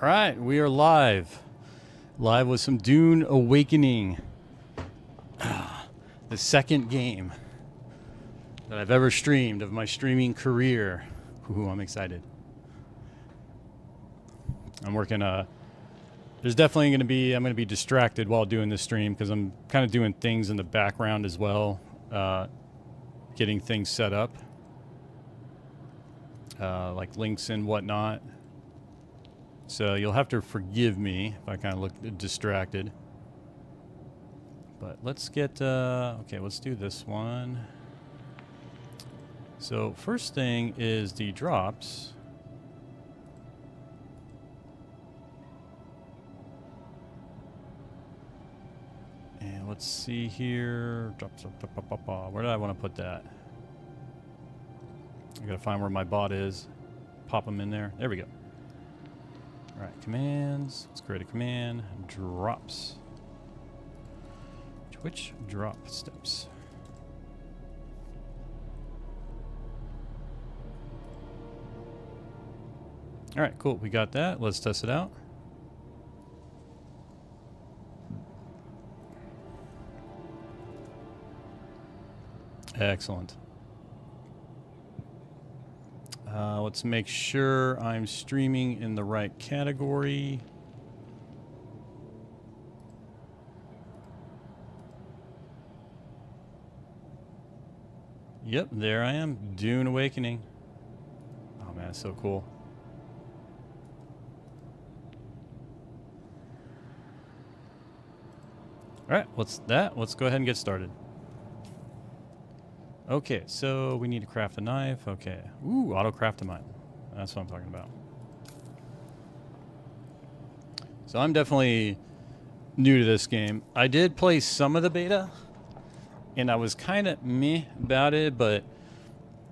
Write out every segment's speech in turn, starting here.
All right, we are live. Live with some Dune Awakening. The second game that I've ever streamed of my streaming career. Ooh, I'm excited. I'm working, there's definitely going to be, I'm going to be distracted while doing this stream because I'm kind of doing things in the background as well, getting things set up, like links and whatnot. So you'll have to forgive me if I kind of look distracted. But let's get, okay, let's do this one. So first thing is the drops. And let's see here. Drops, where do I want to put that? I gotta find where my bot is. Pop them in there. There we go. All right, commands. Let's create a command. Drops. Twitch drop steps. All right, cool. We got that. Let's test it out. Excellent. Let's make sure I'm streaming in the right category. Yep, there I am. Dune Awakening. Oh man, it's so cool. Alright, what's that? Let's go ahead and get started. Okay, so we need to craft a knife. Okay. Ooh, auto craft a mine. That's what I'm talking about. So I'm definitely new to this game. I did play some of the beta, and I was kind of meh about it, but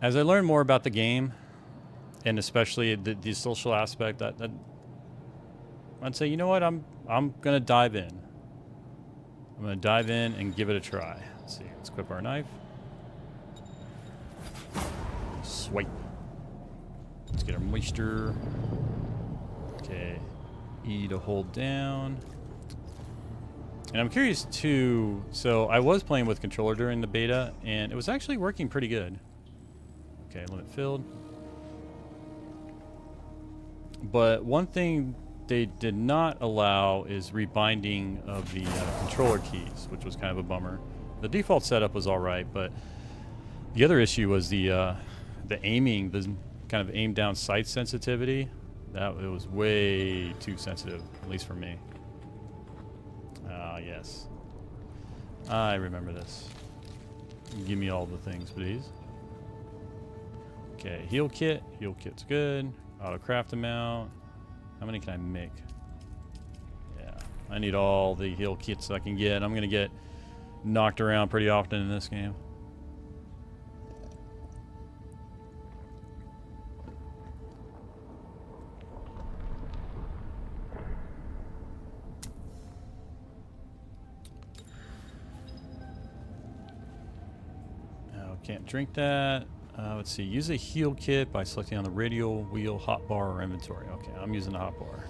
as I learned more about the game, and especially the social aspect, I'd say, you know what, I'm gonna dive in. I'm gonna dive in and give it a try. Let's see, let's equip our knife. Swipe. Let's get our moisture. Okay, E to hold down. And I'm curious too, so I was playing with controller during the beta, and it was actually working pretty good. Okay, limit filled. But one thing they did not allow is rebinding of the controller keys, which was kind of a bummer. The default setup was all right, but the other issue was the aiming, the kind of aim down sight sensitivity. That it was way too sensitive, at least for me. Ah, yes. I remember this. Give me all the things, please. Okay, heal kit. Heal kit's good. Auto craft amount. How many can I make? Yeah, I need all the heal kits I can get. I'm going to get knocked around pretty often in this game. Can't drink that. Let's see. Use a heal kit by selecting on the radial wheel, hotbar, or inventory. Okay, I'm using the hotbar.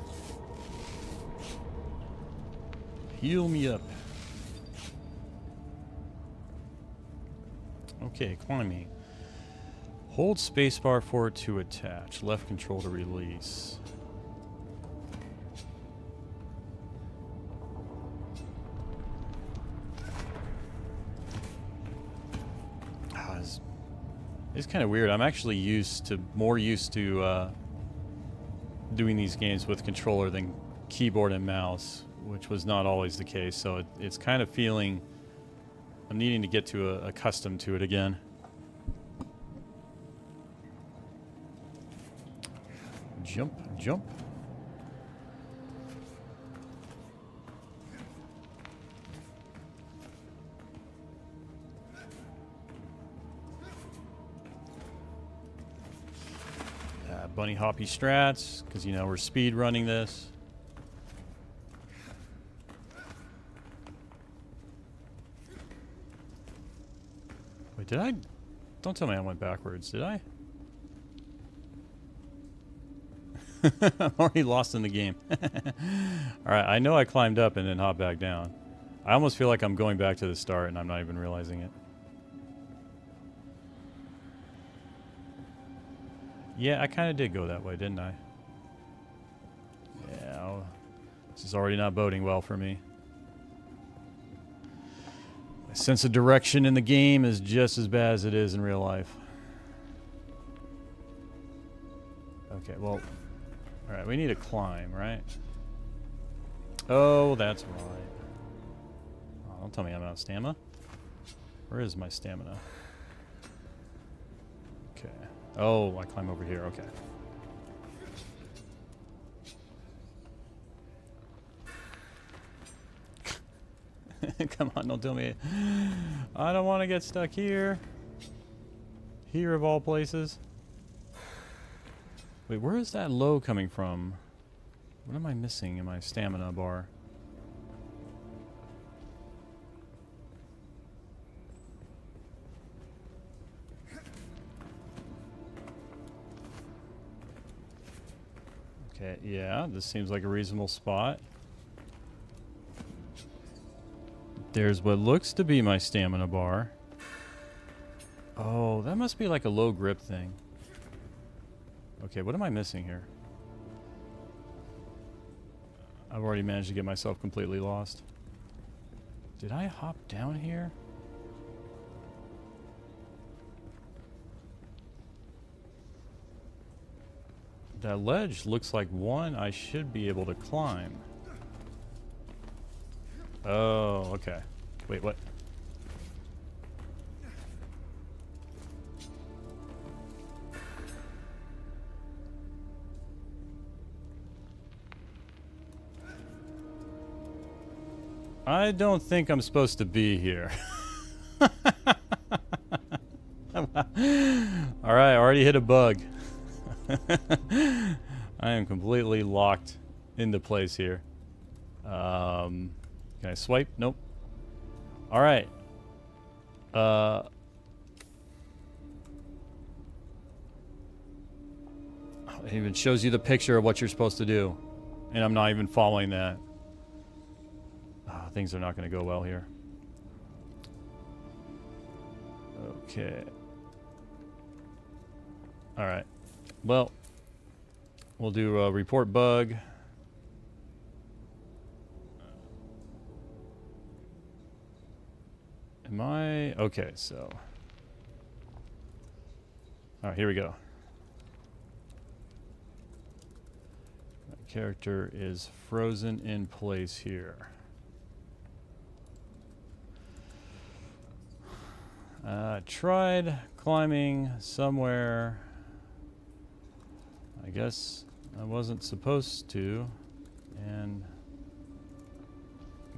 Heal me up. Okay, climbing. Hold spacebar forward to attach. Left control to release. It's kind of weird. I'm actually more used to doing these games with controller than keyboard and mouse, which was not always the case. So it's kind of feeling I'm needing to get to accustomed to it again. Jump, jump. Bunny hoppy strats, because you know we're speed running this. Wait, did I? Don't tell me I went backwards, did I? I'm already lost in the game. Alright, I know I climbed up and then hopped back down. I almost feel like I'm going back to the start and I'm not even realizing it. Yeah, I kind of did go that way, didn't I? Yeah, this is already not boding well for me. My sense of direction in the game is just as bad as it is in real life. Okay, well, alright, we need to climb, right? Oh, that's right. Oh, don't tell me I'm out of stamina. Where is my stamina? Okay. Oh, I climb over here, okay. Come on, don't tell me. I don't want to get stuck here. Here of all places. Wait, where is that low coming from? What am I missing in my stamina bar? Okay, yeah, this seems like a reasonable spot. There's what looks to be my stamina bar. Oh, that must be like a low grip thing. Okay, what am I missing here? I've already managed to get myself completely lost. Did I hop down here? That ledge looks like one I should be able to climb. Oh, okay. Wait, what? I don't think I'm supposed to be here. Alright, I already hit a bug. I am completely locked into place here. Can I swipe? Nope. Alright. It even shows you the picture of what you're supposed to do. And I'm not even following that. Things are not going to go well here. Okay. Alright. Well, we'll do a report bug. Am I... Okay, so... Alright, here we go. My character is frozen in place here. Tried climbing somewhere. I guess I wasn't supposed to, and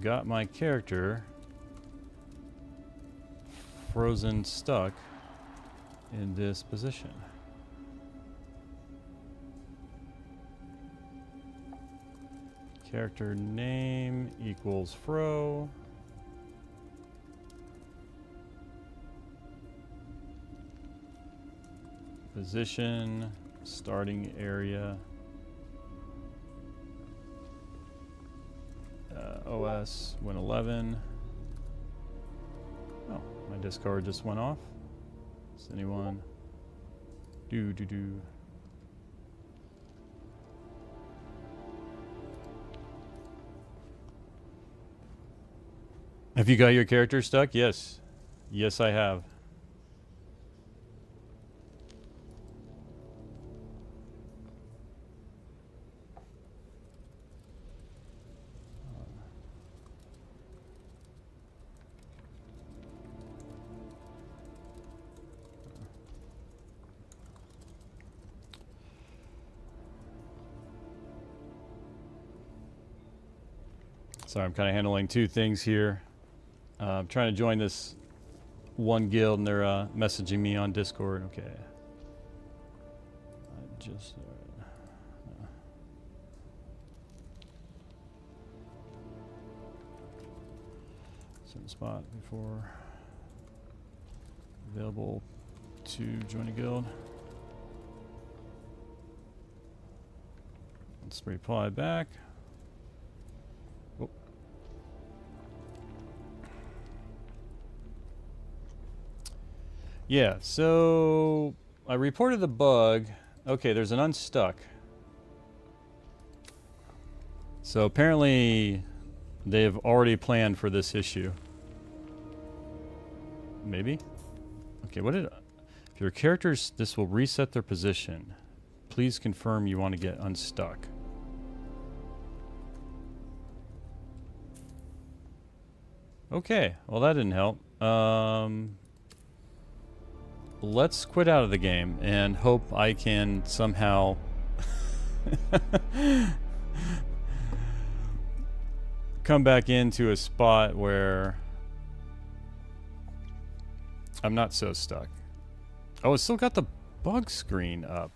got my character frozen stuck in this position. Character name equals fro. Position, starting area, OS, win 11. Oh, my discard just went off. Does anyone do? Have you got your character stuck? Yes. Yes, I have. Sorry, I'm kind of handling two things here. I'm trying to join this one guild, and they're messaging me on Discord. Okay. I just... certain spot before available to join a guild. Let's reply back. Oh. Yeah, so I reported the bug. Okay, there's an unstuck. So apparently they've already planned for this issue. Maybe? Okay, what did... If your characters... This will reset their position. Please confirm you want to get unstuck. Okay, well that didn't help. Let's quit out of the game and hope I can somehow... come back into a spot where I'm not so stuck. Oh, it's still got the bug screen up.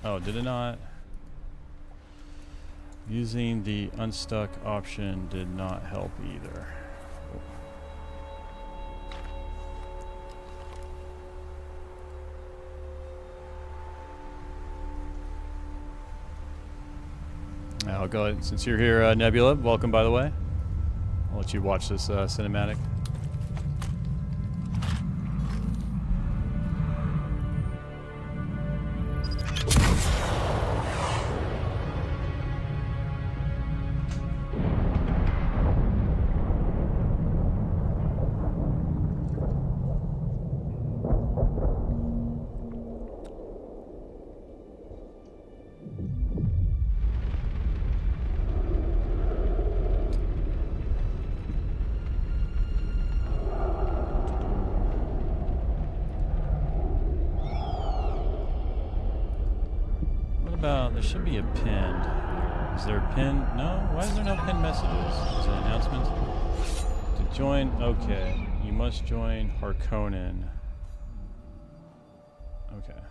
Oh, did it not? Using the unstuck option did not help either. I'll go ahead, since you're here, Nebula, welcome by the way. I'll let you watch this cinematic. There should be a pin. Is there a pin? No? Why is there no pin messages? Is it announcements? To join, okay. You must join Harkonnen. Okay.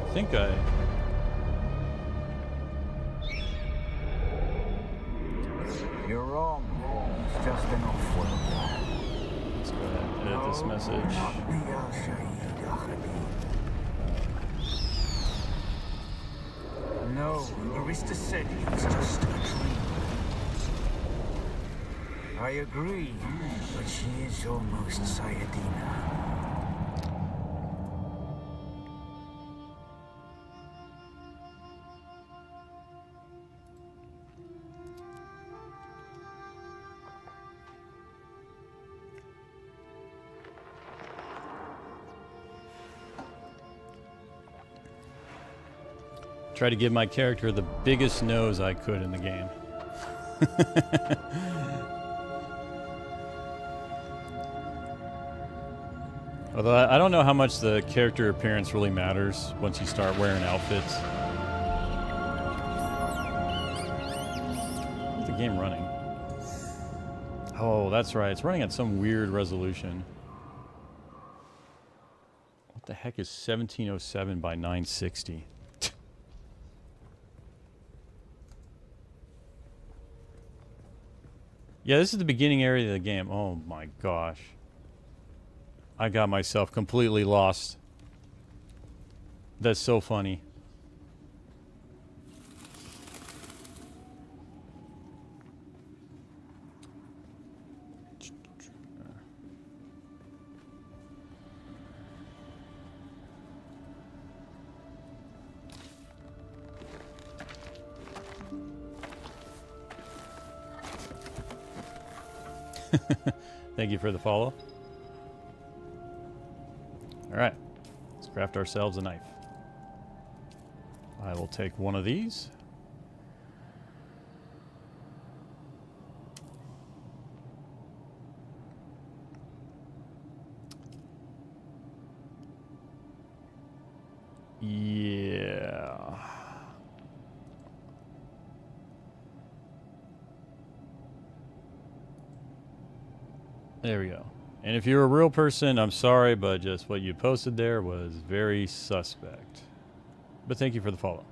I think You're wrong. It's just an off-world. Let's go ahead and edit this message. No, Arista said it was just a dream. I agree, but she is almost Sayadina. Try to give my character the biggest nose I could in the game. Although I don't know how much the character appearance really matters once you start wearing outfits. How's the game running? Oh, that's right. It's running at some weird resolution. What the heck is 1707 by 960? Yeah, this is the beginning area of the game. Oh my gosh. I got myself completely lost. That's so funny. Thank you for the follow. Alright, let's craft ourselves a knife. I will take one of these. Yeah. There we go. And if you're a real person, I'm sorry, but just what you posted there was very suspect. But thank you for the follow.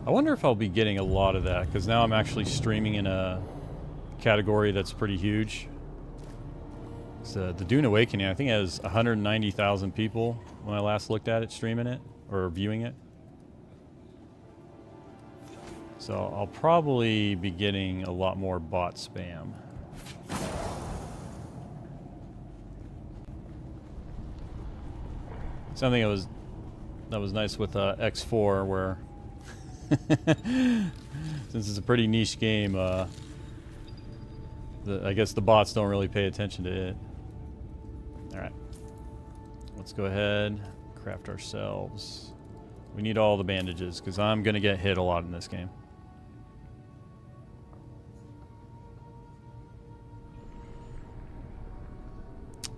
I wonder if I'll be getting a lot of that, because now I'm actually streaming in a category that's pretty huge. So the Dune Awakening, I think, has 190,000 people when I last looked at it, streaming it or viewing it. So I'll probably be getting a lot more bot spam. Something that was nice with X4, where since it's a pretty niche game, I guess the bots don't really pay attention to it. All right, let's go ahead, craft ourselves. We need all the bandages because I'm gonna get hit a lot in this game.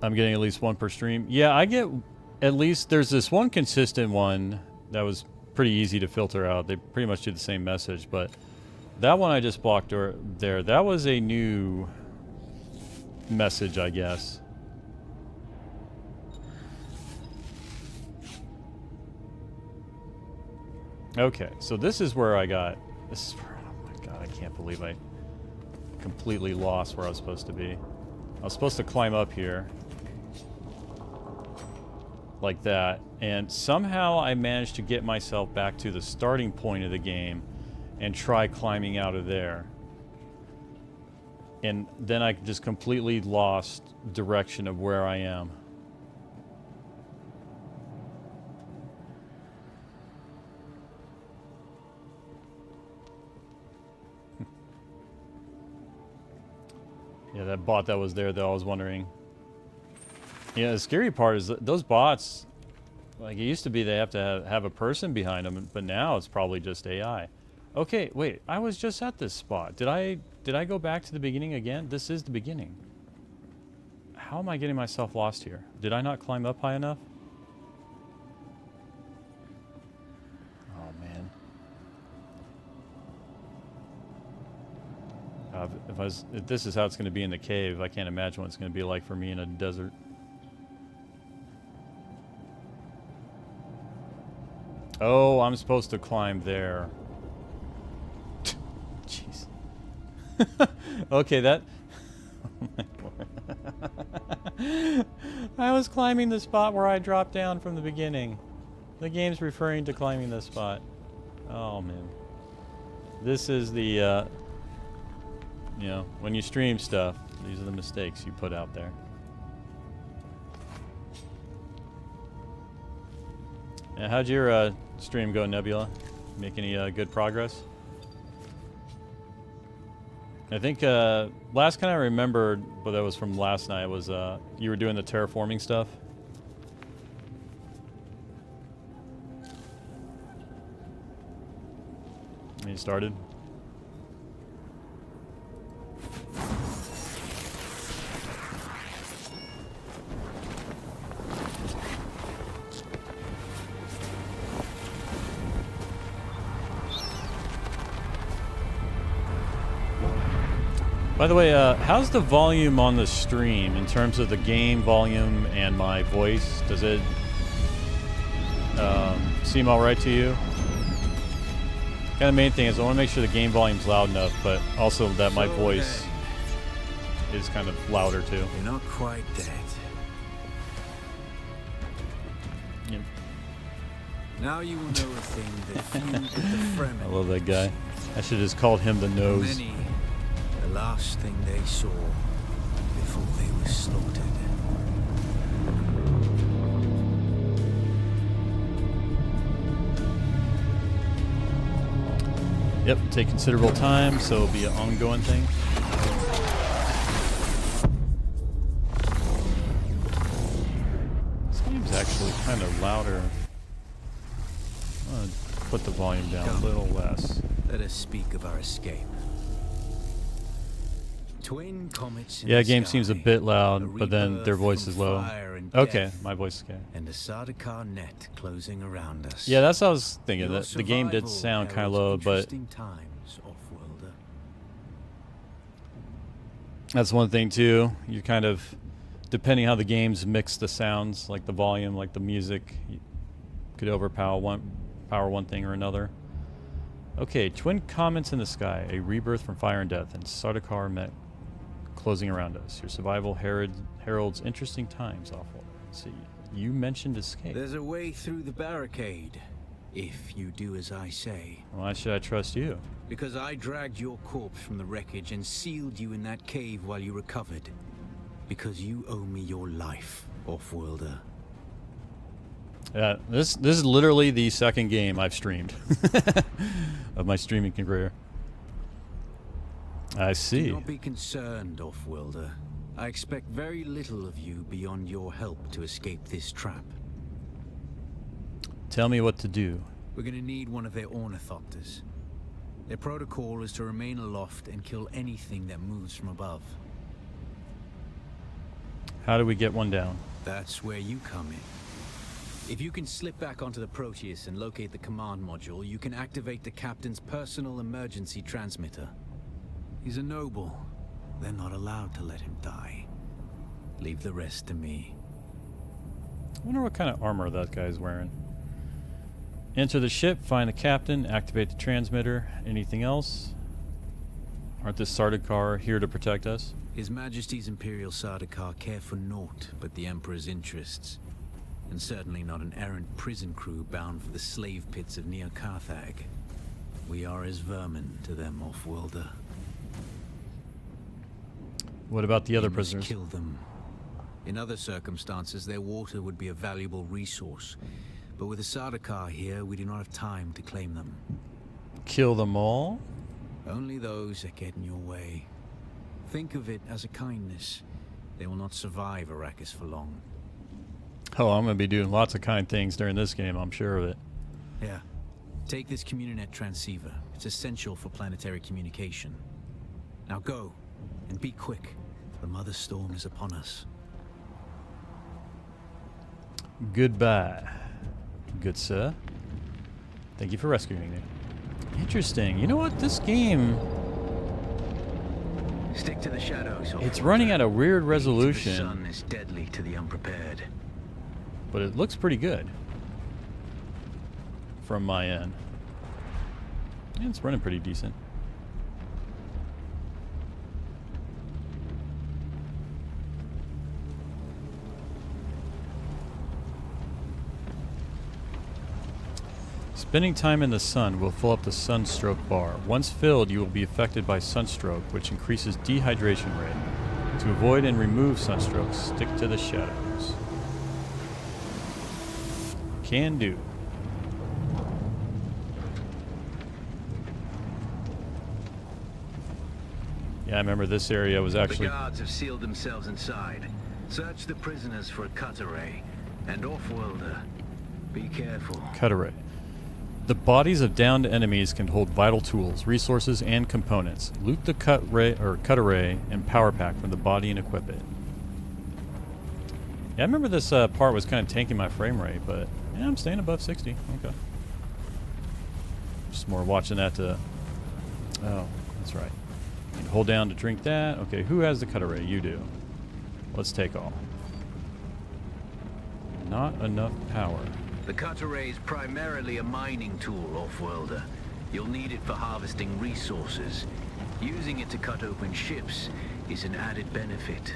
I'm getting at least one per stream. Yeah, I get at least, there's this one consistent one that was pretty easy to filter out. They pretty much do the same message, but that one I just blocked there. That was a new message, I guess. Okay, so this is where I got, this is where, oh my god, I can't believe I completely lost where I was supposed to be. I was supposed to climb up here like that, and somehow I managed to get myself back to the starting point of the game and try climbing out of there. And then I just completely lost direction of where I am. Yeah, that bot that was there, though, I was wondering. Yeah, the scary part is that those bots, like, it used to be they have to have a person behind them, but now it's probably just AI. Okay, wait, I was just at this spot. Did I go back to the beginning again? This is the beginning. How am I getting myself lost here? Did I not climb up high enough? Oh, man. If this is how it's going to be in the cave, I can't imagine what it's going to be like for me in a desert. Oh, I'm supposed to climb there. Jeez. Okay, that... I was climbing the spot where I dropped down from the beginning. The game's referring to climbing this spot. Oh, man. This is the, you know, when you stream stuff, these are the mistakes you put out there. Yeah, how'd your stream go, Nebula? Make any good progress? I think last kind I remembered, but that was from last night, was you were doing the terraforming stuff. And you started? By the way, how's the volume on the stream in terms of the game volume and my voice? Does it seem all right to you? Kind of the main thing is I want to make sure the game volume's loud enough, but also that my voice is kind of louder too. You're not quite dead. Yep. Now you will know a thing that few but the Fremen. I love that guy. I should have just called him the nose. Many, the last thing they saw before they were slaughtered. Yep, take considerable time, so it'll be an ongoing thing. This game's actually kind of louder. I'm gonna put the volume down a little less. Let us speak of our escape. Twin comets in Yeah, the game sky, seems a bit a loud, but then their rebirth voice from is low. fire and Okay, death, my voice is okay. and a Sardaukar net closing around us. Yeah, that's what I was thinking. Your That the game did survival sound kind of heralds low, but interesting times, off-worlder. that's one thing too. You kind of, depending how the games mix the sounds, like the volume, like the music, you could overpower one thing or another. Okay, twin comets in the sky, a rebirth from fire and death, and Sardaukar closing around us. Your survival heralds interesting times, awful. Let's see. You mentioned escape. There's a way through the barricade, if you do as I say. Why should I trust you? Because I dragged your corpse from the wreckage and sealed you in that cave while you recovered. Because you owe me your life, off-worlder. This is literally the second game I've streamed of my streaming career. I see. Do not be concerned, off-worlder. I expect very little of you beyond your help to escape this trap. Tell me what to do. We're gonna need one of their ornithopters. Their protocol is to remain aloft and kill anything that moves from above. How do we get one down? That's where you come in. If you can slip back onto the Proteus and locate the command module, you can activate the captain's personal emergency transmitter. He's a noble. They're not allowed to let him die. Leave the rest to me. I wonder what kind of armor that guy's wearing. Enter the ship, find the captain, activate the transmitter. Anything else? Aren't the Sardaukar here to protect us? His Majesty's Imperial Sardaukar care for naught but the Emperor's interests. And certainly not an errant prison crew bound for the slave pits of Neo Carthag. We are as vermin to them, off-worlder. What about the other You must prisoners? kill them. In other circumstances, their water would be a valuable resource. But with the Sardaukar here, we do not have time to claim them. Kill them all? Only those that get in your way. Think of it as a kindness. They will not survive Arrakis for long. Oh, I'm going to be doing lots of kind things during this game, I'm sure of it. Yeah. Take this Communinet transceiver. It's essential for planetary communication. Now go, and be quick. The Mother Storm is upon us. Goodbye, good sir. Thank you for rescuing me. Interesting. You know what? This game, Stick to the shadows. it's running at a weird The resolution, sun is deadly to the unprepared. but it looks pretty good from my end. Yeah, it's running pretty decent. Spending time in the sun will fill up the sunstroke bar. Once filled, you will be affected by sunstroke, which increases dehydration rate. To avoid and remove sunstroke, stick to the shadows. Can do. Yeah, I remember this area was actually... The guards have sealed themselves inside. Search the prisoners for a cut array. And off-worlder, be careful. Cut array. The bodies of downed enemies can hold vital tools, resources, and components. Loot the cut array and power pack from the body and equip it. Yeah, I remember this part was kind of tanking my frame rate, but yeah, I'm staying above 60. Okay. Just more watching that to... Oh, that's right. Hold down to drink that. Okay, who has the cut array? You do. Let's take all. Not enough power. The cut array is primarily a mining tool, off-worlder. You'll need it for harvesting resources. Using it to cut open ships is an added benefit.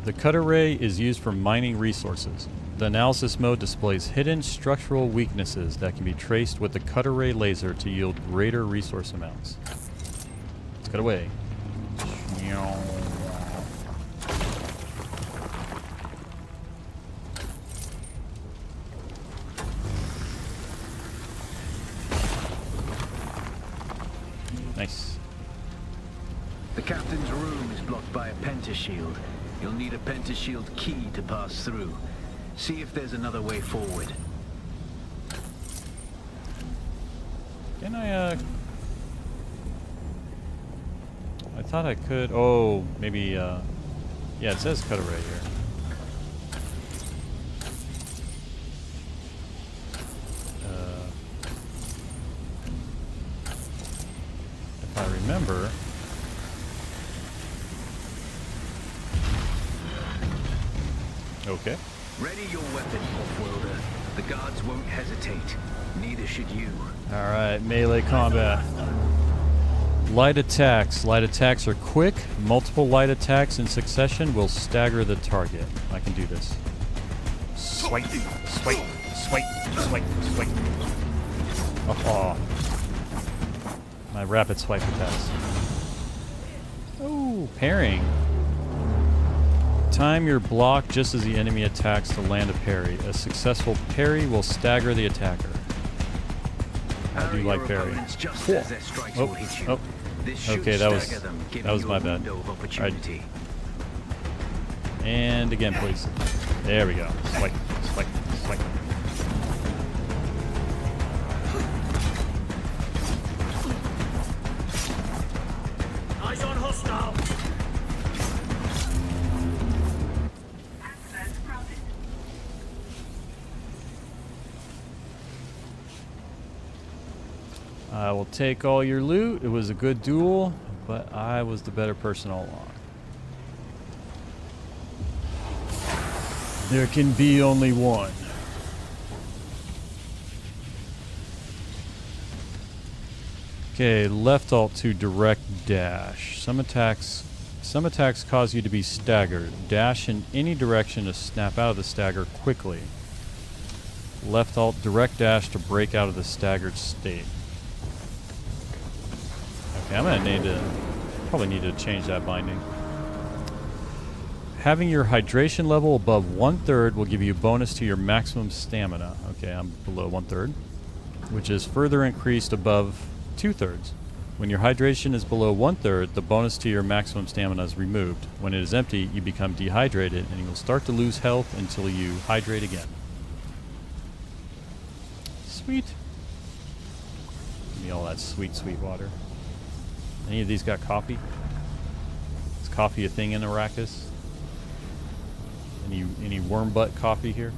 The cut array is used for mining resources. The analysis mode displays hidden structural weaknesses that can be traced with the cut array laser to yield greater resource amounts. Let's cut away. Nice. The captain's room is blocked by a pentashield. You'll need a pentashield key to pass through. See if there's another way forward. Can I thought I could... Oh, maybe, yeah, it says cut array here. If I remember... Okay. Ready your weapon, off-worlder. The guards won't hesitate. Neither should you. Alright, melee combat. Light attacks. Light attacks are quick. Multiple light attacks in succession will stagger the target. I can do this. Swipe, swipe, swipe, swipe, swipe. Oh. My rapid swipe attacks. Oh, parrying. Time your block just as the enemy attacks to land a parry. A successful parry will stagger the attacker. I do like parry. Cool. Oh. Okay, that was my bad. Right. And again, please. There we go. Swipe, swipe, swipe. Eyes on hostile. I will take all your loot. It was a good duel, but I was the better person all along. There can be only one. Okay, left alt to direct dash. Some attacks cause you to be staggered. Dash in any direction to snap out of the stagger quickly. Left alt direct dash to break out of the staggered state. Okay, I'm gonna probably need to change that binding. Having your hydration level above 1/3 will give you a bonus to your maximum stamina. Okay, I'm below 1/3, which is further increased above 2/3. When your hydration is below 1/3, the bonus to your maximum stamina is removed. When it is empty, you become dehydrated and you will start to lose health until you hydrate again. Sweet. Give me all that sweet, sweet water. Any of these got coffee? Is coffee a thing in Arrakis? Any worm butt coffee here?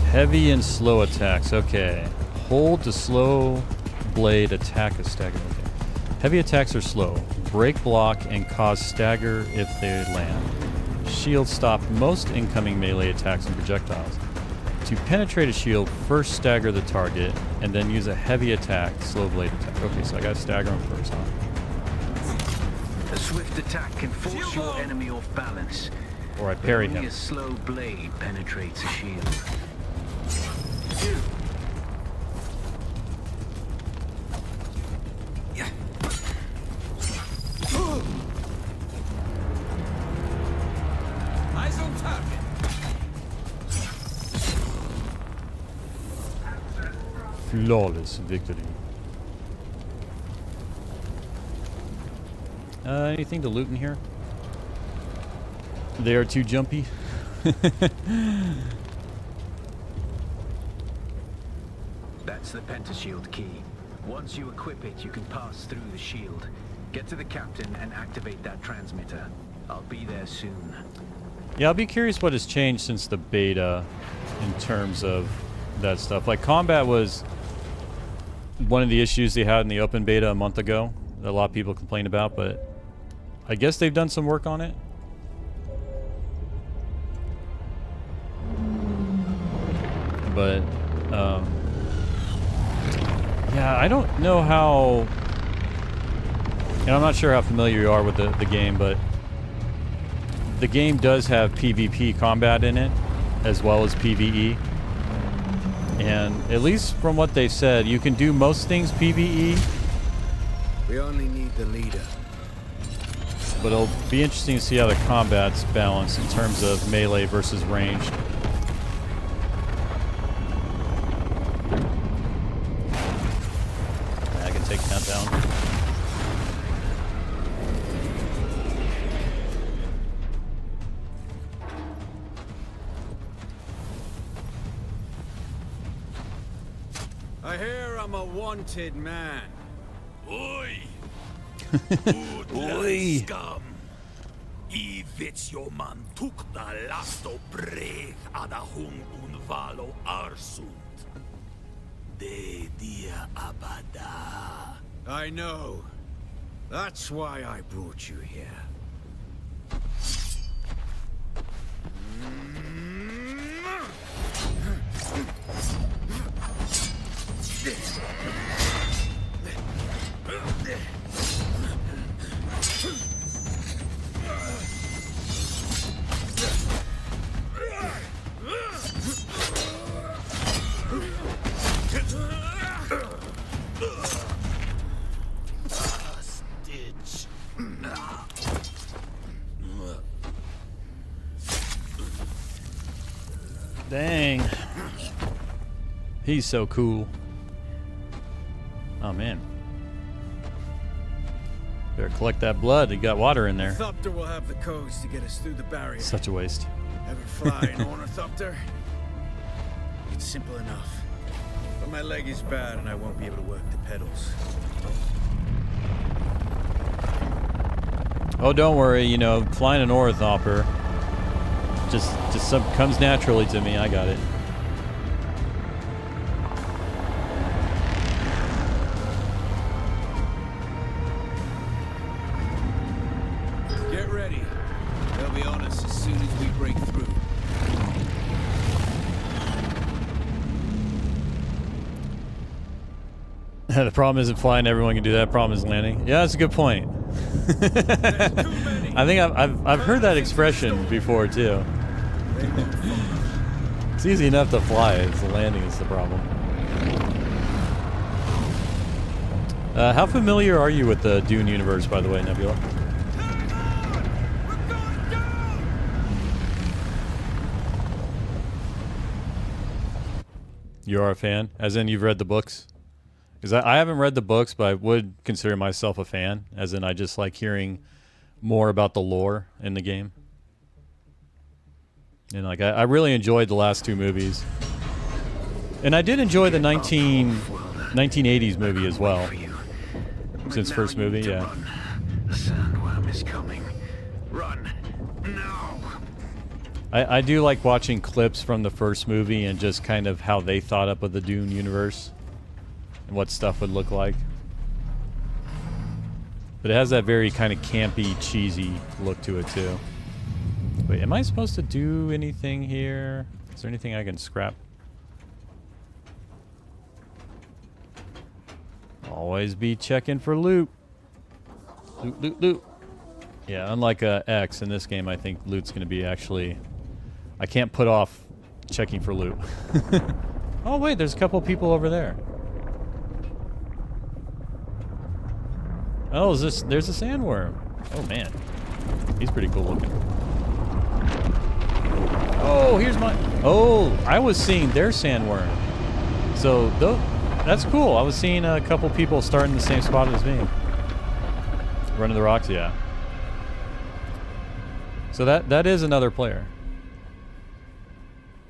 Heavy and slow attacks. Okay. Hold to slow blade attack a stagger. Okay. Heavy attacks are slow. Break block and cause stagger if they land. Shield stop most incoming melee attacks and projectiles. To penetrate a shield, first stagger the target, and then use a heavy attack, slow blade attack. Okay, so I gotta stagger him first, huh? A swift attack can force your enemy off balance. Or I parry him. Only a slow blade penetrates a shield. Eyes on target. Flawless victory. Anything to loot in here? They are too jumpy. That's the pentashield key. Once you equip it, you can pass through the shield. Get to the captain and activate that transmitter. I'll be there soon. Yeah, I'll be curious what has changed since the beta in terms of that stuff. Like, combat was one of the issues they had in the open beta a month ago that a lot of people complained about, but I guess they've done some work on it. But, yeah, I don't know how... And I'm not sure how familiar you are with the game, but the game does have PvP combat in it, as well as PvE. And at least from what they've said, you can do most things PvE. We only need the leader. But it'll be interesting to see how the combat's balanced in terms of melee versus ranged. I can take that down. I hear I'm a wanted man. Oi! Oi! Scum! I vits jo man tukta lasto breg ada hung un valo arsund. De dia abada. I know. That's why I brought you here. Dang. He's so cool. Oh, man. Better collect that blood. You got water in there. Ornithopter will have the codes to get us through the barrier. Such a waste. Ever fly an ornithopter? It's simple enough. But my leg is bad and I won't be able to work the pedals. Oh, don't worry. You know, flying an ornithopter just comes naturally to me. I got it. Get ready. They'll be on us as soon as we break through. The problem isn't flying. Everyone can do that. Problem is landing. Yeah, that's a good point. I think I've heard that expression before too. It's easy enough to fly. It's the landing is the problem. How familiar are you with the Dune universe, by the way, Nebula? You are a fan? As in you've read the books? Because I haven't read the books, but I would consider myself a fan. As in I just like hearing more about the lore in the game. And like I really enjoyed the last two movies. And I did enjoy the 1980s movie as well. Since first movie, yeah. The sandworm is coming. Run. No. I do like watching clips from the first movie and just kind of how they thought up of the Dune universe. And what stuff would look like. But it has that very kind of campy, cheesy look to it too. Wait, am I supposed to do anything here? Is there anything I can scrap? Always be checking for loot. Loot, loot, loot. Yeah, unlike X, in this game, I think loot's going to be actually... I can't put off checking for loot. Oh, wait, there's a couple people over there. Oh, there's a sandworm. Oh, man. He's pretty cool looking. Oh, here's my... Oh, I was seeing their sandworm. So, that's cool. I was seeing a couple people starting the same spot as me. Running the rocks, yeah. So that is another player.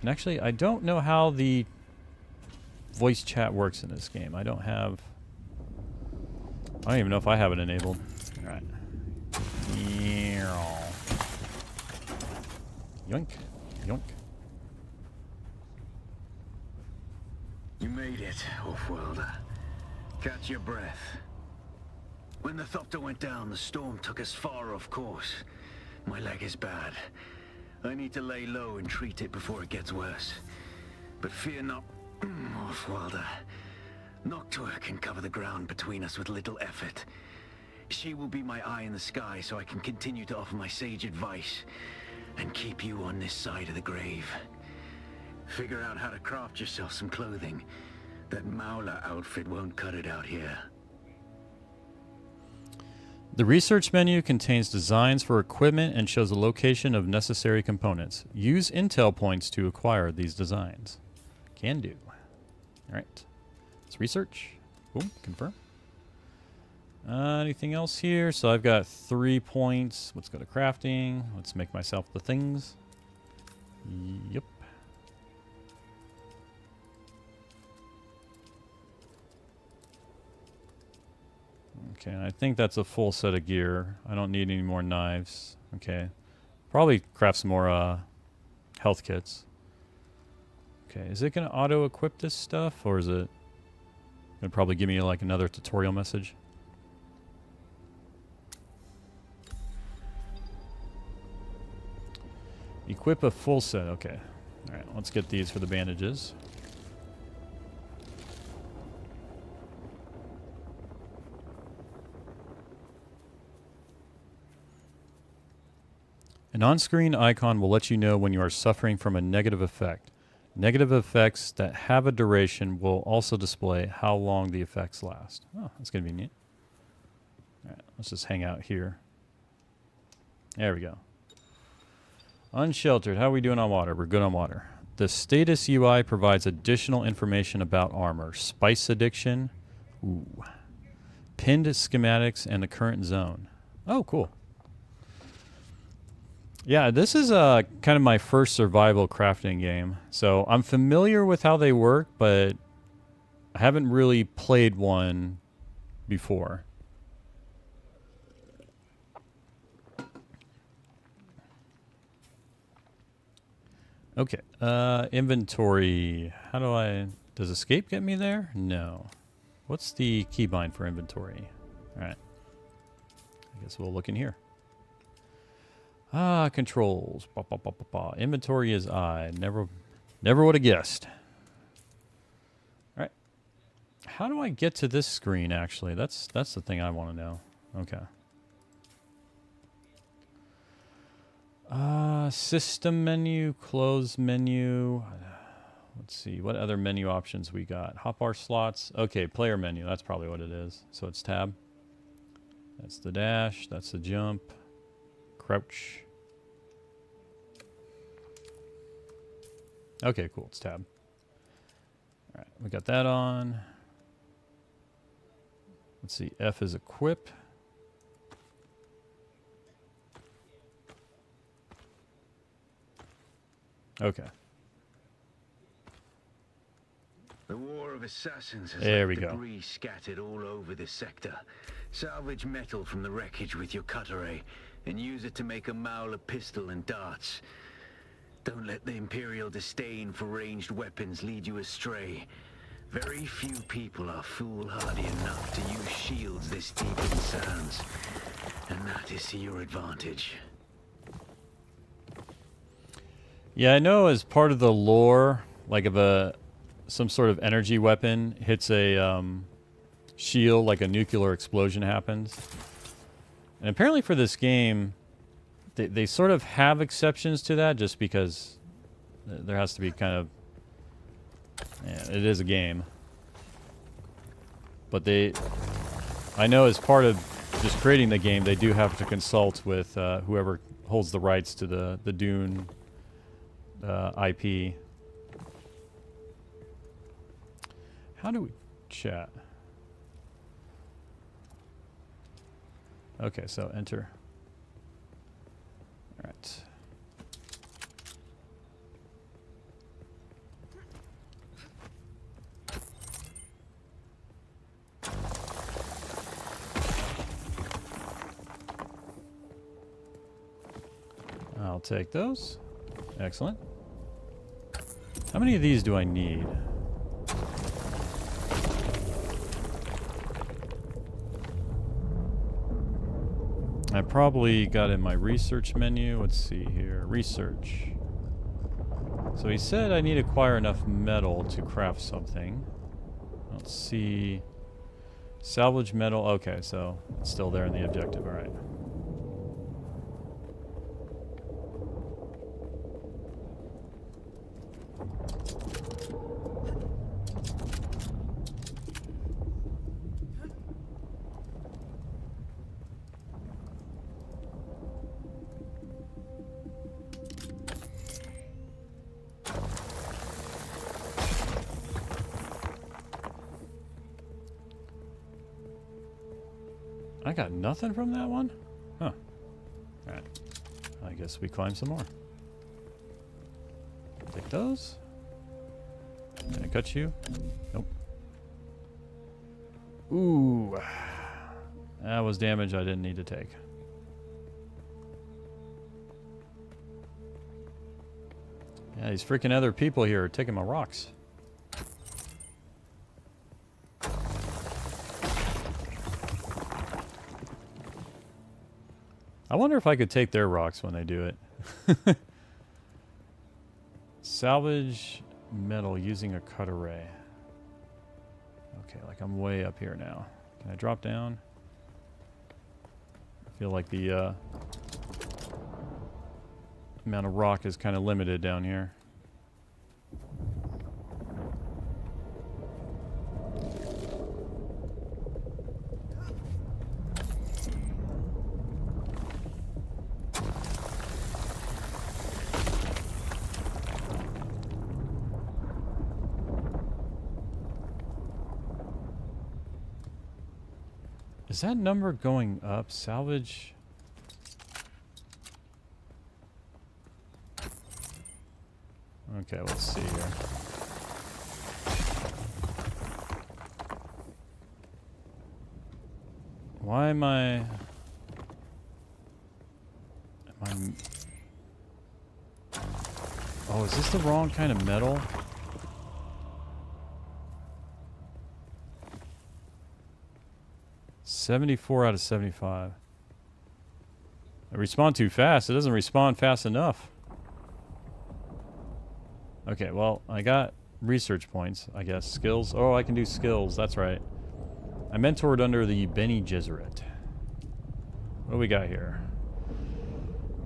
And actually, I don't know how the voice chat works in this game. I don't even know if I have it enabled. All right. Yoink. Yoink. You made it, Off-Worlder. Catch your breath. When the Thopter went down, the storm took us far off course. My leg is bad. I need to lay low and treat it before it gets worse. But fear not, Off-Worlder. Noctua can cover the ground between us with little effort. She will be my eye in the sky so I can continue to offer my sage advice and keep you on this side of the grave. Figure out how to craft yourself some clothing. That Mauler outfit won't cut it out here. The research menu contains designs for equipment and shows the location of necessary components. Use intel points to acquire these designs. Can do. All right. Let's research. Boom. Confirm. Anything else here? So I've got 3 points. Let's go to crafting. Let's make myself the things. Yep. Okay, I think that's a full set of gear. I don't need any more knives. Okay. Probably craft some more health kits. Okay, is it going to auto-equip this stuff, or is it going to probably give me like another tutorial message? Equip a full set. Okay. All right, let's get these for the bandages. An on-screen icon will let you know when you are suffering from a negative effect. Negative effects that have a duration will also display how long the effects last. Oh, that's convenient. All right, let's just hang out here. There we go. Unsheltered. How are we doing on water? We're good on water. The status UI provides additional information about armor. Spice addiction. Ooh. Pinned schematics and the current zone. Oh, cool. Yeah, this is kind of my first survival crafting game. So I'm familiar with how they work, but I haven't really played one before. Okay, inventory. How do I... Does escape get me there? No. What's the keybind for inventory? All right. I guess we'll look in here. Controls. Ba, ba, ba, ba, ba. Inventory is I. Never would have guessed. All right. How do I get to this screen, actually? That's the thing I want to know. Okay. System menu, close menu. Let's see. What other menu options we got? Hotbar slots. Okay, player menu. That's probably what it is. So it's tab. That's the dash. That's the jump. Crouch. Okay, cool. It's tab. All right, we got that on. Let's see. F is equip. Okay. The War of Assassins has There left we go. debris scattered all over this sector. Salvage metal from the wreckage with your cutter ray and use it to make a Mauler pistol and darts. Don't let the Imperial disdain for ranged weapons lead you astray. Very few people are foolhardy enough to use shields this deep in sands, and that is to your advantage. Yeah, I know as part of the lore, like if some sort of energy weapon hits a shield, like a nuclear explosion happens. And apparently for this game, they sort of have exceptions to that just because there has to be kind of... Yeah, it is a game. But I know as part of just creating the game, they do have to consult with whoever holds the rights to the Dune IP. How do we chat? Okay, so enter. All right. I'll take those. Excellent. How many of these do I need? I probably got in my research menu. Let's see here. Research. So he said I need to acquire enough metal to craft something. Let's see. Salvage metal. Okay, so it's still there in the objective. All right. I got nothing from that one? Huh. Alright. I guess we climb some more. Take those. Can I cut you? Nope. Ooh. That was damage I didn't need to take. Yeah, these freaking other people here are taking my rocks. I wonder if I could take their rocks when they do it. Salvage metal using a cutter ray. Okay, like I'm way up here now. Can I drop down? I feel like the amount of rock is kind of limited down here. Is that number going up? Salvage. Okay, let's see here. Why am I... Oh, is this the wrong kind of metal? $74 out of 75. I respawn too fast. It doesn't respawn fast enough. Okay, well, I got research points, I guess. Skills. Oh, I can do skills. That's right. I mentored under the Bene Gesserit. What do we got here?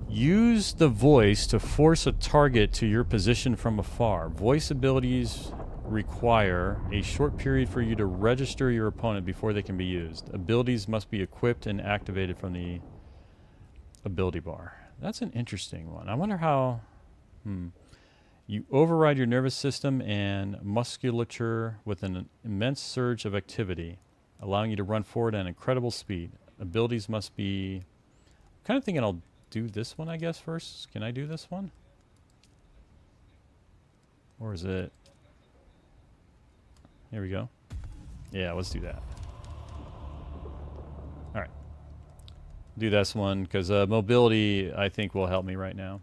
Use the voice to force a target to your position from afar. Voice abilities require a short period for you to register your opponent before they can be used. Abilities must be equipped and activated from the ability bar. That's an interesting one. I wonder how... You override your nervous system and musculature with an immense surge of activity, allowing you to run forward at an incredible speed. Abilities must be... I'm kind of thinking I'll do this one, I guess, first. Can I do this one? Or is it... Here we go. Yeah, let's do that. Alright. Do this one, because mobility, I think, will help me right now.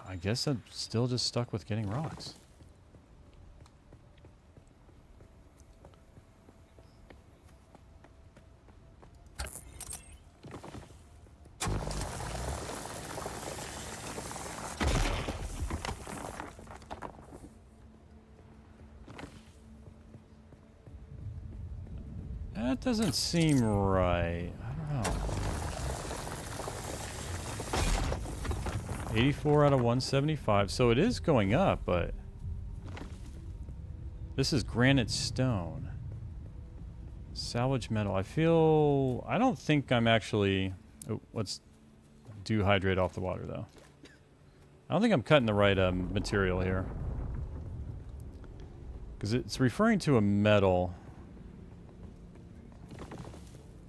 I guess I'm still just stuck with getting rocks. That doesn't seem right. I don't know. 84 out of 175. So it is going up, but... This is granite stone. Salvage metal. I feel... I don't think I'm actually... Oh, let's do hydrate off the water, though. I don't think I'm cutting the right material here. Because it's referring to a metal...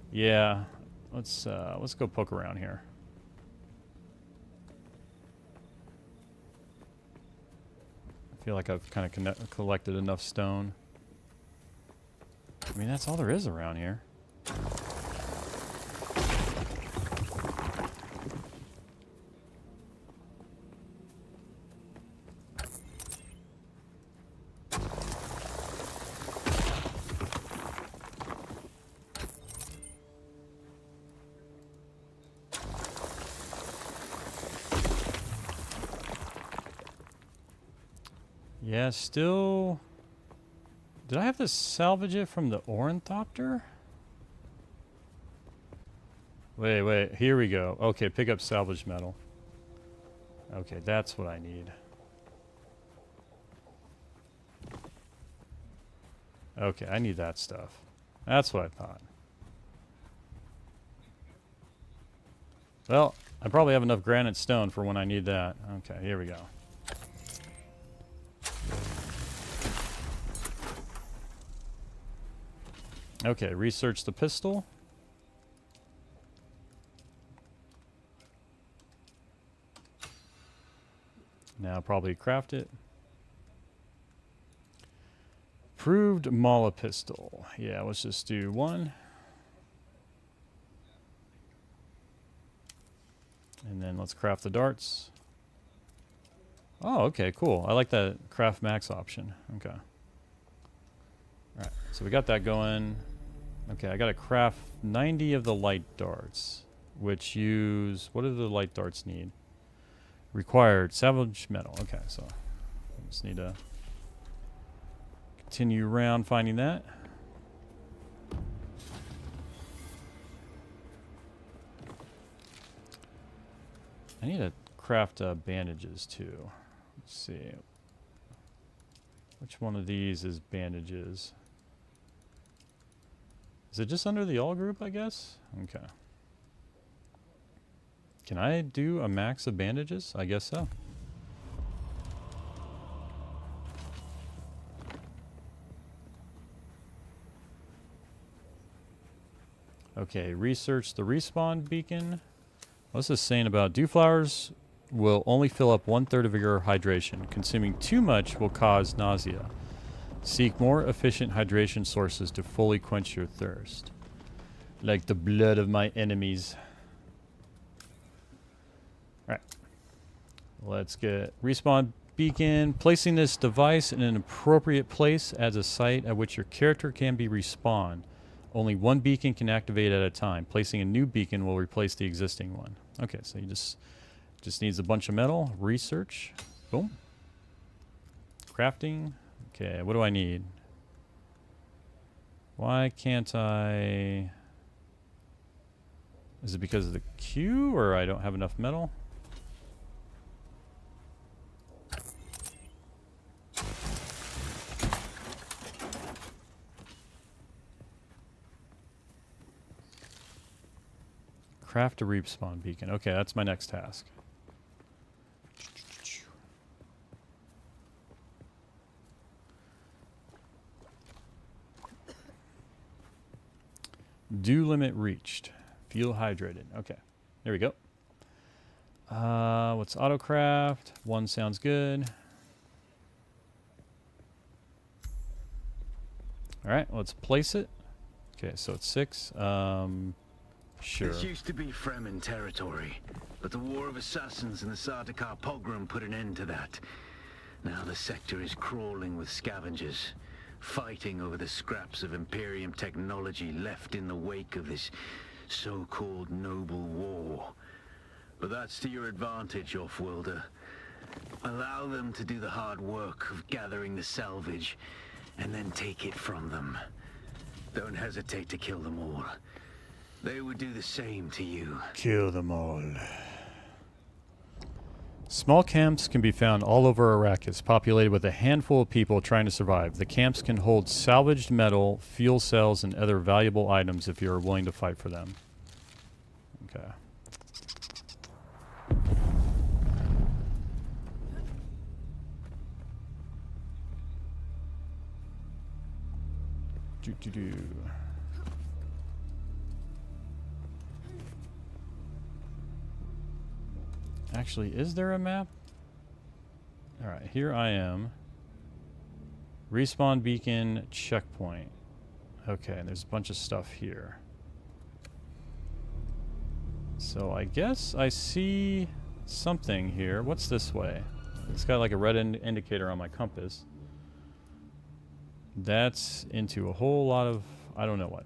Yeah, let's go poke around here. I feel like I've kind of collected enough stone. I mean, that's all there is around here. Yeah, still... Did I have to salvage it from the ornithopter? Wait, here we go. Okay, pick up salvage metal. Okay, that's what I need. Okay, I need that stuff. That's what I thought. Well, I probably have enough granite stone for when I need that. Okay, here we go. Okay, research the pistol. Now probably craft it. Proved Mala pistol. Yeah, let's just do one. And then let's craft the darts. Oh, okay, cool. I like that craft max option. Okay. Alright, so we got that going. Okay, I gotta craft 90 of the light darts, which use... What do the light darts need? Required salvage metal. Okay, so I just need to continue around finding that. need to craft bandages too. Let's see. Which one of these is bandages? Is it just under the all group, I guess? Okay. Can I do a max of bandages? I guess so. Okay, research the respawn beacon. What's this saying about dew flowers will only fill up 1/3 of your hydration. Consuming too much will cause nausea. Seek more efficient hydration sources to fully quench your thirst. Like the blood of my enemies. Alright. Let's get respawn beacon. Placing this device in an appropriate place adds a site at which your character can be respawned. Only one beacon can activate at a time. Placing a new beacon will replace the existing one. Okay, so you just needs a bunch of metal. Research. Boom. Crafting. Okay, what do I need? Why can't I... Is it because of the queue, or I don't have enough metal? Craft a respawn beacon. Okay, that's my next task. Dew limit reached. Feel hydrated. Okay, there we go. What's autocraft? 1 sounds good. All right, let's place it. Okay, so it's 6. Sure. This used to be Fremen territory, but the War of Assassins and the Sardaukar pogrom put an end to that. Now the sector is crawling with scavengers, fighting over the scraps of Imperium technology left in the wake of this so-called noble war. But that's to your advantage, Offworlder. Allow them to do the hard work of gathering the salvage, and then take it from them. Don't hesitate to kill them all. They would do the same to you. Kill them all. Small camps can be found all over Arrakis, populated with a handful of people trying to survive. The camps can hold salvaged metal, fuel cells, and other valuable items if you are willing to fight for them. Okay. Do. Actually, is there a map? Alright, here I am. Respawn beacon checkpoint. Okay, there's a bunch of stuff here. So I guess I see something here. What's this way? It's got like a red indicator on my compass. That's into a whole lot of... I don't know what.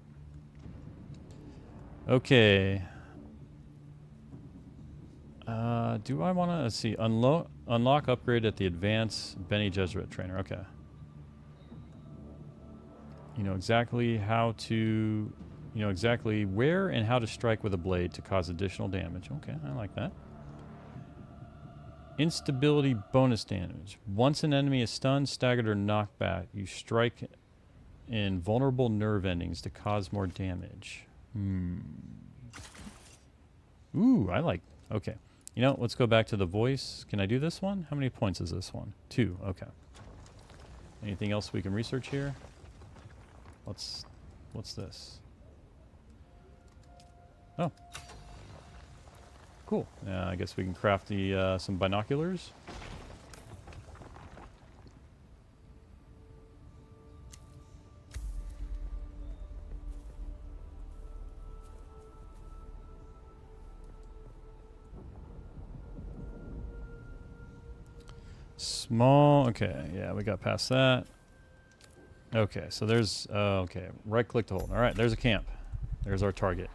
Okay. Do I want to... Let's see. Unlock upgrade at the advanced Bene Gesserit trainer. Okay. You know exactly how to... You know exactly where and how to strike with a blade to cause additional damage. Okay, I like that. Instability bonus damage. Once an enemy is stunned, staggered, or knocked back, you strike in vulnerable nerve endings to cause more damage. Ooh, I like... Okay. You know, let's go back to the voice. Can I do this one? How many points is this one? 2. Okay. Anything else we can research here? What's this? Oh. Cool. I guess we can craft the some binoculars. Small. Okay, yeah, we got past that. Okay, so there's... okay, right-click to hold. All right, there's a camp. There's our target.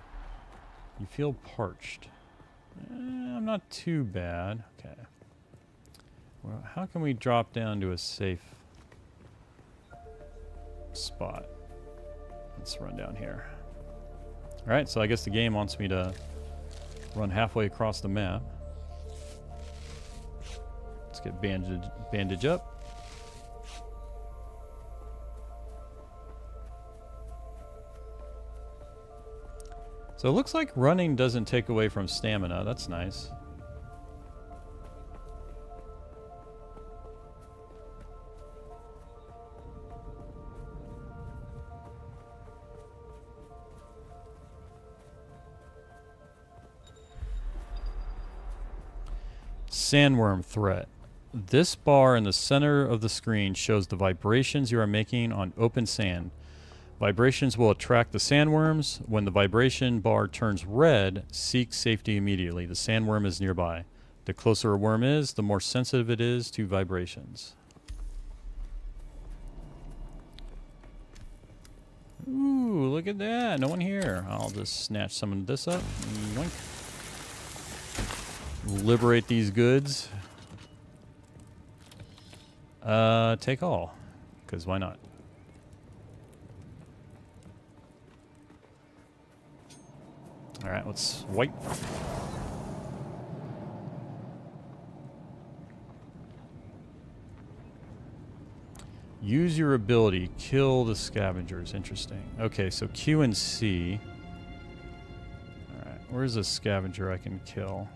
You feel parched. I'm not too bad. Okay. Well, how can we drop down to a safe spot? Let's run down here. All right, so I guess the game wants me to run halfway across the map. Get bandage up. So it looks like running doesn't take away from stamina. That's nice. Sandworm threat. This bar in the center of the screen shows the vibrations you are making on open sand. Vibrations will attract the sandworms. When the vibration bar turns red, seek safety immediately. The sandworm is nearby. The closer a worm is, the more sensitive it is to vibrations. Ooh, look at that. No one here. I'll just snatch some of this up. Yoink. Liberate these goods. Take all. Because why not? Alright, let's wipe. Use your ability. Kill the scavengers. Interesting. Okay, so Q and C. Alright, where's a scavenger I can kill?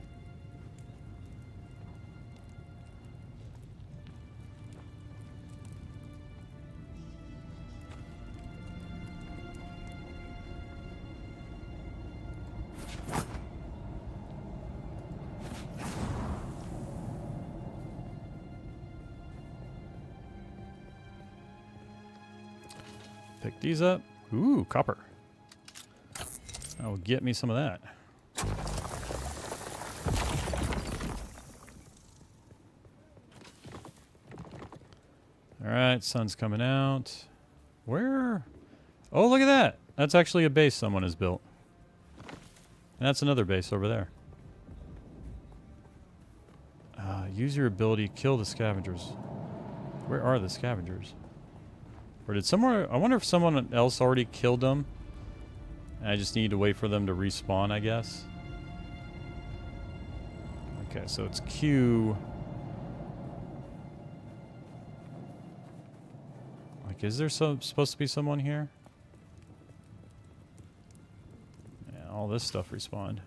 Pick these up. Ooh, copper. That'll get me some of that. Alright, sun's coming out. Where? Oh, look at that. That's actually a base someone has built. And that's another base over there. Use your ability, kill the scavengers. Where are the scavengers? Or did someone... I wonder if someone else already killed them. And I just need to wait for them to respawn, I guess. Okay, so it's Q. Like, is there supposed to be someone here? Yeah, all this stuff respawned.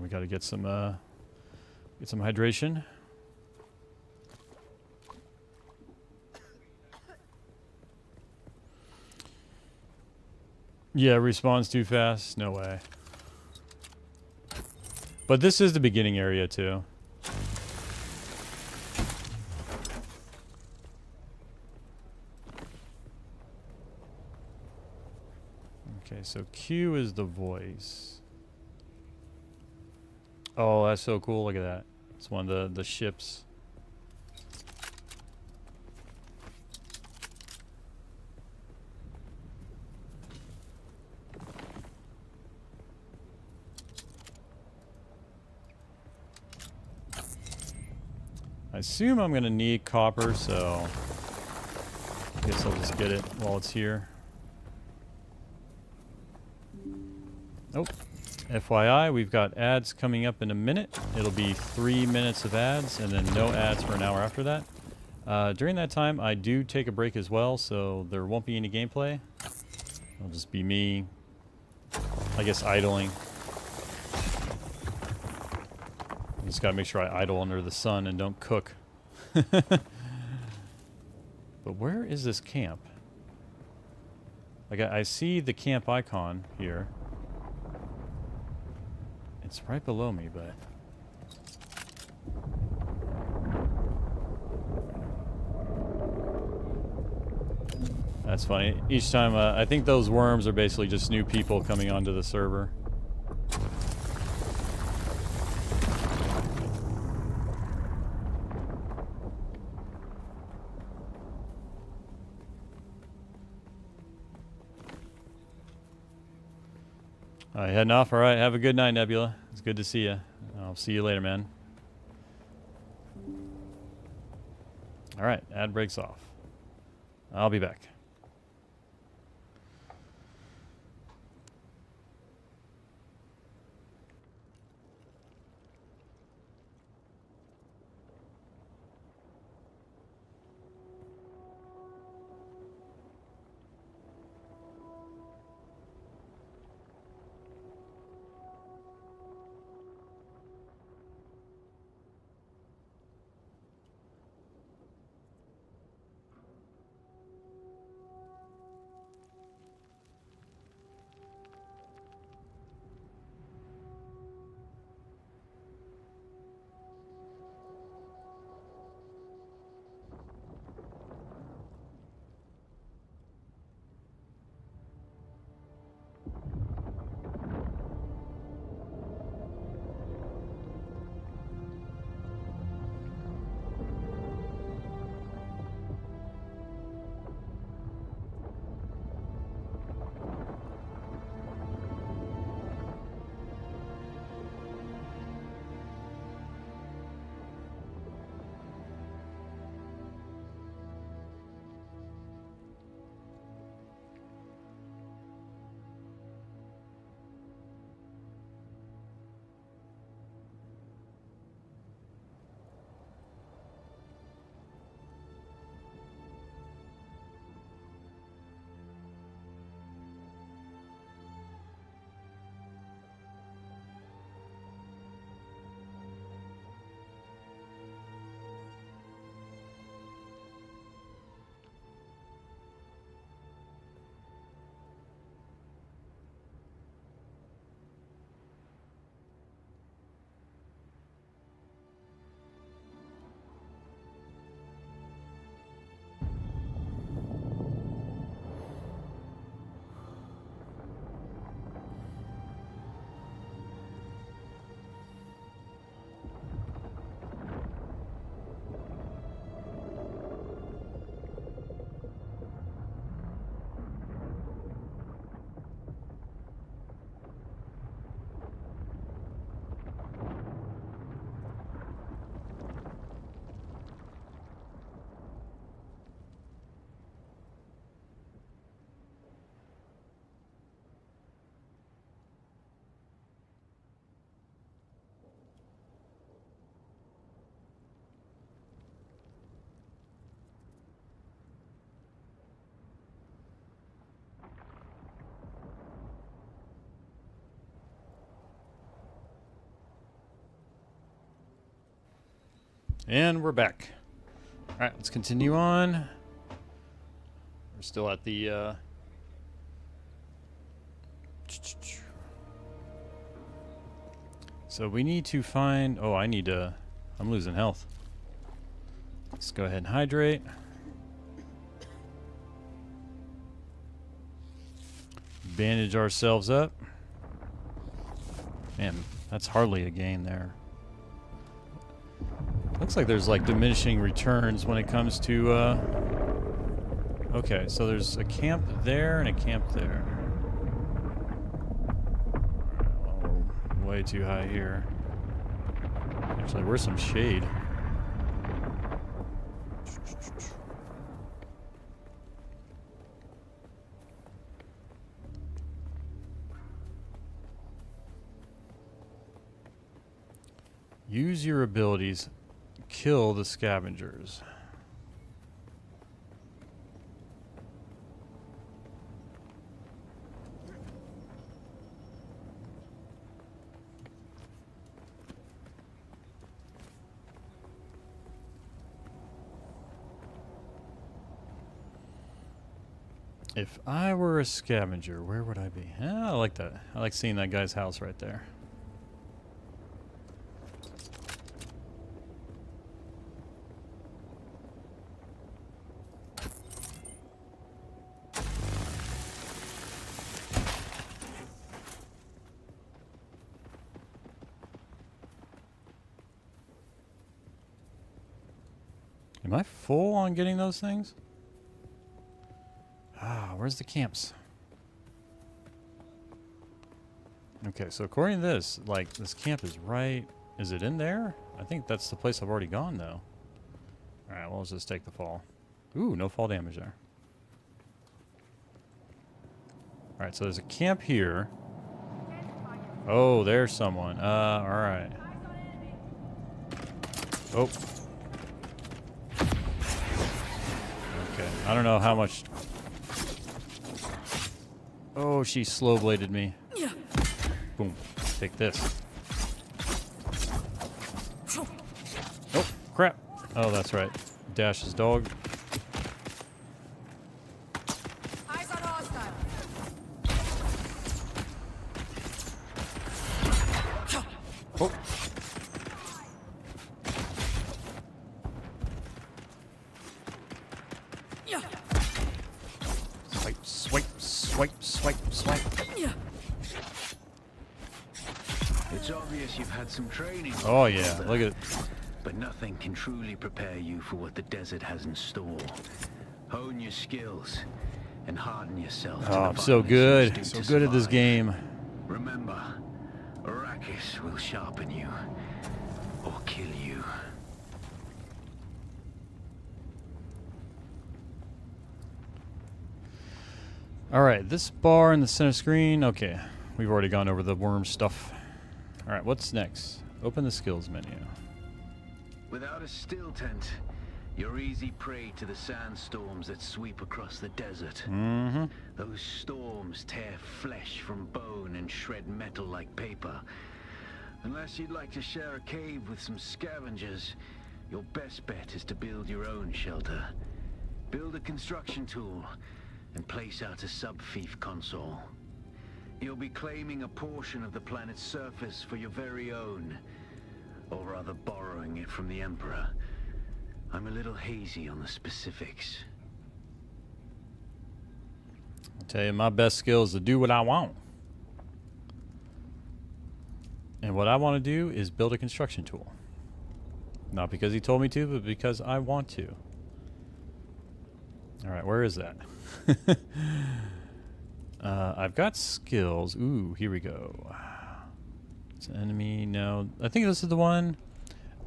We got to get some hydration. Yeah, respawns too fast. No way. But this is the beginning area too. Okay, so Q is the voice. Oh, that's so cool. Look at that. It's one of the ships. I assume I'm going to need copper, so I guess I'll just get it while it's here. Oh. FYI, we've got ads coming up in a minute. It'll be 3 minutes of ads and then no ads for an hour after that. During that time, I do take a break as well, so there won't be any gameplay. It'll just be me, I guess, idling. Just gotta make sure I idle under the sun and don't cook. But where is this camp? Like, I see the camp icon here. It's right below me, but... That's funny. Each time, I think those worms are basically just new people coming onto the server. Alright, heading off. Alright, have a good night, Nebula. It's good to see you. I'll see you later, man. Alright, ad breaks off. I'll be back. And we're back. All right, let's continue on. We're still at the so we need to find, oh, I need to, I'm losing health. Let's go ahead and hydrate. Bandage ourselves up. Man, that's hardly a gain there. Looks like there's like diminishing returns when it comes to okay, so there's a camp there and a camp there. Oh, way too high here. Actually, where's some shade? Use your abilities. Kill the scavengers. If I were a scavenger, where would I be? I like that. I like seeing that guy's house right there. Am I full on getting those things? Ah, where's the camps? Okay, so according to this, like, this camp is right... Is it in there? I think that's the place I've already gone, though. Alright, well, let's just take the fall. Ooh, no fall damage there. Alright, so there's a camp here. Oh, there's someone. Alright. Oh. Okay, I don't know how much... Oh, she slow-bladed me. Boom. Take this. Oh, crap. Oh, that's right. Dash's dog. Eyes on hostile. Oh. Swipe, swipe, swipe, swipe, swipe. It's obvious you've had some training. Oh, yeah. Look at it. But nothing can truly prepare you for what the desert has in store. Hone your skills and harden yourself to Oh, the I'm so violence good. you So do to good at this survive. game. Remember, Arrakis will sharpen you or kill you. Alright, this bar in the center screen. Okay, we've already gone over the worm stuff. Alright, what's next? Open the skills menu. Without a still tent, you're easy prey to the sandstorms that sweep across the desert. Mm-hmm. Those storms tear flesh from bone and shred metal like paper. Unless you'd like to share a cave with some scavengers, your best bet is to build your own shelter. Build a construction tool and place out a sub-fief console. You'll be claiming a portion of the planet's surface for your very own, or rather borrowing it from the Emperor. I'm a little hazy on the specifics. I'll tell you, my best skill is to do what I want. And what I want to do is build a construction tool. Not because he told me to, but because I want to. Alright, where is that? I've got skills. Ooh, here we go. It's an enemy. No, I think this is the one.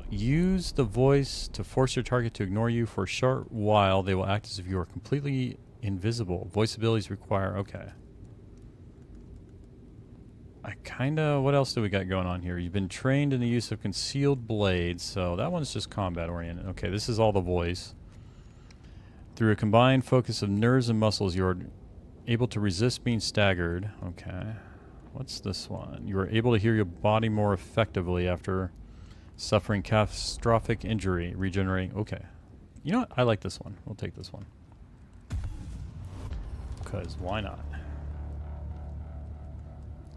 Use the voice to force your target to ignore you for a short while. They will act as if you are completely invisible. Voice abilities require... Okay. I kinda... What else do we got going on here? You've been trained in the use of concealed blades, so that one's just combat oriented. Okay, this is all the voice. Through a combined focus of nerves and muscles, you're able to resist being staggered. Okay. What's this one? You are able to hear your body more effectively after suffering catastrophic injury, regenerating. Okay. You know what? I like this one. We'll take this one. Because why not?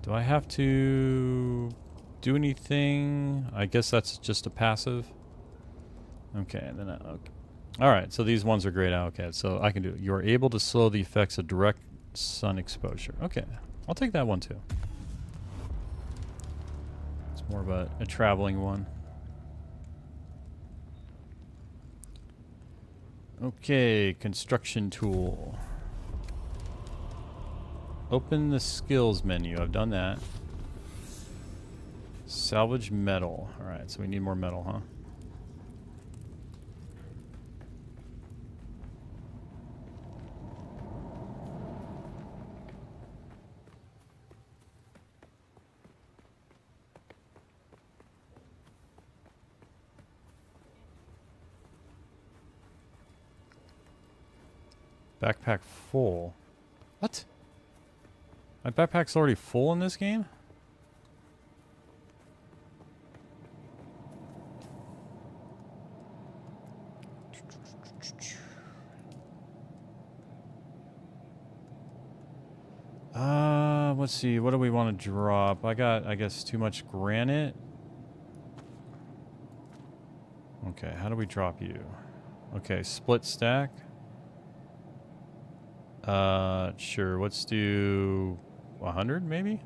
Do I have to do anything? I guess that's just a passive. Okay, and then okay. All right, so these ones are grayed out. Okay, so I can do it. You are able to slow the effects of direct sun exposure. Okay, I'll take that one too. It's more of a traveling one. Okay, construction tool. Open the skills menu. I've done that. Salvage metal. All right, so we need more metal, huh? Backpack full. What? My backpack's already full in this game? Let's see. What do we want to drop? I got, I guess, too much granite. Okay, how do we drop you? Okay, split stack. Sure. Let's do 100 maybe?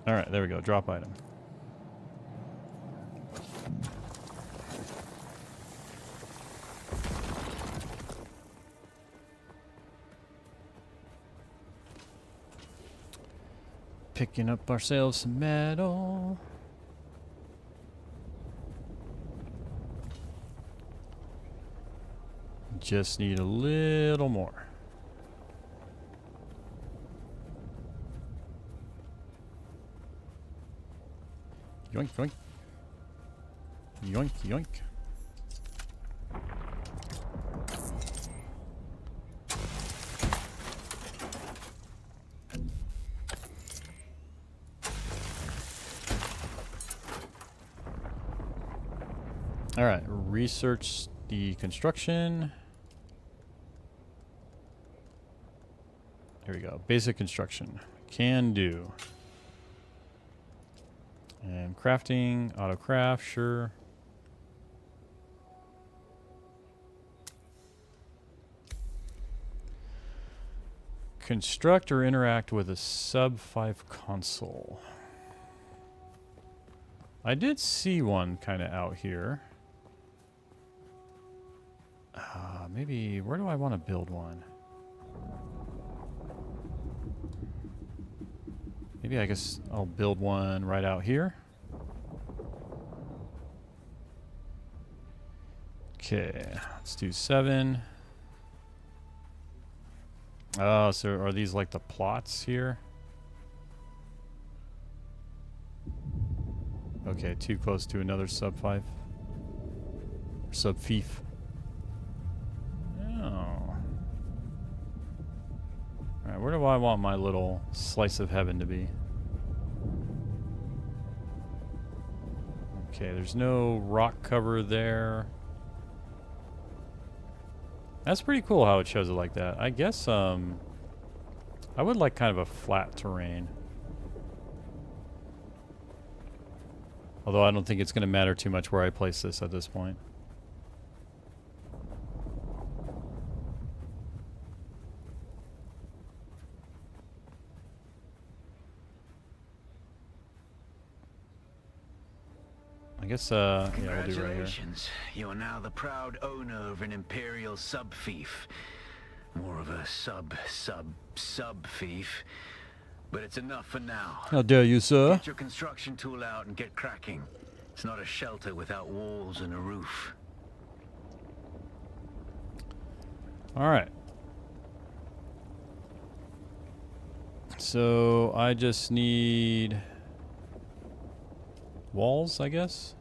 All right, there we go. Drop item. Picking up ourselves some metal. just need a little more. Yoink, yoink. Yoink, yoink. All right, research the construction. Here we go. Basic construction. Can do. And crafting, auto craft, sure. Construct or interact with a sub 5 console. I did see one kind of out here. Maybe, where do I want to build one? Maybe I guess I'll build one right out here. Okay, let's do 7. Oh, so are these like the plots here? Okay, too close to another sub 5. Or sub fief. Alright, where do I want my little slice of heaven to be? Okay, there's no rock cover there. That's pretty cool how it shows it like that. I guess, I would like kind of a flat terrain. Although I don't think it's going to matter too much where I place this at this point. I guess, yeah, we'll do right here. Congratulations. You are now the proud owner of an Imperial sub-fief. More of a sub-fief. But it's enough for now. How dare you, sir? Get your construction tool out and get cracking. It's not a shelter without walls and a roof. Alright. So, I just need walls, I guess?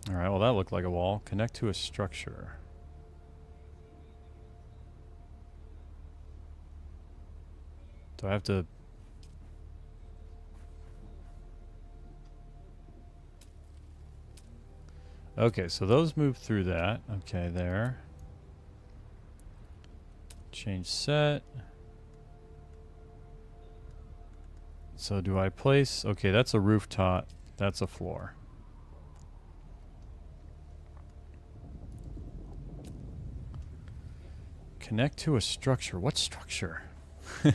Alright, well that looked like a wall. Connect to a structure. Do I have to... Okay, so those move through that. Okay, there. Change set. So do I place... Okay, that's a rooftop. That's a floor. Connect to a structure. What structure? I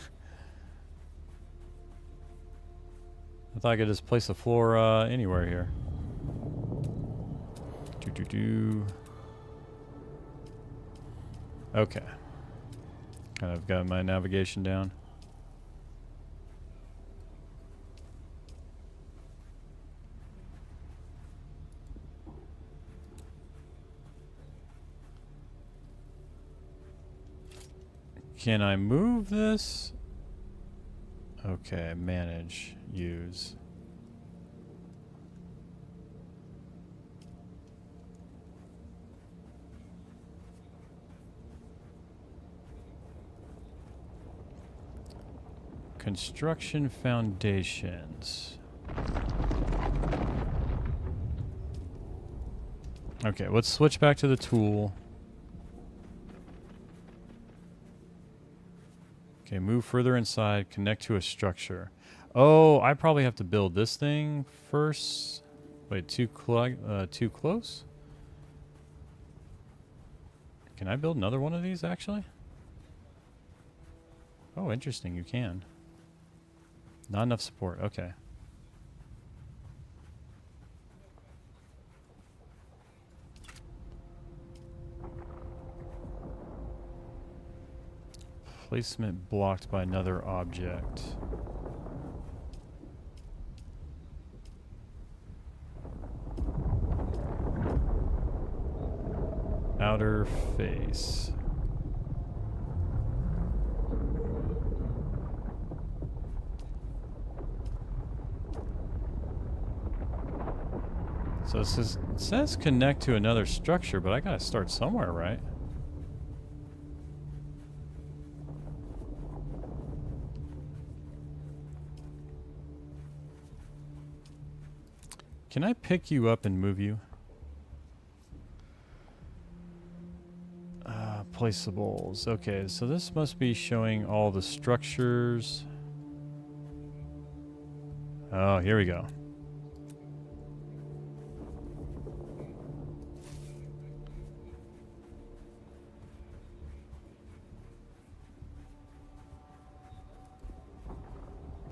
thought I could just place a floor anywhere here. Okay. Kind of got my navigation down. Can I move this? Okay, manage, use. Construction foundations. Okay, let's switch back to the tool. Okay, move further inside, connect to a structure. Oh, I probably have to build this thing first. Wait, too close? Can I build another one of these, actually? Oh, interesting, you can. Not enough support, okay. Placement blocked by another object. outer face. So it says connect to another structure, but I gotta start somewhere, right? Can I pick you up and move you? Placeables. Okay, so this must be showing all the structures. Oh, here we go.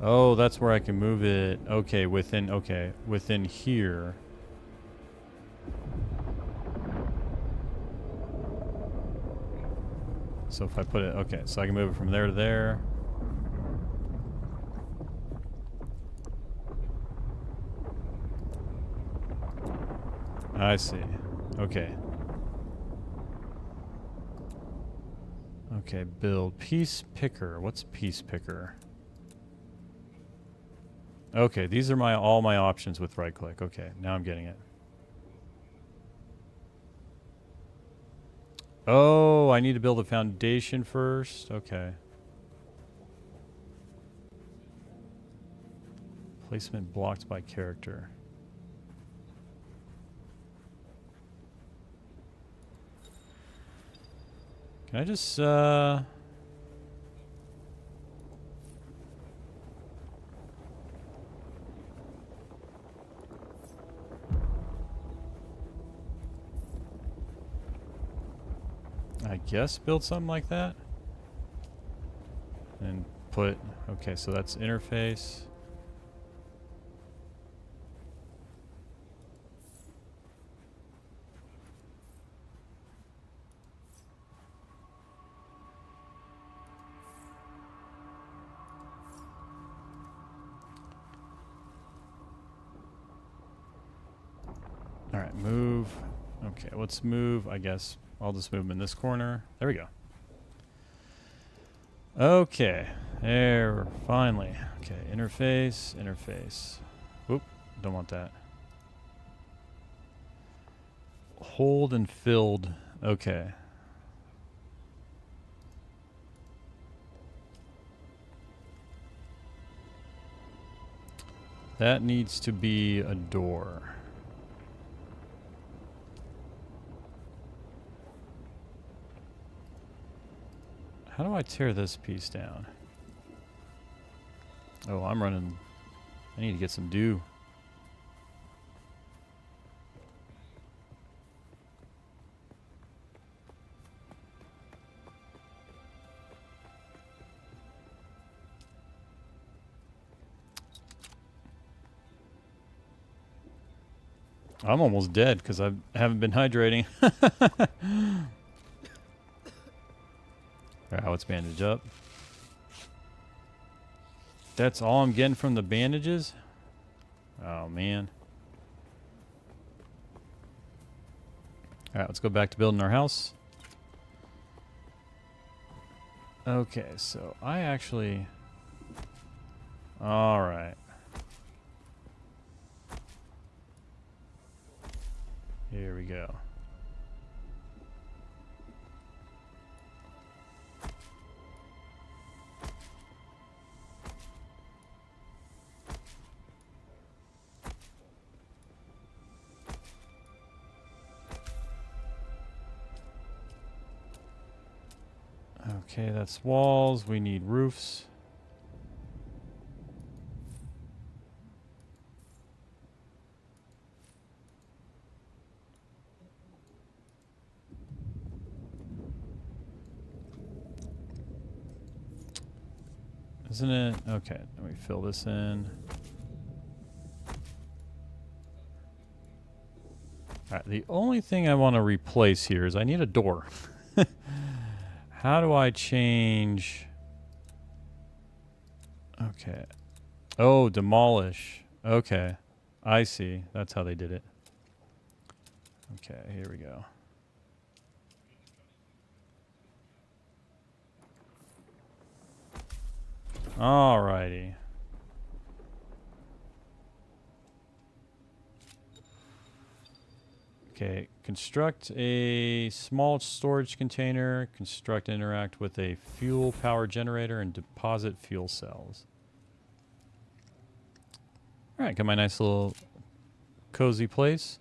Oh, that's where I can move it. Okay, within here. So if I put it, okay, so I can move it from there to there. I see. Okay. Okay, build. Piece picker. What's piece picker? Okay, these are all my options with right click. Okay, now I'm getting it. Oh, I need to build a foundation first. Okay. Placement blocked by character. Can I just I guess build something like that? And put, okay, so that's interface. All right, move. Okay, let's move, I guess. I'll just move them in this corner. There we go. Okay, there, finally. Okay, interface, interface. Oop, don't want that. Hold and filled. Okay. That needs to be a door. How do I tear this piece down? Oh, I'm running. I need to get some dew. I'm almost dead because I haven't been hydrating. Alright, let's bandage up. That's all I'm getting from the bandages? Oh, man. Alright, let's go back to building our house. Okay, so I actually... Alright. Here we go. Okay, that's walls. We need roofs. Isn't it? Okay, let me fill this in. Alright, the only thing I want to replace here is I need a door. How do I change? Okay. Oh, demolish. Okay. I see. That's how they did it. Okay, here we go. Alrighty. Okay, construct a small storage container, construct and interact with a fuel power generator, and deposit fuel cells. Alright, got my nice little cozy place.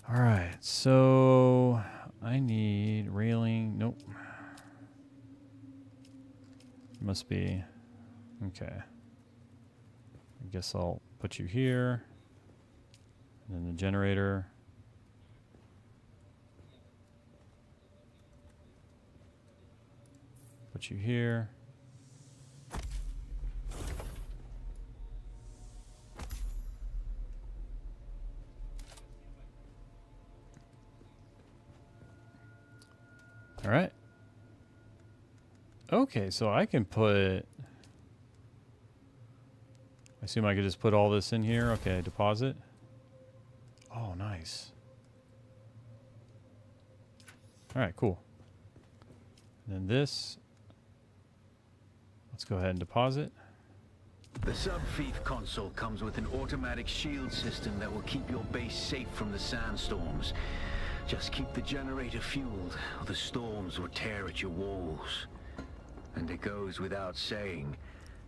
Alright, so I need railing. Nope. Must be. Okay. I guess I'll put you here. And then the generator. Put you here. All right. Okay, so I can put... I assume I could just put all this in here. Okay, deposit. Oh, nice. All right, cool. And then this... Let's go ahead and deposit. The sub-thief console comes with an automatic shield system that will keep your base safe from the sandstorms. Just keep the generator fueled, or the storms will tear at your walls. And it goes without saying,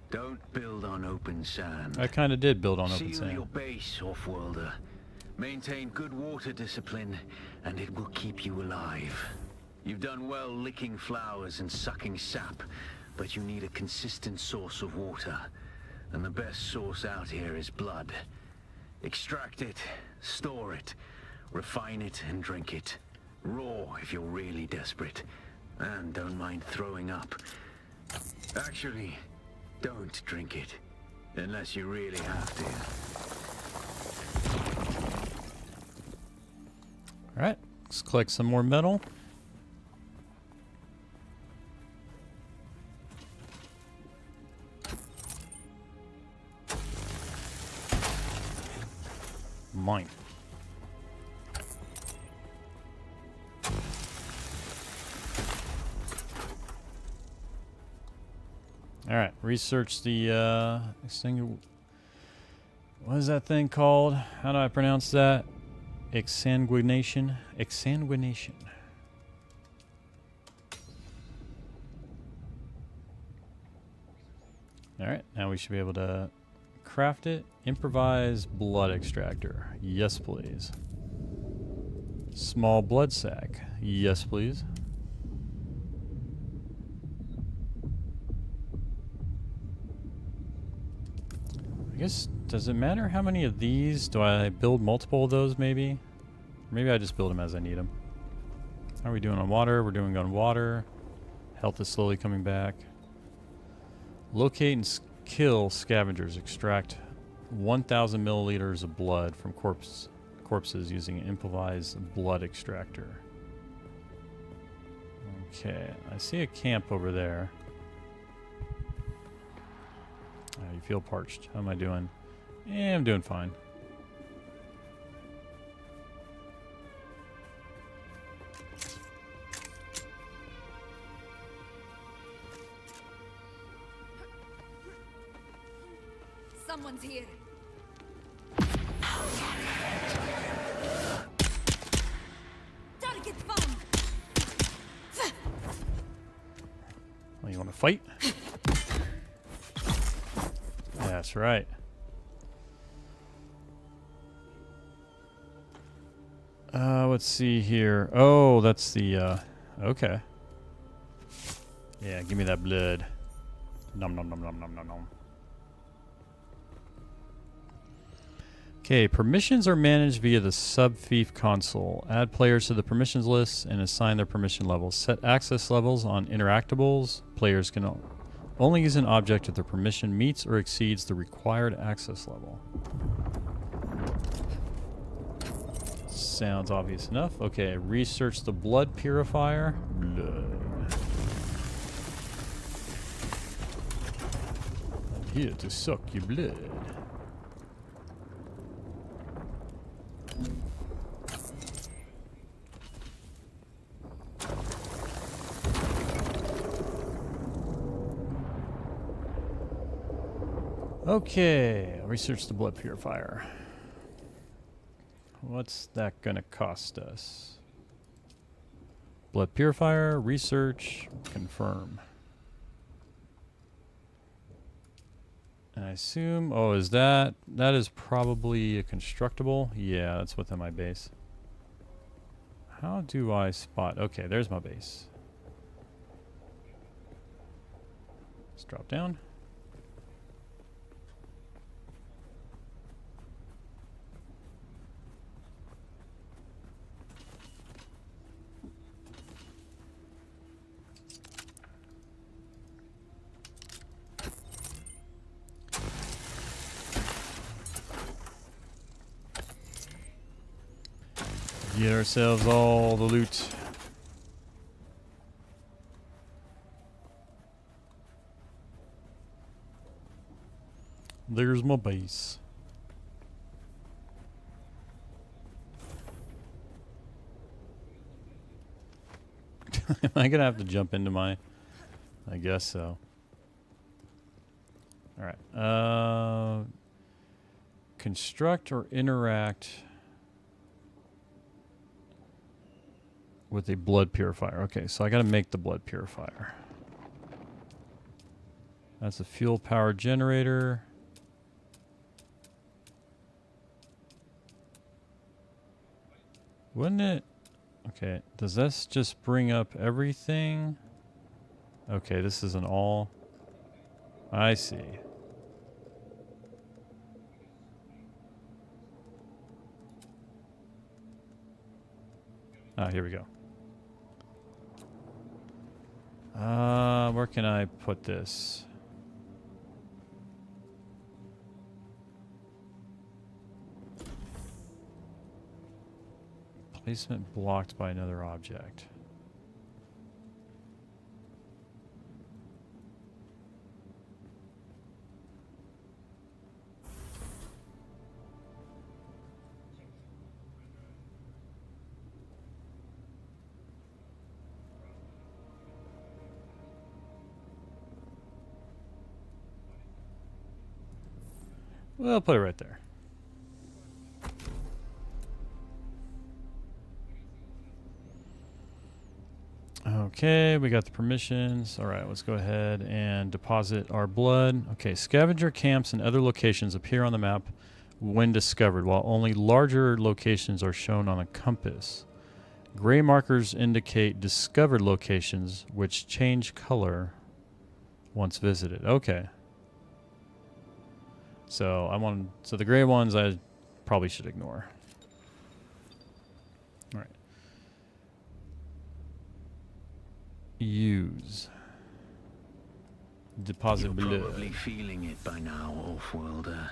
don't build on open sand. I kind of did build on open Seal your sand. base, off-worlder. Maintain good water discipline, and it will keep you alive. You've done well licking flowers and sucking sap, but you need a consistent source of water. And the best source out here is blood. Extract it, store it, refine it, and drink it. Raw if you're really desperate. And don't mind throwing up. Actually, don't drink it. Unless you really have to. All right, let's collect some more metal. Mine. All right, research the what is that thing called? How do I pronounce that? Exsanguination. Exsanguination. All right, now we should be able to craft it. Improvise blood extractor. Yes, please. Small blood sac. Yes, please. I guess, does it matter how many of these? Do I build multiple of those maybe? Maybe I just build them as I need them. How are we doing on water? We're doing on water. Health is slowly coming back. Locate and kill scavengers. Extract 1,000 milliliters of blood from corpses using an improvised blood extractor. Okay, I see a camp over there. You feel parched. How am I doing? Yeah, I'm doing fine. Someone's here. Target found. Oh, you want to fight? That's right. Let's see here. Oh, that's the, okay. Yeah, give me that blood. Nom nom nom nom nom nom nom. Okay, permissions are managed via the sub-thief console. Add players to the permissions list and assign their permission levels. Set access levels on interactables. Players can only use an object if their permission meets or exceeds the required access level. Sounds obvious enough. Okay, research the blood purifier. Blood. I'm here to suck your blood. Okay, research the blood purifier. What's that gonna cost us? Blood purifier, research, confirm. And I assume, oh, is that is probably a constructible? Yeah, that's within my base. How do I spot? Okay, there's my base. Let's drop down. Get ourselves all the loot. There's my base. Am I gonna have to jump into my? I guess so. All right. Construct or interact with a blood purifier. Okay, so I gotta make the blood purifier. That's a fuel power generator. Wouldn't it? Okay, does this just bring up everything? Okay, this is an all. I see. Ah, here we go. Where can I put this? Placement blocked by another object. Well, I'll put it right there. Okay, we got the permissions. All right, let's go ahead and deposit our blood. Okay, scavenger camps and other locations appear on the map when discovered, while only larger locations are shown on a compass. Gray markers indicate discovered locations, which change color once visited. Okay. So the gray ones I probably should ignore. All right. Use. Deposit You're blood. probably feeling it by now, Off-worlder.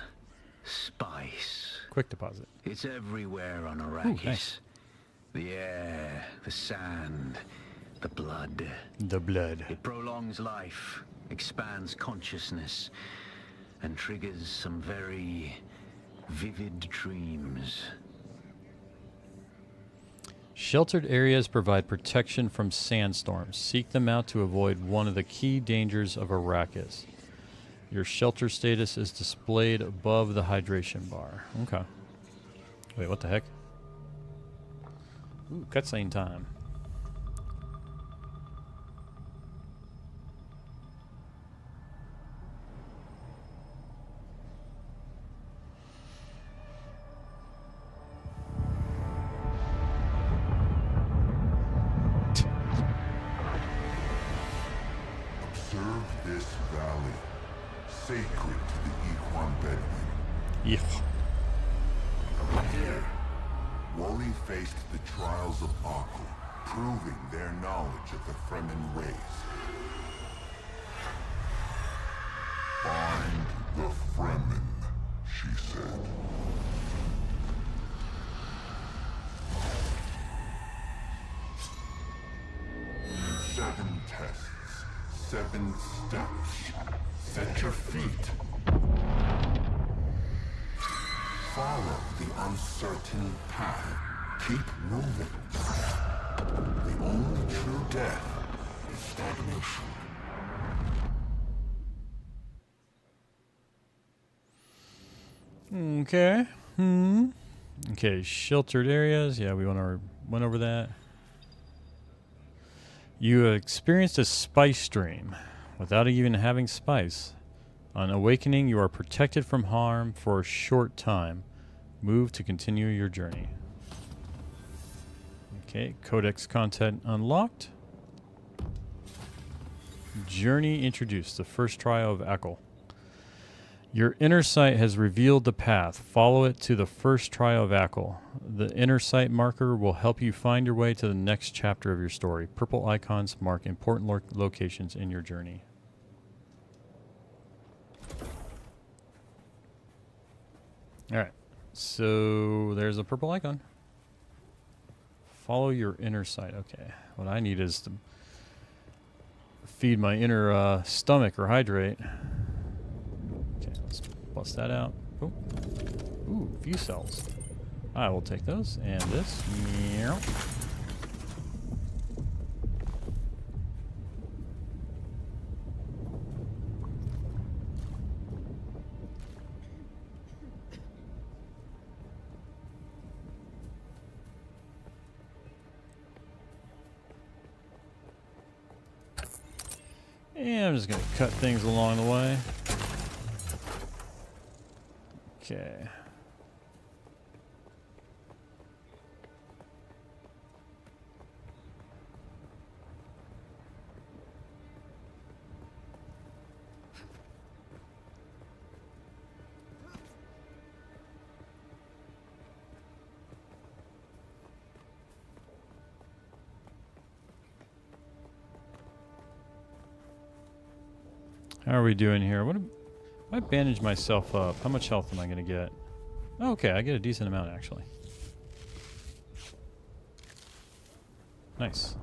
Spice. Quick deposit. It's everywhere on Ooh, Arrakis. nice. The air, the sand, the blood. The blood. It prolongs life, expands consciousness, and triggers some very vivid dreams. Sheltered areas provide protection from sandstorms. Seek them out to avoid one of the key dangers of Arrakis. Your shelter status is displayed above the hydration bar. Okay. Wait, what the heck? Ooh, cutscene time. Observe this valley, sacred to the Ikhwan Bedouin. Yeah. Here, Wally faced the trials of Akku, proving their knowledge of the Fremen race. Find the Fremen, she said. Seven tests, 7 steps. Set your feet. Follow the uncertain path. Keep moving. The only true death is stagnation. Okay. Okay, sheltered areas. Yeah, went over that. You experienced a spice dream without even having spice. On awakening, you are protected from harm for a short time. Move to continue your journey. Okay, codex content unlocked. Journey introduced. The first trial of Ekel. Your inner sight has revealed the path. Follow it to the first trial of Ekel. The inner sight marker will help you find your way to the next chapter of your story. Purple icons mark important locations in your journey. Alright, so there's a purple icon. Follow your inner sight. Okay, what I need is to feed my inner stomach or hydrate. Okay, let's bust that out. Oh. Ooh, few cells. I will take those. And this. Meow. And I'm just going to cut things along the way. Okay. How are we doing here? What? I bandage myself up. How much health am I going to get? Oh, okay, I get a decent amount actually. Nice.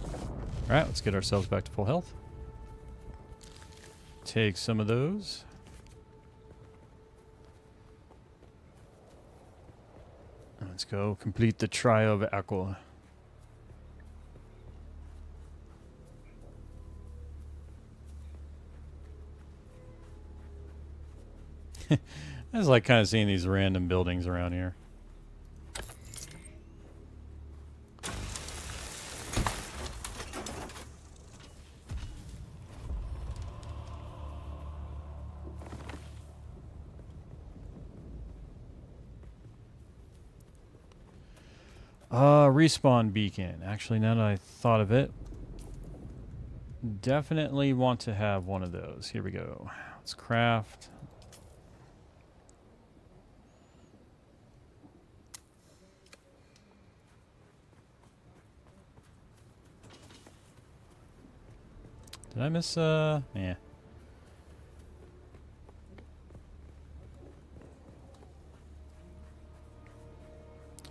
All right, let's get ourselves back to full health. Take some of those. Let's go complete the trial of Ekel. I just like kind of seeing these random buildings around here. Respawn beacon. Actually, now that I thought of it, definitely want to have one of those. Here we go. Let's craft. Did I miss, yeah.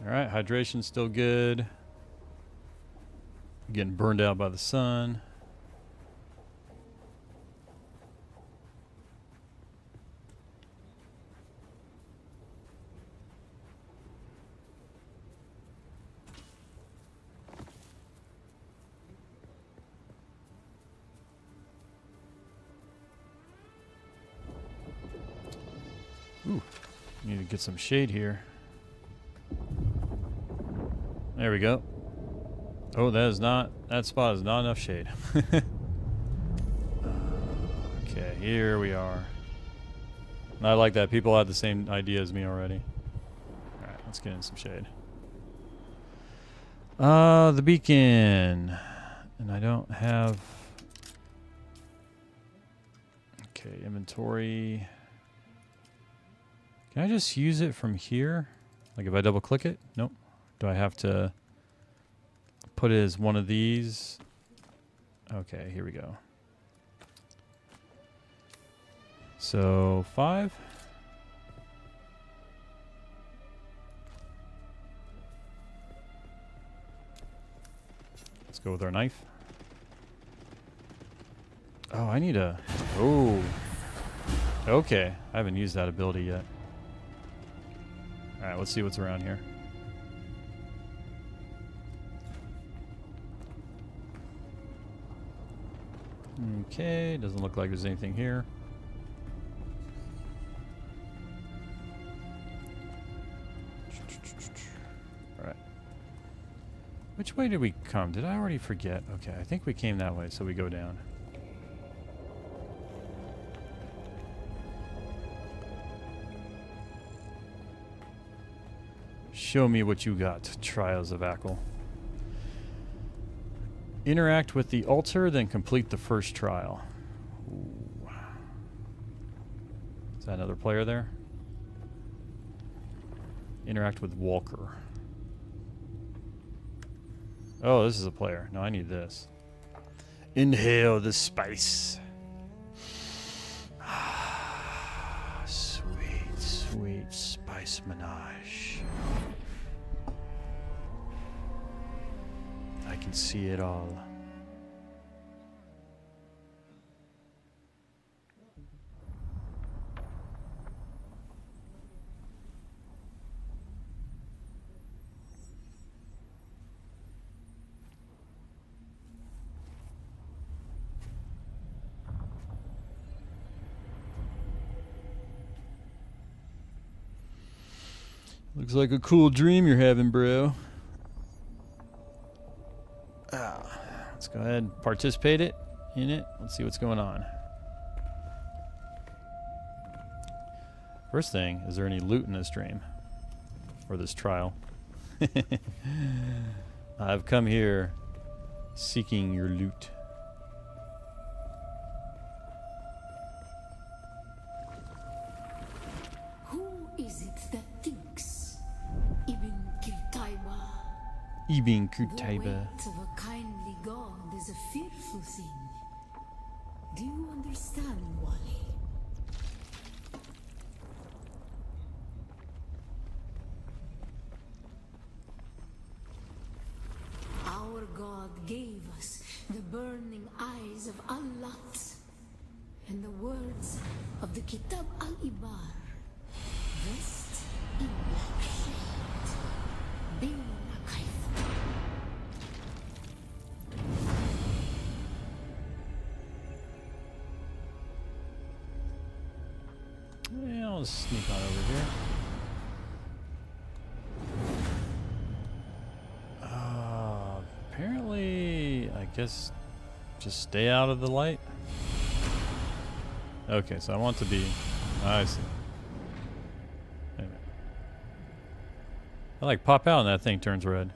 Alright, hydration's still good. Getting burned out by the sun. Ooh, need to get some shade here. There we go. Oh, that spot is not enough shade. Okay, here we are. I like that. People had the same idea as me already. Alright, let's get in some shade. The beacon. And I don't have... Okay, inventory. Can I just use it from here? Like if I double click it? Nope. Do I have to put it as one of these? Okay, here we go. So 5. Let's go with our knife. Oh, I need a... Oh. Okay, I haven't used that ability yet. Alright, let's see what's around here. Okay, doesn't look like there's anything here. Which way did we come? Did I already forget? Okay, I think we came that way, so we go down. Show me what you got, Trials of Ackle. Interact with the altar, then complete the first trial. Ooh. Is that another player there? Interact with Walker. Oh, this is a player. No, I need this. Inhale the spice. Sweet, sweet spice menage. I can see it all. Looks like a cool dream you're having, bro. Let's go ahead and participate in it. Let's see what's going on. First thing, is there any loot in this dream? Or this trial? I've come here seeking your loot. Who is it that thinks Ibn Kirtaiba? Ibn The Kutaiba. weight of a kindly god is a fearful thing. Do you understand, Wally? Our god gave us the burning eyes of Allat and the words of the Kitab al-Ibar. Dressed in black shade. Being a kaifa. Yeah, I'll sneak on over here. Apparently, I guess just stay out of the light. Okay, so I want to be... I see. Wait a minute. I like pop out and that thing turns red.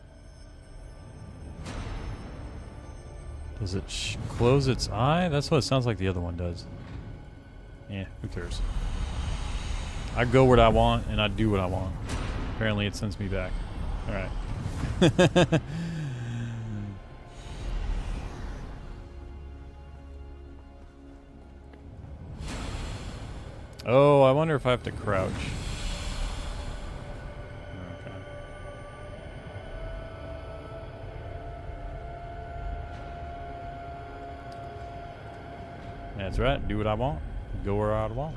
Does it close its eye? That's what it sounds like the other one does. Yeah, who cares? I go where I want and I do what I want. Apparently it sends me back. Alright. Oh, I wonder if I have to crouch. Okay. That's right. Do what I want. Go where I want.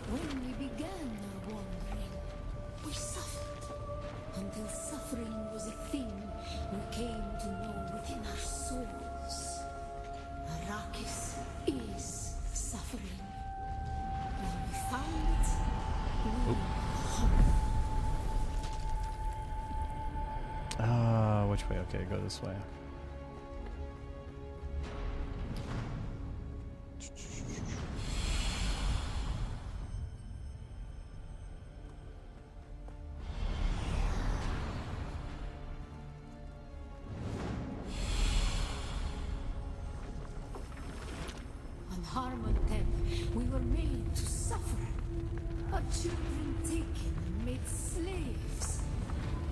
When we began our wandering, we suffered. Until suffering was a thing we came to know within our souls. Arrakis is suffering. When we found it, we Which way? Okay, go this way. on Harmon-Teb, we were made to suffer. Our children taken and made slaves.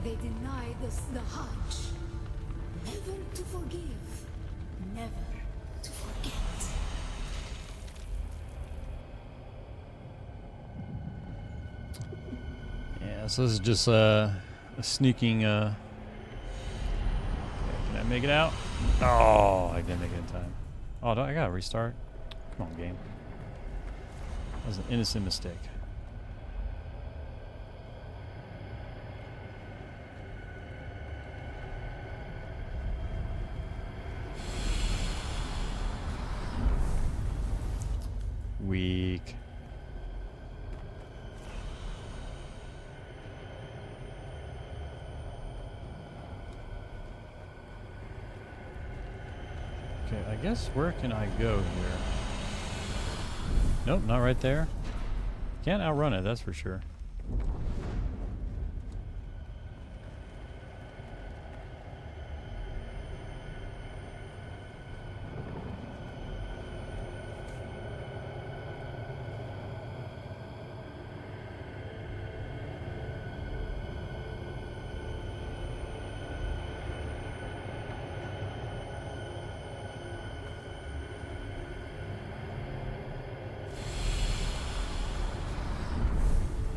They denied us the Hajj. Never to forgive, never to forget. Yeah, so this is just a sneaking. Okay, can I make it out? Oh, I didn't make it in time. Oh, I gotta restart. Come on, game. That was an innocent mistake. Weak. Okay, I guess where can I go here? Nope, not right there. Can't outrun it, that's for sure.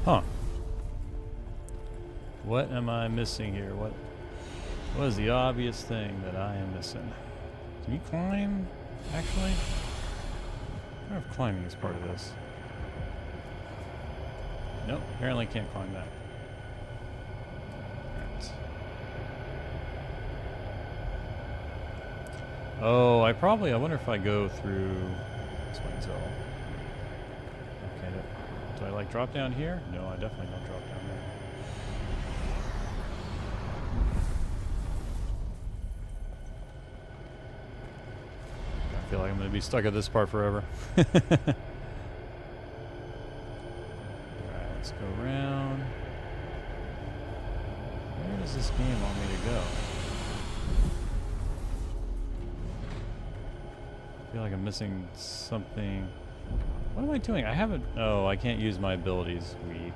Huh. What am I missing here? What is the obvious thing that I am missing? Can you climb, actually? I wonder if climbing is part of this. Nope, apparently can't climb that. Right. Oh, I wonder if I go through this way as well. Okay, do I like drop down here? No, I definitely don't drop down there. I feel like I'm going to be stuck at this part forever. Alright, let's go around. Where does this game want me to go? I feel like I'm missing something. What am I doing? I haven't... Oh, I can't use my abilities. Weak.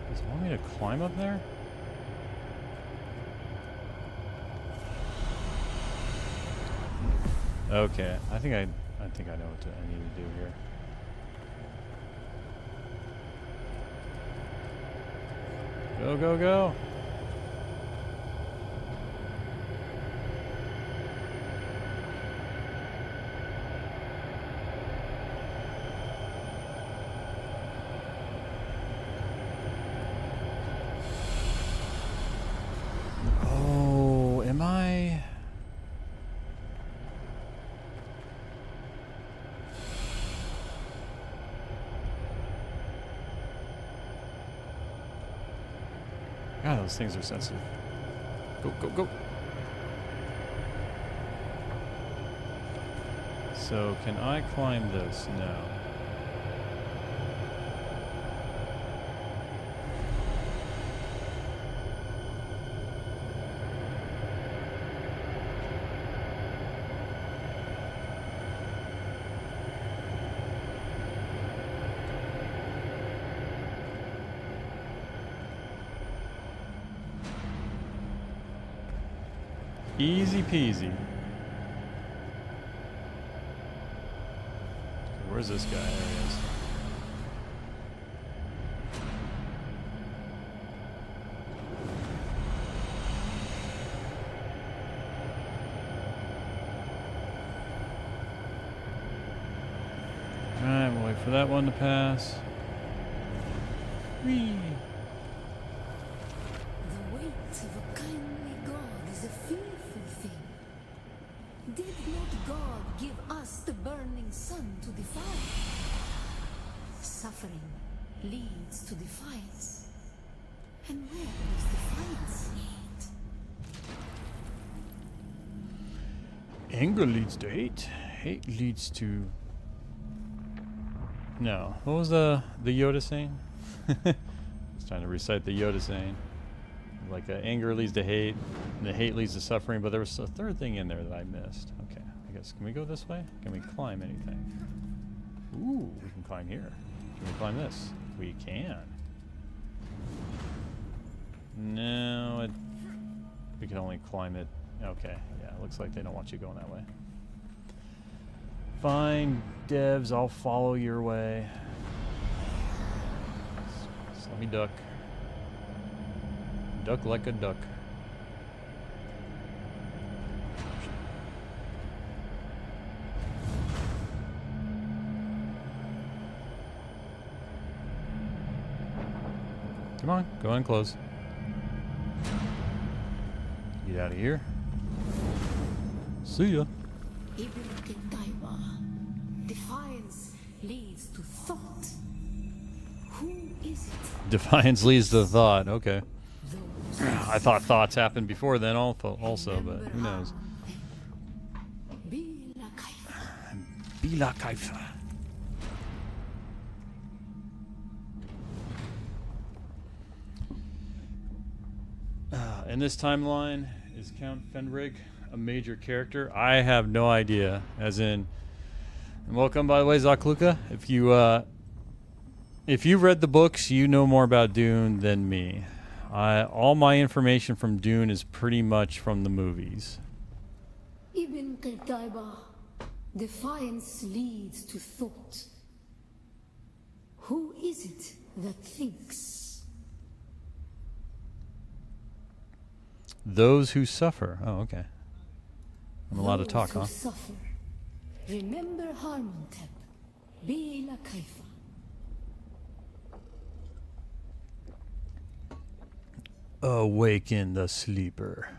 Does it want me to climb up there? Okay, I think I know what I need to do here. Go, go, go! Oh, am I... God, those things are sensitive. Go, go, go. So, can I climb this? No. Easy peasy. Okay, where's this guy? There he is. Alright, we'll wait for that one to pass. Whee! The weight of a kindly God is a fearful thing. Did not God give us the burning sun to defy? Suffering leads to defiance. And where does defiance lead? Anger leads to hate. Hate leads to... No. What was the Yoda saying? I was trying to recite the Yoda saying. Like anger leads to hate, and the hate leads to suffering, but there was a third thing in there that I missed. Okay, I guess, can we go this way? Can we climb anything? Ooh, we can climb here. Can we climb this? We can. No, we can only climb it. Okay, yeah, it looks like they don't want you going that way. Fine, devs, I'll follow your way. Just let me duck. Duck like a duck. Come on, go in close. Get out of here. See ya. Defiance leads to thought. Who is it? Defiance leads to thought. Okay. Those I thought thoughts happened before then also, but who knows? Bila Kaifa. In this timeline, is Count Fenrig a major character? I have no idea. As in, and welcome, by the way, Zakluka. If you read the books, you know more about Dune than me. All my information from Dune is pretty much from the movies. Ibn Qutayba, defiance leads to thought. Who is it that thinks? Those who suffer. Oh, okay. I'm allowed to talk, huh? Those who suffer. Remember Harmontep. Bila Kaifa. Awaken the sleeper.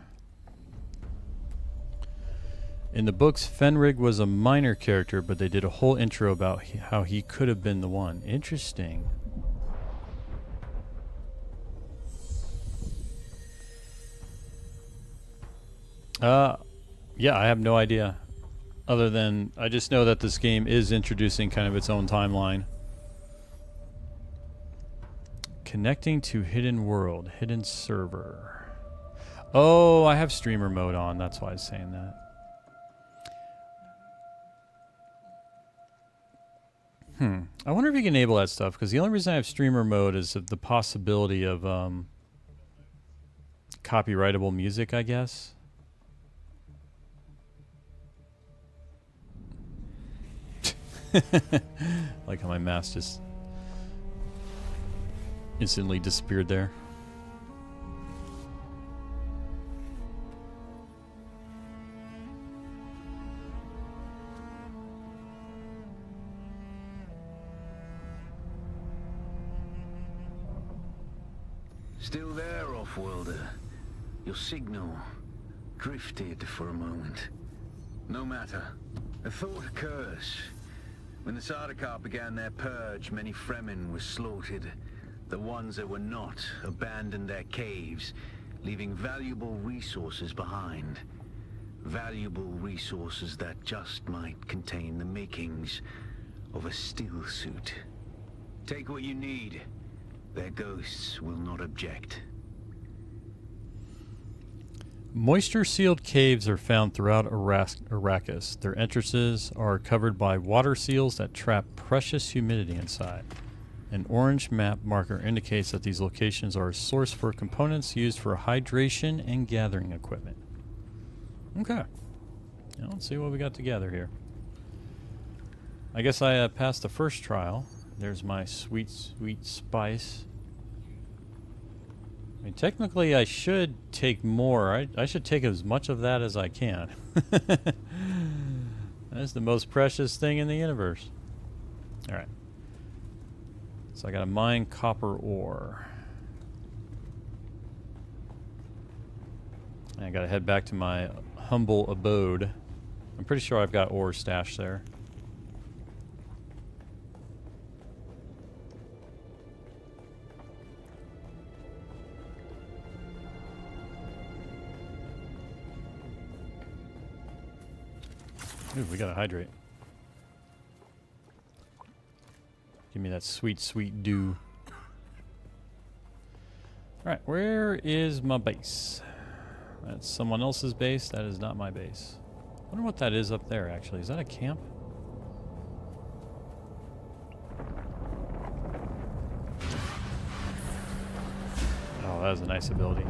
In the books, Fenrig was a minor character, but they did a whole intro about how he could have been the one. Interesting. Yeah, I have no idea. Other than, I just know that this game is introducing kind of its own timeline. Connecting to hidden world, hidden server. Oh, I have streamer mode on. That's why I was saying that. I wonder if you can enable that stuff, because the only reason I have streamer mode is the possibility of copyrightable music, I guess. Like how my mask just instantly disappeared there. Still there, off-worlder. Your signal drifted for a moment. No matter. A thought occurs. When the Sardaukar began their purge, many Fremen were slaughtered. The ones that were not abandoned their caves, leaving valuable resources behind. Valuable resources that just might contain the makings of a still suit. Take what you need. Their ghosts will not object. Moisture-sealed caves are found throughout Arrakis. Their entrances are covered by water seals that trap precious humidity inside. An orange map marker indicates that these locations are a source for components used for hydration and gathering equipment. Okay. Now let's see what we got together here. I guess I passed the first trial. There's my sweet, sweet spice. I mean, technically I should take more. I should take as much of that as I can. That's the most precious thing in the universe. Alright. So I gotta mine copper ore. And I gotta head back to my humble abode. I'm pretty sure I've got ore stashed there. Ooh, we gotta hydrate. Give me that sweet, sweet dew. Alright, where is my base? That's someone else's base. That is not my base. I wonder what that is up there, actually. Is that a camp? Oh, that is a nice ability.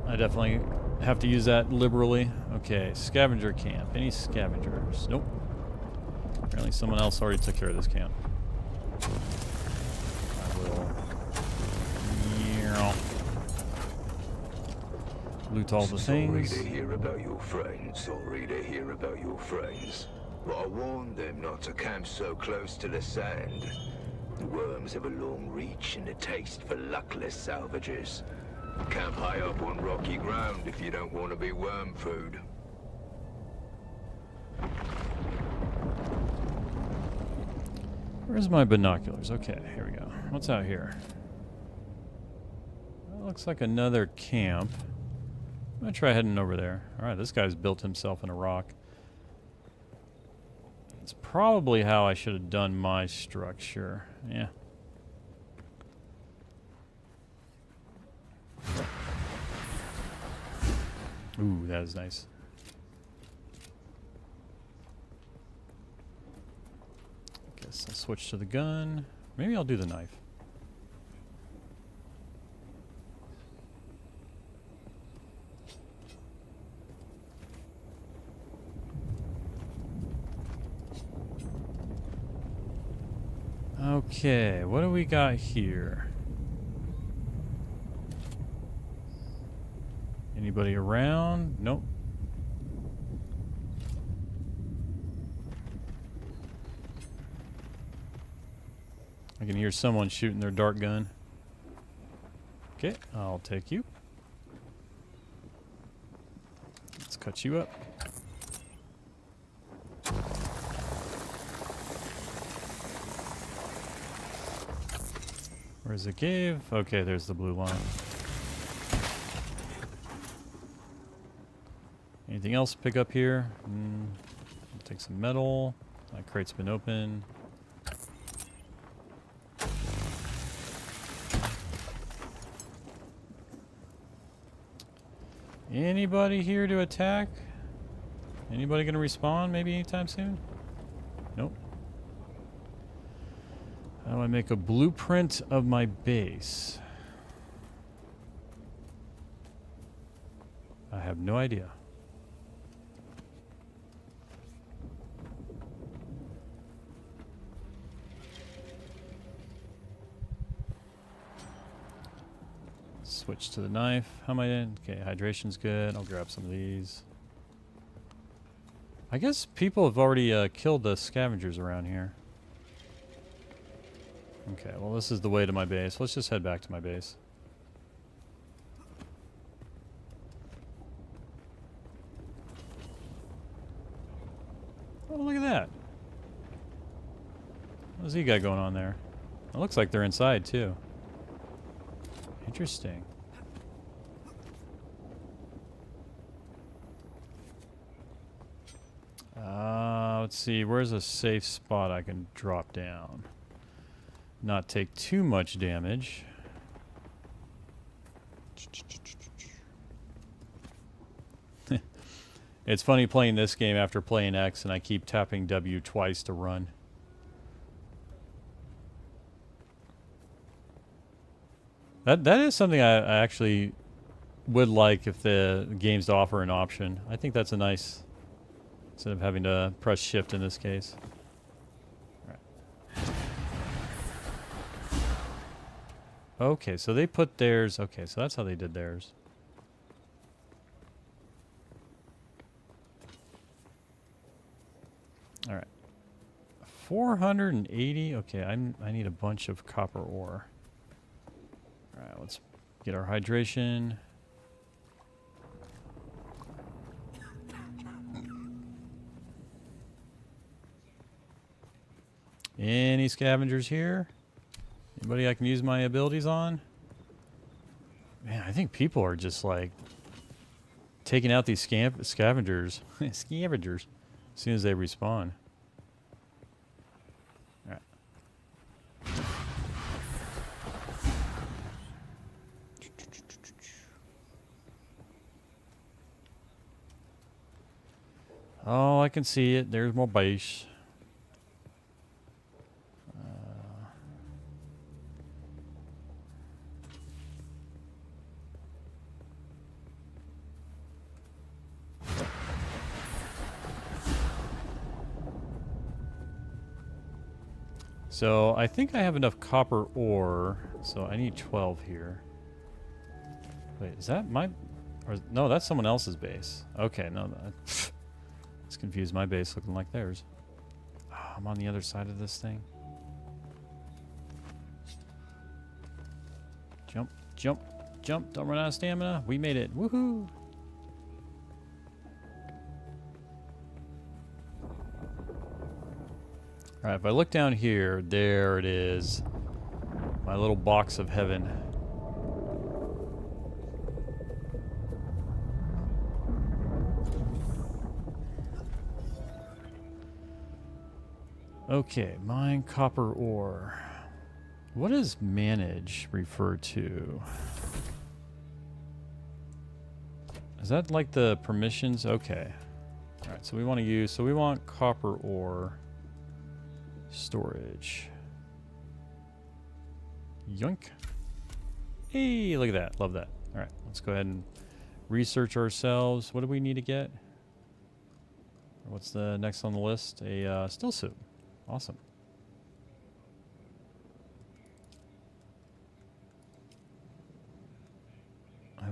I definitely have to use that liberally. Okay, scavenger camp. Any scavengers? Nope. Apparently someone else already took care of this camp. I will loot all the things. Sorry to hear about your friends. Sorry to hear about your friends. But I warned them not to camp so close to the sand. The worms have a long reach and a taste for luckless salvagers. Camp high up on rocky ground if you don't want to be worm food. Where's my binoculars? Okay, here we go. What's out here? looks like another camp. I'm gonna try heading over there. Alright, this guy's built himself in a rock. It's probably how I should have done my structure. Yeah. Ooh, that is nice. Guess I'll switch to the gun. Maybe I'll do the knife. Okay, what do we got here? Anybody around? Nope. I can hear someone shooting their dart gun. Okay, I'll take you. Let's cut you up. Where's the cave? Okay, there's the blue line. Anything else to pick up here? I'll take some metal. That crate's been open. Anybody here to attack? Anybody gonna respawn maybe anytime soon? Nope. How do I make a blueprint of my base? I have no idea. Switch to the knife. How am I in? Okay, hydration's good. I'll grab some of these. I guess people have already killed the scavengers around here. Okay, well this is the way to my base. Let's just head back to my base. Oh, look at that. What's he got going on there? It looks like they're inside too. Interesting. Let's see, where's a safe spot I can drop down? Not take too much damage. It's funny playing this game after playing X and I keep tapping W twice to run. That is something I actually would like if the games offer an option. I think that's a nice, instead of having to press shift in this case. All right. Okay, so they put theirs. Okay, so that's how they did theirs. All right. 480. Okay, I need a bunch of copper ore. All right, let's get our hydration. Any scavengers here? Anybody I can use my abilities on? Man, I think people are just like taking out these scavengers. Scavengers. As soon as they respawn. All right. Oh, I can see it. There's more base. So I think I have enough copper ore, so I need 12 here. Wait, is that my... Or, no, that's someone else's base. Okay, no, it's confused. My base looking like theirs. Oh, I'm on the other side of this thing. Jump, jump, jump. Don't run out of stamina. We made it. Woohoo! Alright, if I look down here, there it is. My little box of heaven. Okay, mine copper ore. What does manage refer to? Is that like the permissions? Okay. Alright, so we want to use, so we want copper ore storage. Yoink. Hey, look at that. Love that. Alright, let's go ahead and research ourselves. What do we need to get? What's the next on the list? A still suit. Awesome.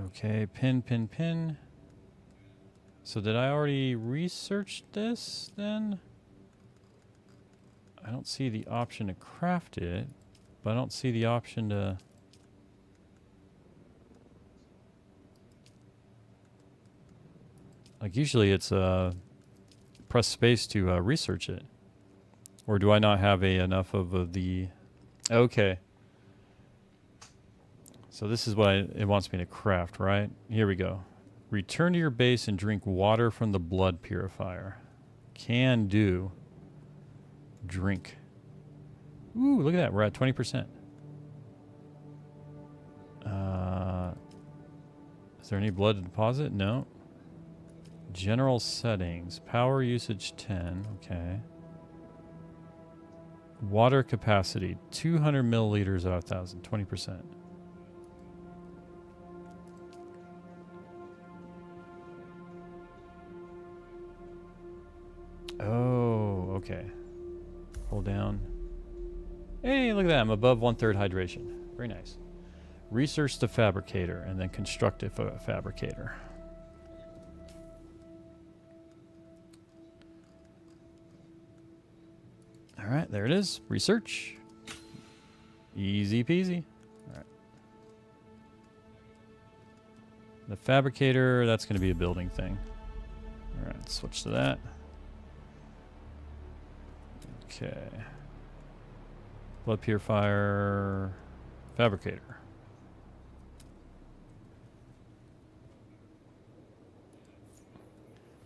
Okay, pin. So did I already research this then? I don't see the option to craft it, but I don't see the option to... Like usually it's press space to research it. Or do I not have enough of the... Okay. So this is what it wants me to craft, right? Here we go. Return to your base and drink water from the blood purifier. Can do. Drink. Ooh, look at that. We're at 20%. Is there any blood to deposit? No. General settings. Power usage 10. Okay. Water capacity. 200 milliliters out of 1,000. 20%. Oh, okay. Hold down. Hey, look at that. I'm above 1/3 hydration. Very nice. Research the fabricator and then construct a fabricator. All right, there it is. Research. Easy peasy. All right. The fabricator, that's going to be a building thing. All right, switch to that. Okay. Blood purifier, fabricator.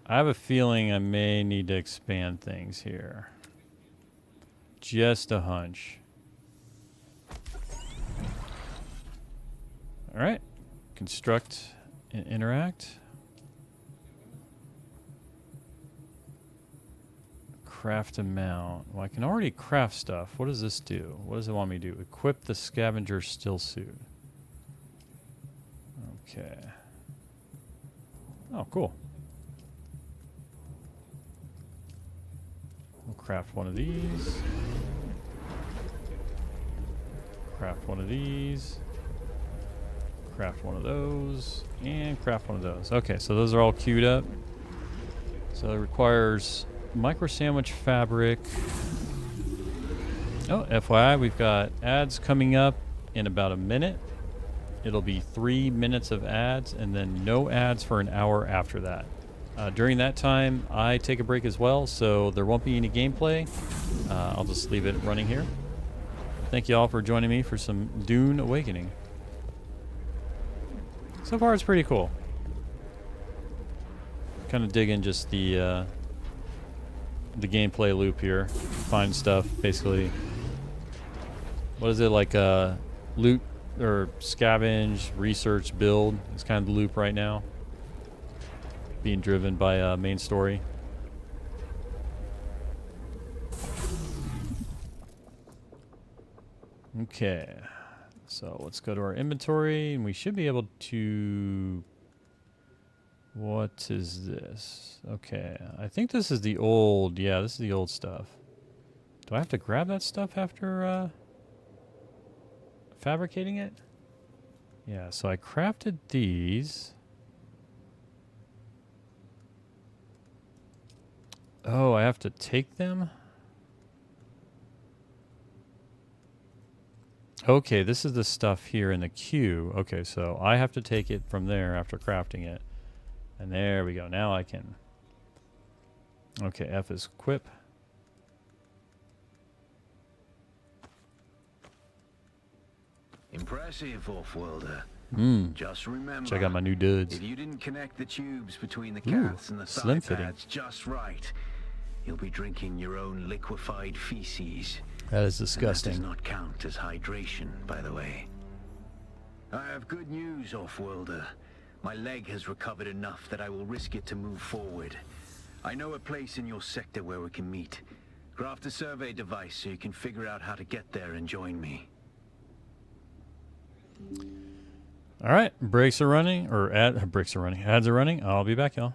I have a feeling I may need to expand things here. Just a hunch. All right. Construct and interact. Craft a mount. Well, I can already craft stuff. What does this do? What does it want me to do? Equip the scavenger still suit. Okay. Oh, cool. We'll craft one of these. Craft one of these. Craft one of those. And craft one of those. Okay, so those are all queued up. So it requires micro sandwich fabric. Oh, FYI, we've got ads coming up in about a minute. It'll be 3 minutes of ads and then no ads for an hour after that. During that time, I take a break as well, so there won't be any gameplay. I'll just leave it running here. Thank you all for joining me for some Dune Awakening. So far, it's pretty cool. Kind of digging just the gameplay loop here. Find stuff, basically. What is it, like loot or scavenge, research, build? It's kind of the loop right now. Being driven by main story. Okay, so let's go to our inventory and we should be able to... What is this? Okay, I think this is the old... Yeah, this is the old stuff. Do I have to grab that stuff after fabricating it? Yeah, so I crafted these. Oh, I have to take them? Okay, this is the stuff here in the queue. Okay, so I have to take it from there after crafting it. And there we go. Now I can... Okay, F is equip. Impressive, off-worlder. Just remember, Check out my new duds. if you didn't connect the tubes between the cats and the slim thigh fitting. pads just right, You'll be drinking your own liquefied feces. That is And that disgusting. does not count as hydration, by the way. I have good news, Offworlder. My leg has recovered enough that I will risk it to move forward. I know a place in your sector where we can meet. Craft a survey device so you can figure out how to get there and join me. All right, brakes are running, or brakes are running. Ads are running. I'll be back, y'all.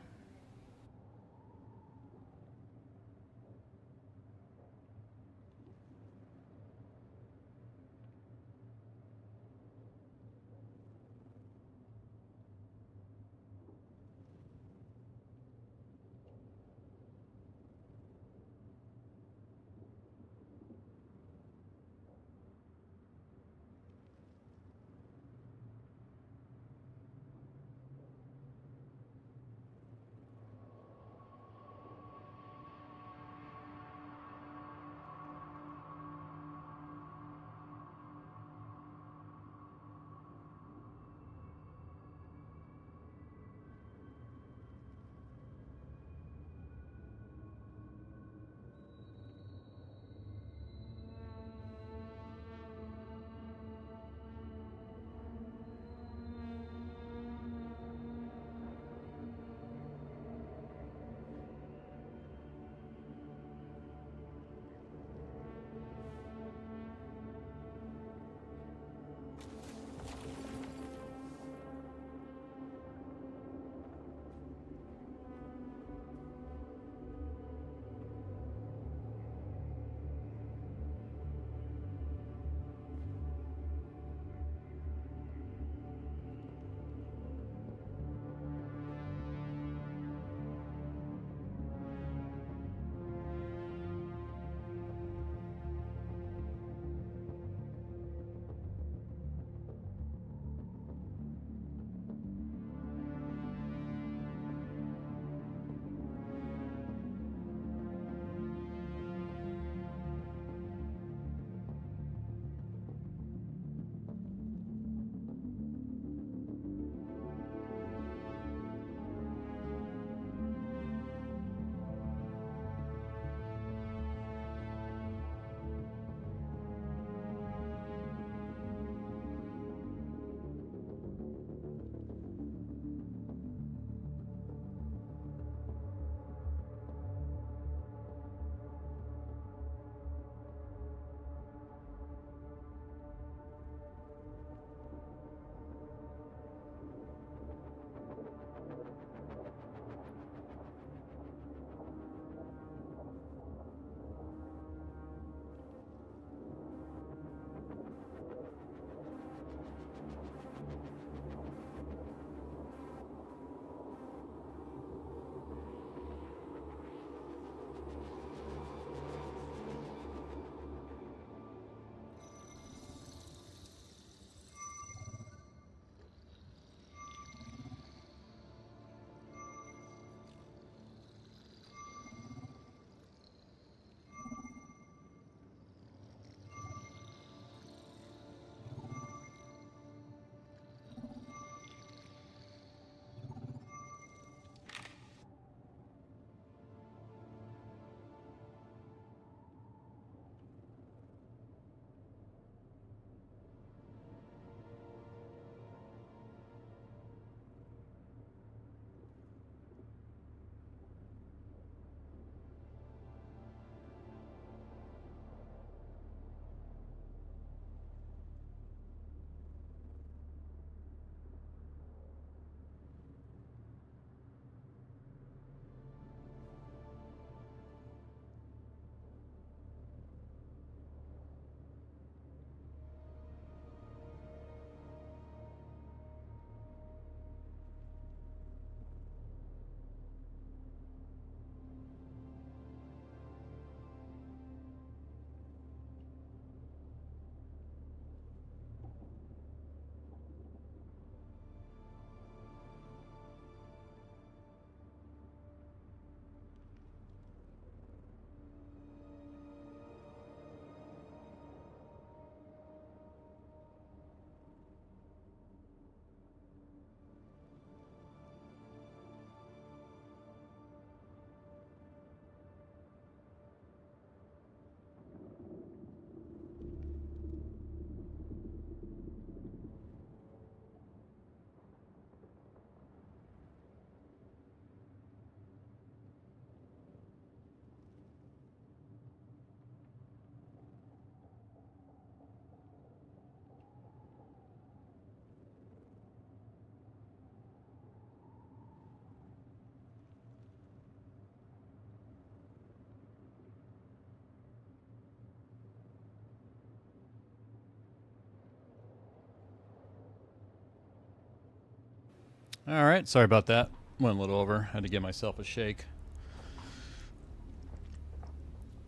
All right, sorry about that. Went a little over. Had to give myself a shake.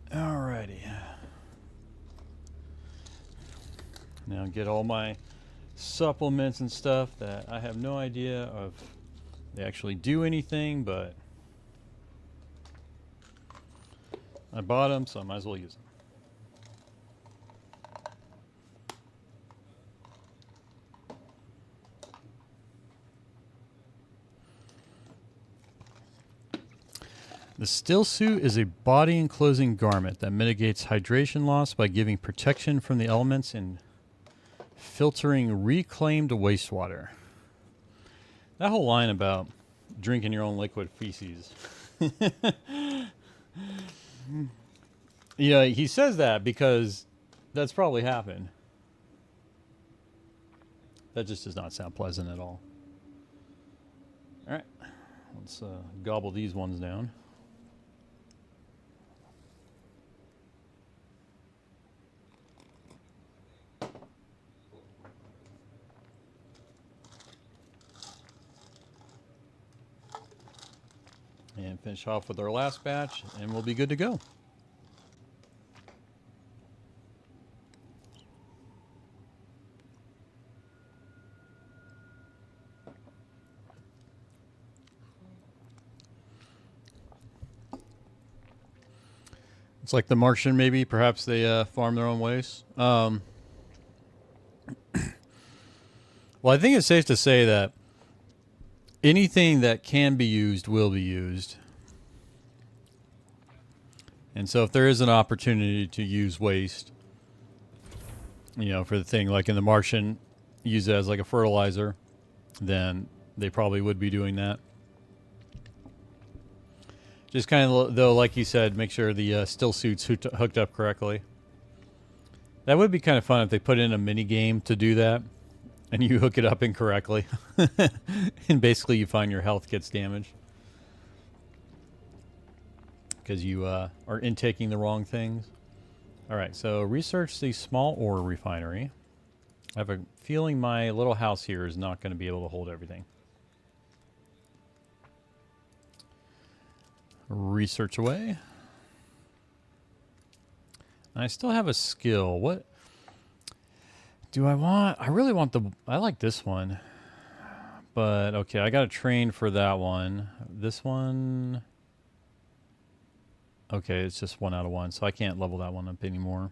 Alrighty. Now get all my supplements and stuff that I have no idea of they actually do anything, but I bought them, so I might as well use them. The still suit is a body enclosing garment that mitigates hydration loss by giving protection from the elements and filtering reclaimed wastewater. That whole line about drinking your own liquid feces. Yeah, he says that because that's probably happened. That just does not sound pleasant at all. All right, let's gobble these ones down. And finish off with our last batch, and we'll be good to go. It's like the Martian, maybe. Perhaps they farm their own waste. Well, I think it's safe to say that anything that can be used will be used. And so if there is an opportunity to use waste, you know, for the thing like in the Martian, use it as like a fertilizer, then they probably would be doing that. Just kind of, though, like you said, make sure the still suit's hooked up correctly. That would be kind of fun if they put in a mini game to do that. And you hook it up incorrectly. And basically you find your health gets damaged. Because you are intaking the wrong things. Alright, so research the small ore refinery. I have a feeling my little house here is not going to be able to hold everything. Research away. I still have a skill. What do I want? I really want I like this one. But, okay, I got to train for that one. This one... Okay, it's just 1 out of 1, so I can't level that one up anymore.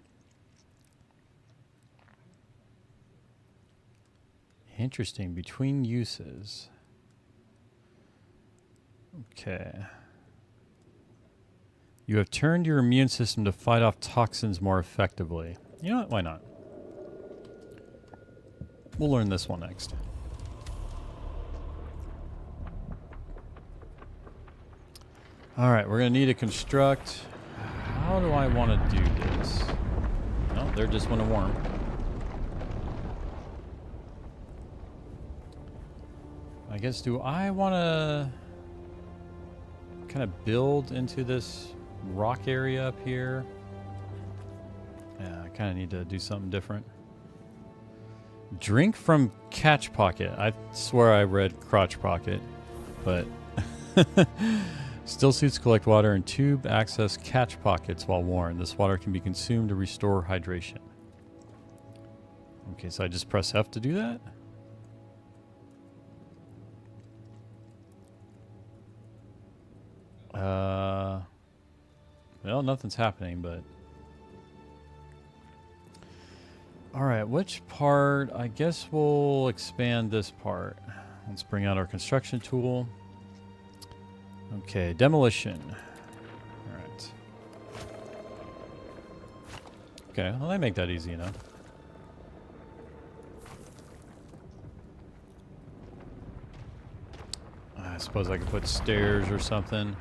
Interesting. Between uses. Okay. You have turned your immune system to fight off toxins more effectively. You know what? Why not? We'll learn this one next. Alright, we're going to need to construct. How do I want to do this? No, they're just want to warm. I guess, do I want to kind of build into this rock area up here? Yeah, I kind of need to do something different. Drink from catch pocket. I swear I read crotch pocket, but still suits collect water and tube access catch pockets while worn. This water can be consumed to restore hydration. Okay, so I just press F to do that. Well, nothing's happening, but all right, which part? I guess we'll expand this part. Let's bring out our construction tool. Okay, demolition. All right. Okay, well, they make that easy enough. I suppose I could put stairs or something.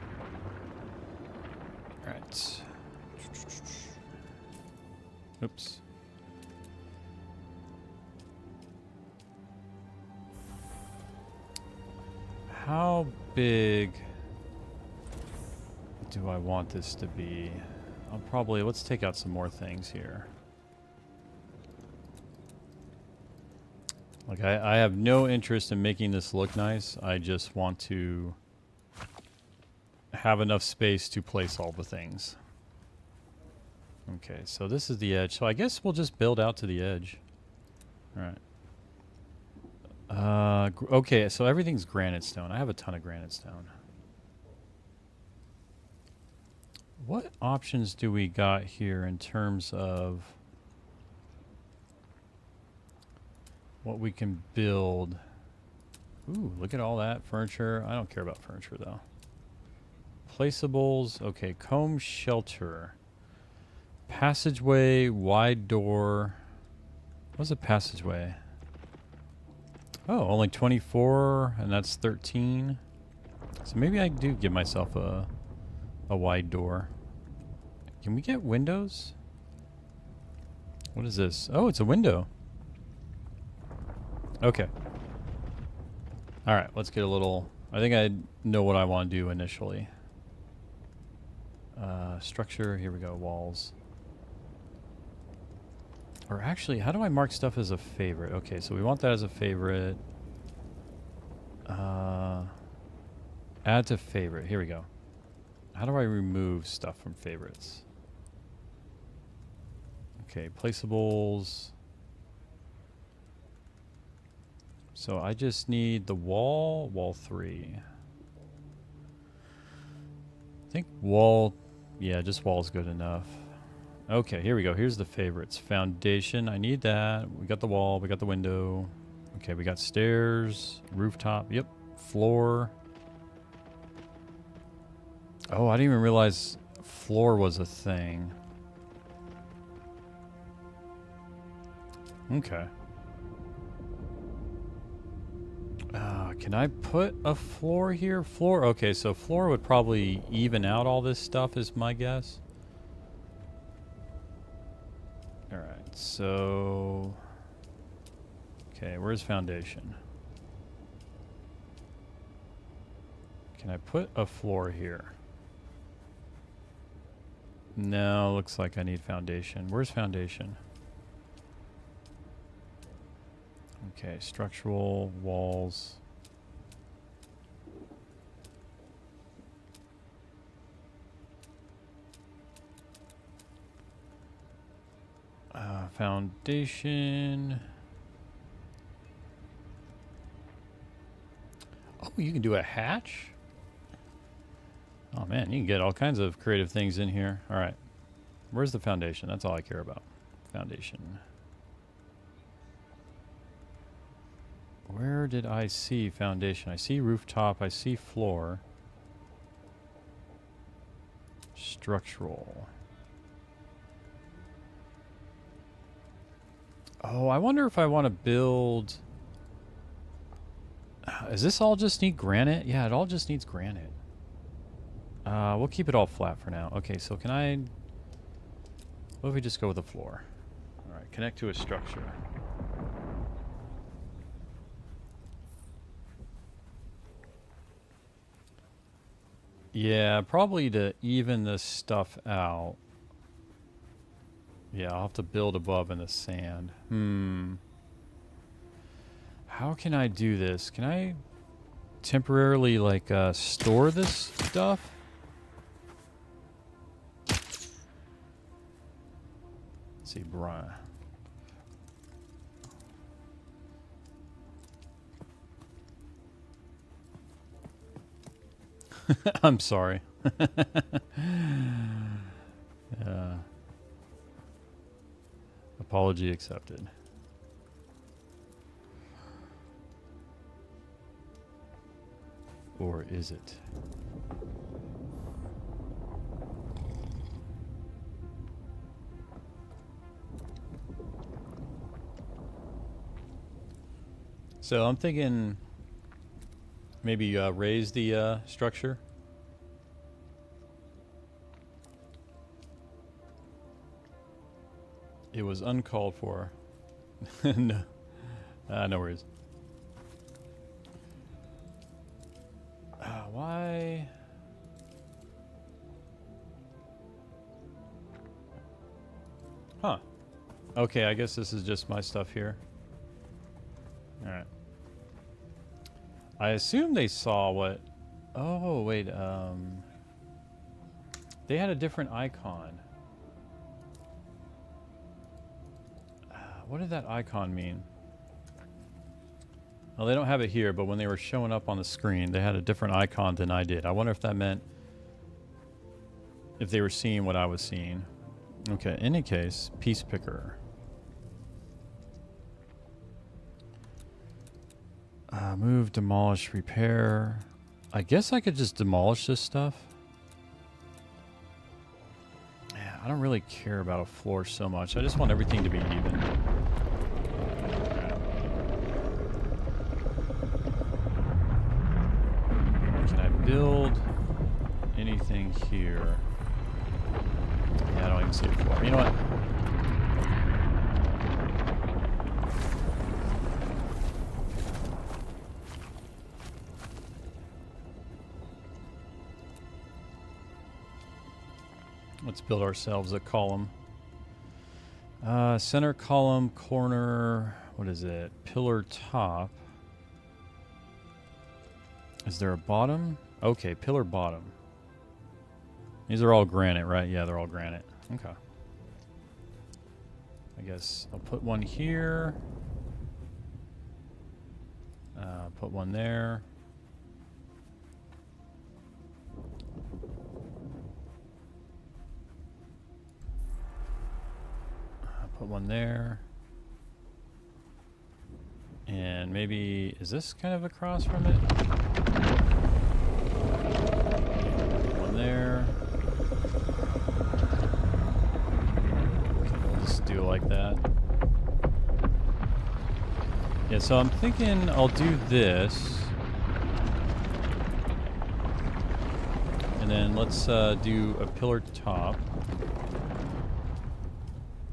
All right. Oops. How big do I want this to be? I'll probably, let's take out some more things here. Like, I have no interest in making this look nice. I just want to have enough space to place all the things. Okay, so this is the edge. So I guess we'll just build out to the edge. All right. Okay, so everything's granite stone. I have a ton of granite stone. What options do we got here in terms of what we can build? Ooh, look at all that furniture. I don't care about furniture though. Placeables. Okay, comb shelter. Passageway, wide door. What's a passageway? Oh, only 24, and that's 13. So maybe I do give myself a wide door. Can we get windows? What is this? Oh, it's a window. Okay. All right, let's get a little... I think I know what I want to do initially. Structure, here we go, walls. Or actually, how do I mark stuff as a favorite? Okay, so we want that as a favorite. Add to favorite. Here we go. How do I remove stuff from favorites? Okay, placeables. So I just need the wall 3. I think wall, yeah, just wall's good enough. Okay, here we go. Here's the favorites. Foundation, I need that. We got the wall, we got the window. Okay, we got stairs, rooftop, yep, floor. Oh, I didn't even realize floor was a thing. Okay. Can I put a floor here? Floor, okay, so floor would probably even out all this stuff is my guess. Alright, so... Okay, where's foundation? Can I put a floor here? No, looks like I need foundation. Where's foundation? Okay, structural, walls. Foundation. Oh, you can do a hatch? Oh man, you can get all kinds of creative things in here. All right. Where's the foundation? That's all I care about. Foundation. Where did I see foundation? I see rooftop. I see floor. Structural. Oh, I wonder if I want to build... Does this all just need granite? Yeah, it all just needs granite. We'll keep it all flat for now. Okay, so can I... What if we just go with the floor? Alright, connect to a structure. Yeah, probably to even this stuff out. Yeah, I'll have to build above in the sand. How can I do this? Can I temporarily, like, store this stuff? Let's see, Brian. I'm sorry. Apology accepted. Or is it? So I'm thinking maybe raise the structure. It was uncalled for. No, no worries. Why? Huh. Okay, I guess this is just my stuff here. Alright. I assume they saw what... Oh, wait, they had a different icon. What did that icon mean? Well, they don't have it here, but when they were showing up on the screen, they had a different icon than I did. I wonder if that meant if they were seeing what I was seeing. Okay, in any case, piece picker. Move, demolish, repair. I guess I could just demolish this stuff. Yeah, I don't really care about a floor so much. I just want everything to be even. Can I build anything here? Yeah, I don't even see a floor. You know what? Let's build ourselves a column. Center column, corner, what is it? Pillar top. Is there a bottom? Okay, pillar bottom. These are all granite, right? Yeah, they're all granite. Okay. I guess I'll put one here. Put one there. Put one there. And maybe, is this kind of across from it? One there. Okay, we'll just do it like that. Yeah, so I'm thinking I'll do this. And then let's do a pillar top.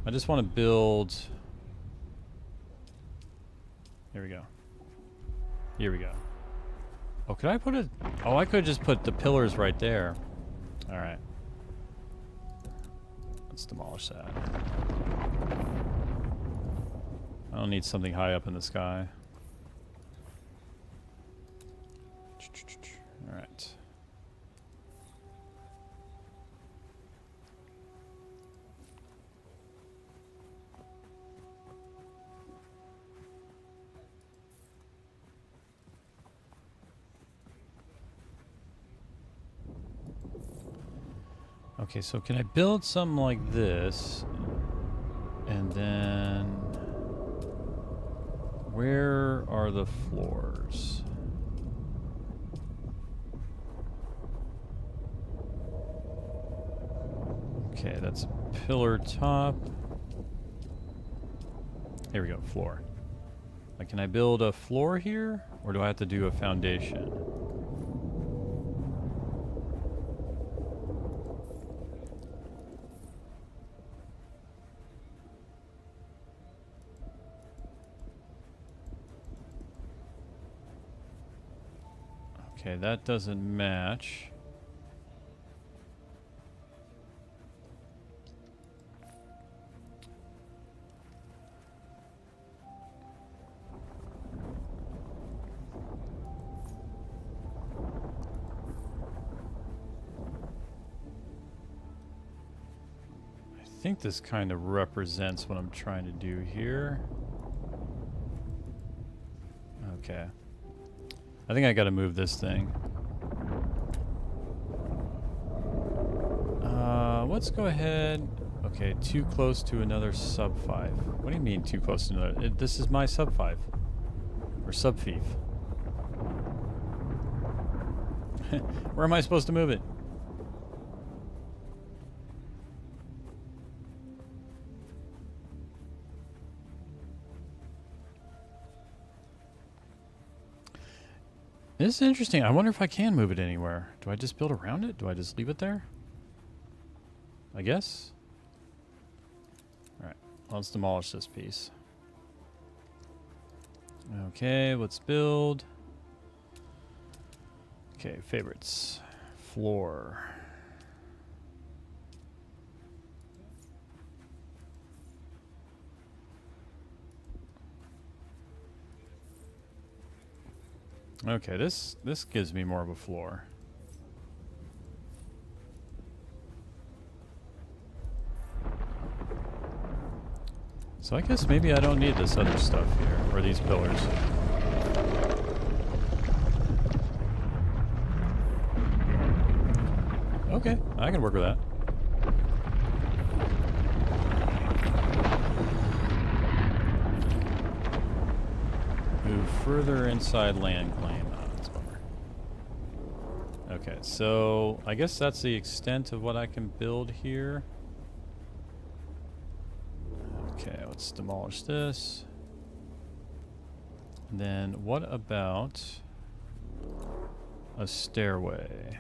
I just want to build... Here we go. Here we go. Oh, could I put it... Oh, I could just put the pillars right there. Alright. Let's demolish that. I don't need something high up in the sky. Alright. Okay, so can I build something like this? And then... Where are the floors? Okay, that's a pillar top. Here we go, floor. Like, can I build a floor here? Or do I have to do a foundation? Okay, that doesn't match. I think this kind of represents what I'm trying to do here. Okay. I think I gotta move this thing. Let's go ahead. Okay, too close to another sub 5. What do you mean too close to another? This is my sub 5. Or sub fief. Where am I supposed to move it? This is interesting. I wonder if I can move it anywhere. Do I just build around it? Do I just leave it there? I guess. Alright. Let's demolish this piece. Okay, let's build. Okay, favorites. Floor. Okay, this gives me more of a floor. So I guess maybe I don't need this other stuff here, or these pillars. Okay, I can work with that. Move further inside land claim. Oh, that's a bummer. Okay, so I guess that's the extent of what I can build here. Okay, let's demolish this. And then what about a stairway?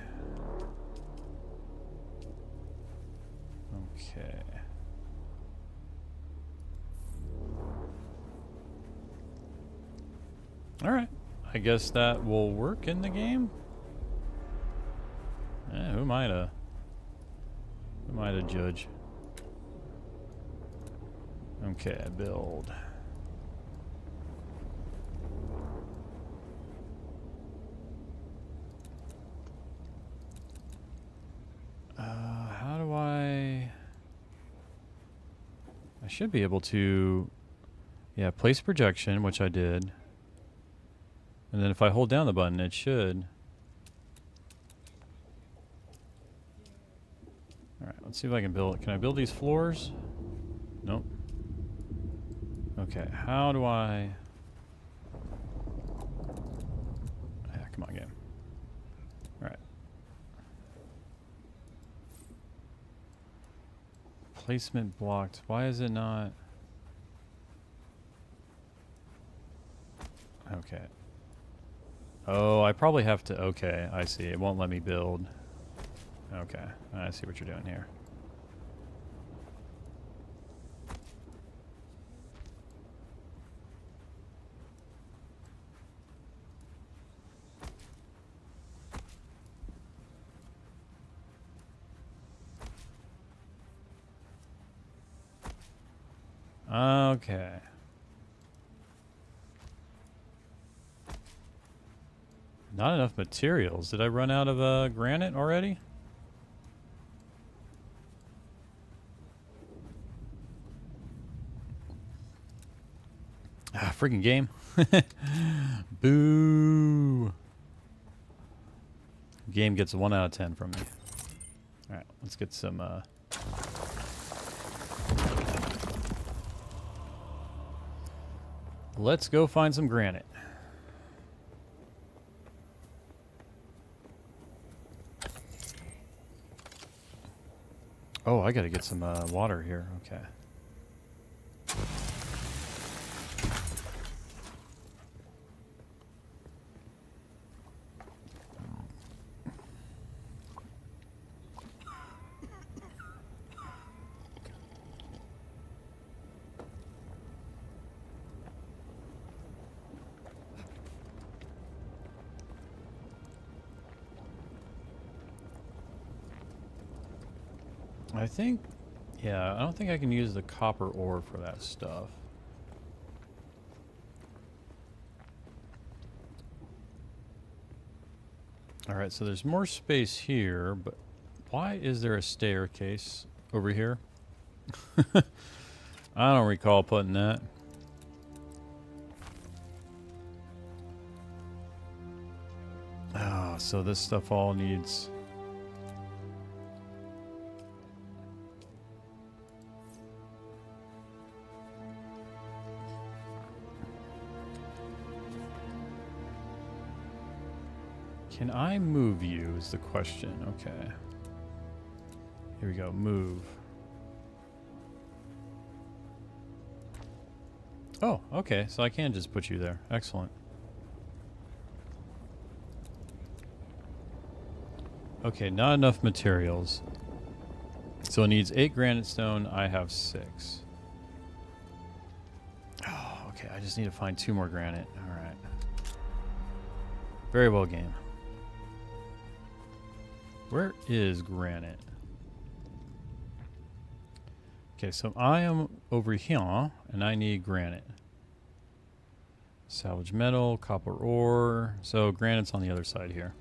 Okay. Alright. I guess that will work in the game. Who am I to judge? Okay, build. How do I should be able to, yeah, place projection, which I did. And then if I hold down the button, it should. Alright, let's see if I can build it. Can I build these floors? Nope. Okay, how do I... Yeah, come on, game. Alright. Placement blocked. Why is it not... Okay. Oh, I probably have to... Okay, I see. It won't let me build. Okay, I see what you're doing here. Okay. Not enough materials. Did I run out of granite already? Ah, freaking game. Boo. Game gets a 1 out of 10 from me. Alright, let's get some... Let's go find some granite. Oh, I gotta get some water here. Okay. I think, yeah, I don't think I can use the copper ore for that stuff. Alright, so there's more space here, but why is there a staircase over here? I don't recall putting that. Oh, so this stuff all needs... Can I move you is the question. Okay. Here we go. Move. Oh, okay. So I can just put you there. Excellent. Okay, not enough materials. So it needs 8 granite stone. I have 6. Oh, okay. I just need to find 2 more granite. All right. Very well, game. Where is granite? Okay, so I am over here, and I need granite. Salvage metal, copper ore. So granite's on the other side here.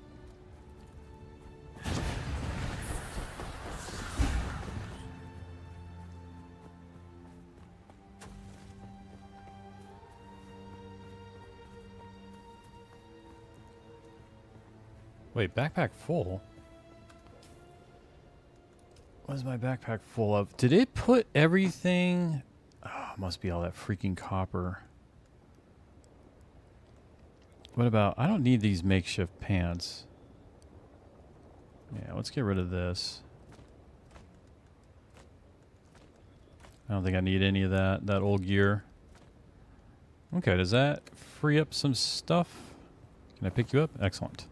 Wait, backpack full? What is my backpack full of? Did it put everything? Oh, must be all that freaking copper. What about, I don't need these makeshift pants. Yeah, let's get rid of this. I don't think I need any of that old gear. Okay, does that free up some stuff? Can I pick you up? Excellent.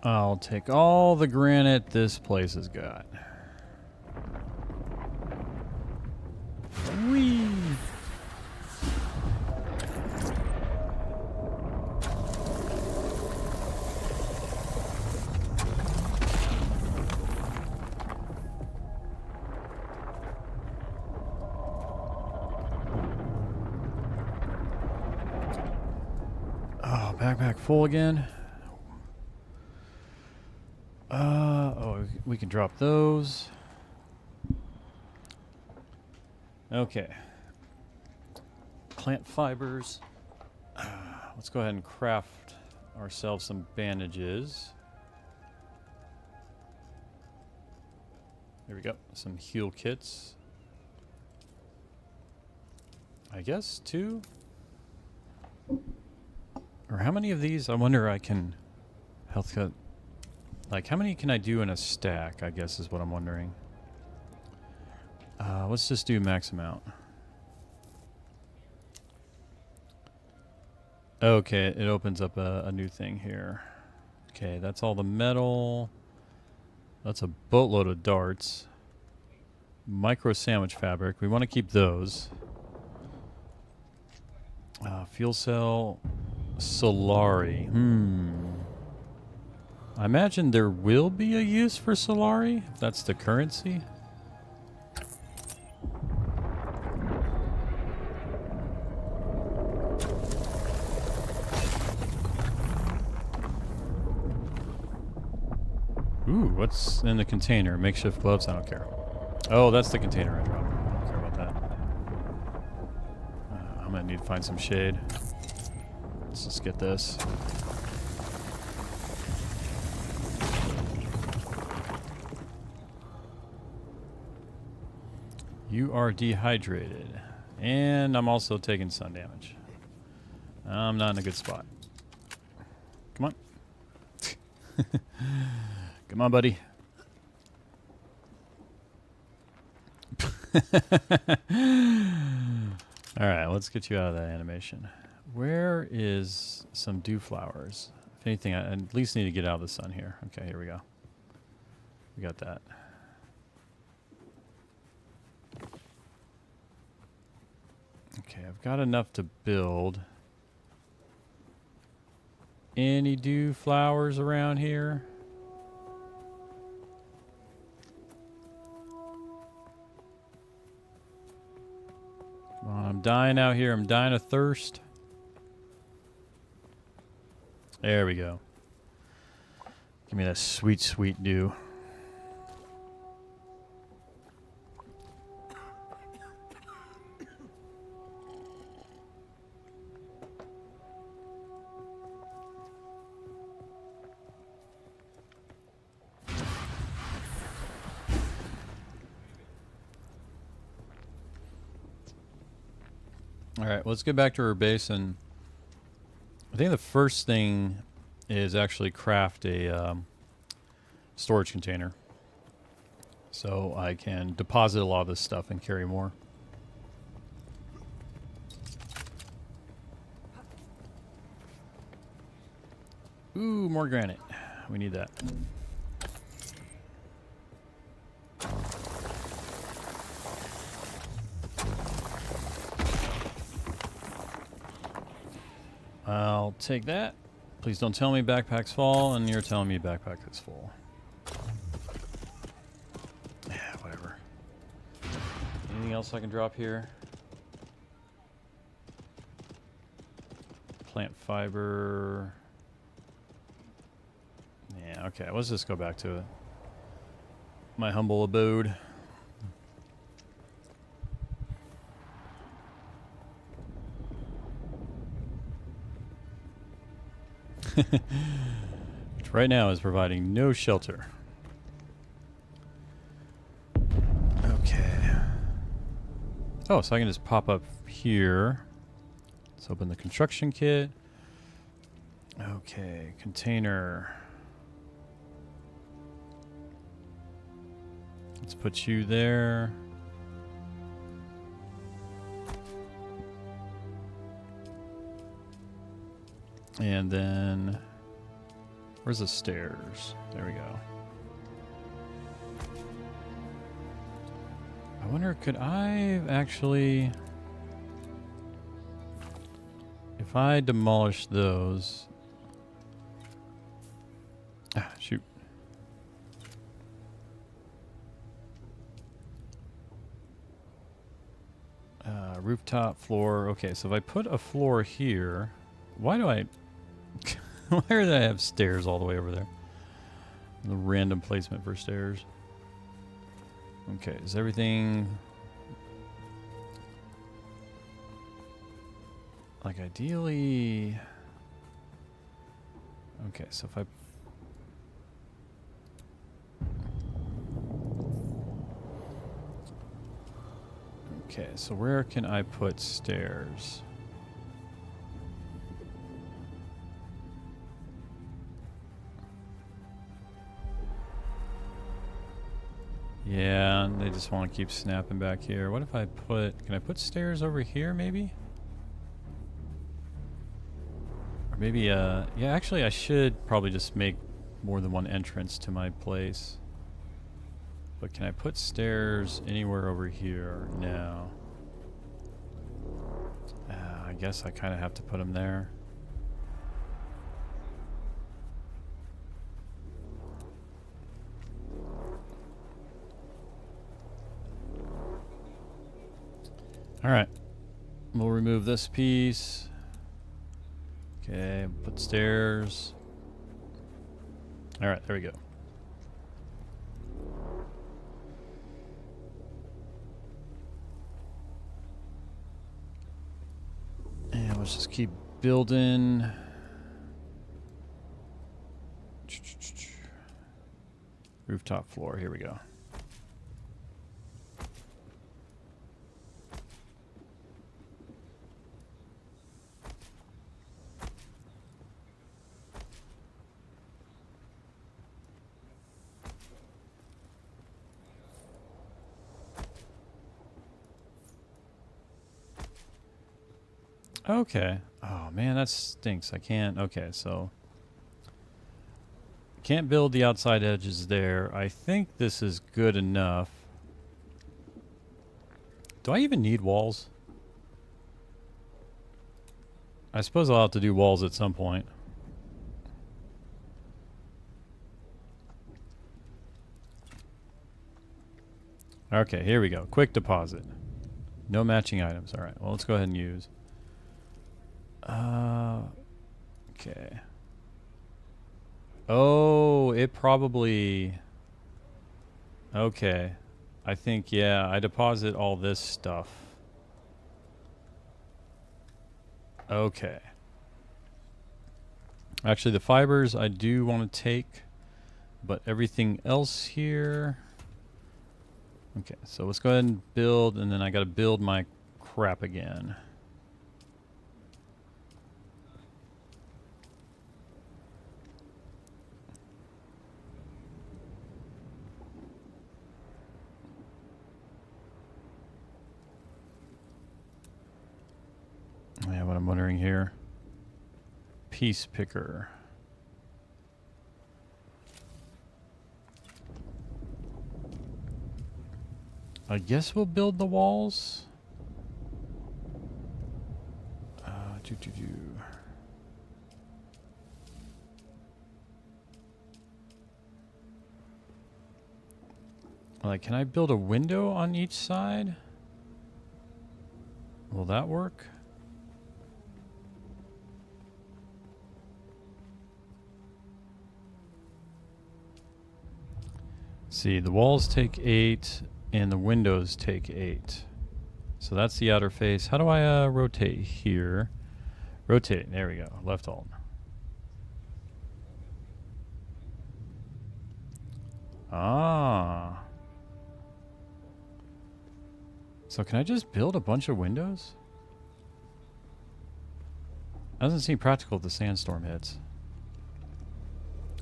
I'll take all the granite this place has got. Whee! Oh, backpack full again. Oh, we can drop those. Okay. Plant fibers. Let's go ahead and craft ourselves some bandages. There we go. Some heal kits. I guess 2? Or how many of these? I wonder I can health cut. Like, how many can I do in a stack, I guess is what I'm wondering. Let's just do max amount. Okay, it opens up a new thing here. Okay, that's all the metal. That's a boatload of darts. Micro sandwich fabric. We want to keep those. Fuel cell. Solari. I imagine there will be a use for Solari, if that's the currency. Ooh, what's in the container? Makeshift gloves? I don't care. Oh, that's the container I dropped. I don't care about that. I'm gonna need to find some shade. Let's just get this. You are dehydrated. And I'm also taking sun damage. I'm not in a good spot. Come on. Come on, buddy. Alright, let's get you out of that animation. Where is some dew flowers? If anything, I at least need to get out of the sun here. Okay, here we go. We got that. Okay, I've got enough to build. Any dew flowers around here? Come on, I'm dying out here. I'm dying of thirst. There we go. Give me that sweet, sweet dew. Alright, let's get back to our base, and I think the first thing is actually craft a storage container so I can deposit a lot of this stuff and carry more. Ooh, more granite. We need that. take that. Please don't tell me backpack's full, and you're telling me backpack is full. Yeah, whatever. Anything else I can drop here? Plant fiber. Yeah, okay. Let's just go back to my humble abode. Which right now is providing no shelter. Okay. Oh, so I can just pop up here. Let's open the construction kit. Okay, container. Let's put you there. And then, where's the stairs? There we go. I wonder, could I actually, if I demolish those, shoot. Rooftop floor. Okay, so if I put a floor here, why do I, why do I have stairs all the way over there? The random placement for stairs. Okay, is everything like ideally? Okay, so if I okay, so where can I put stairs? Yeah, and they just want to keep snapping back here. What if I put, can I put stairs over here maybe? Or maybe, yeah, actually I should probably just make more than one entrance to my place. But can I put stairs anywhere over here? No. I guess I kind of have to put them there. All right, we'll remove this piece. Okay, put stairs. All right, there we go. And let's just keep building. Rooftop floor, here we go. Okay. Oh man, that stinks. I can't. Okay, so can't build the outside edges there. I think this is good enough. Do I even need walls? I suppose I'll have to do walls at some point. Okay, here we go. Quick deposit. No matching items. All right. Well, let's go ahead and use. Okay. Oh, it probably... Okay. I think, yeah, I deposit all this stuff. Okay. Actually, the fibers I do want to take, but everything else here... Okay, so let's go ahead and build, and then I got to build my crap again. Yeah, what I'm wondering here. Piece picker. I guess we'll build the walls. Like, can I build a window on each side? Will that work? See, the walls take 8 and the windows take 8. So that's the outer face. How do I rotate here? Rotate. There we go. Left alt. Ah. So can I just build a bunch of windows? Doesn't seem practical if the sandstorm hits.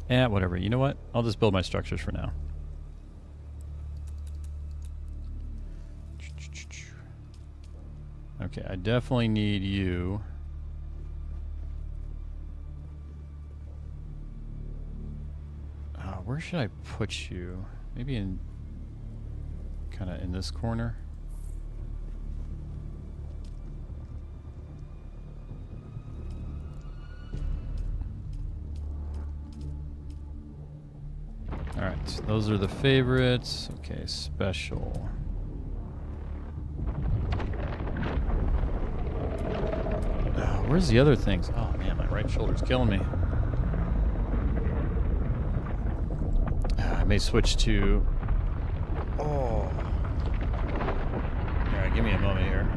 Eh, whatever. You know what? I'll just build my structures for now. Okay, I definitely need you. Where should I put you? Maybe in kind of in this corner. All right, so those are the favorites. Okay, special. Where's the other things? Oh man, my right shoulder's killing me. I may switch to... Oh. Alright, give me a moment here.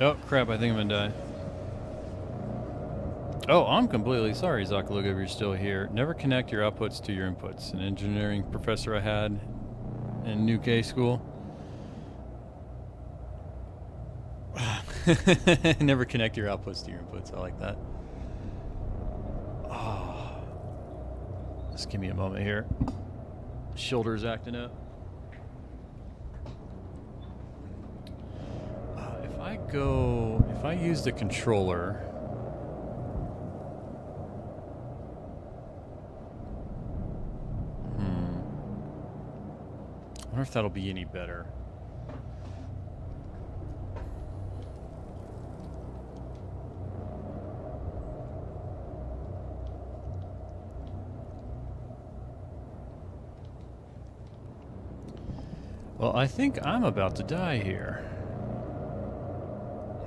Oh, crap, I think I'm gonna die. Oh, I'm completely sorry, Zakaluga, if you're still here. Never connect your outputs to your inputs. An engineering professor I had in New K school. Never connect your outputs to your inputs. I like that. Oh. Just give me a moment here. Shoulder's acting up. If I use the controller... I wonder if that'll be any better. Well, I think I'm about to die here.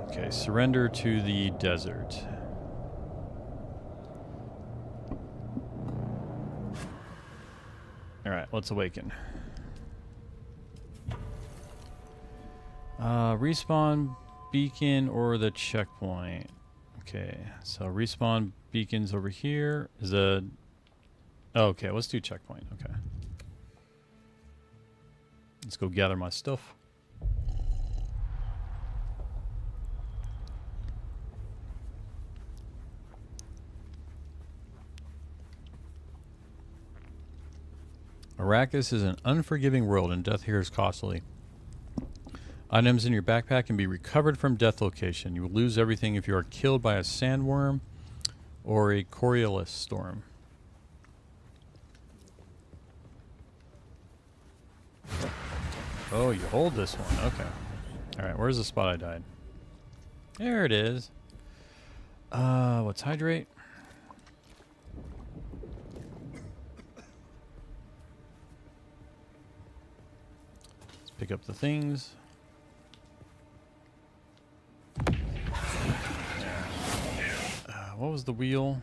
Okay, surrender to the desert. All right, let's awaken. Respawn beacon or the checkpoint. Okay, so respawn beacons over here is a... Oh, okay, let's do checkpoint. Okay. Let's go gather my stuff. Arrakis is an unforgiving world and death here is costly. Items in your backpack can be recovered from death location. You will lose everything if you are killed by a sandworm or a Coriolis storm. Oh, you hold this one. Okay. Alright, where's the spot I died? There it is. What's hydrate? Let's pick up the things. What was the wheel?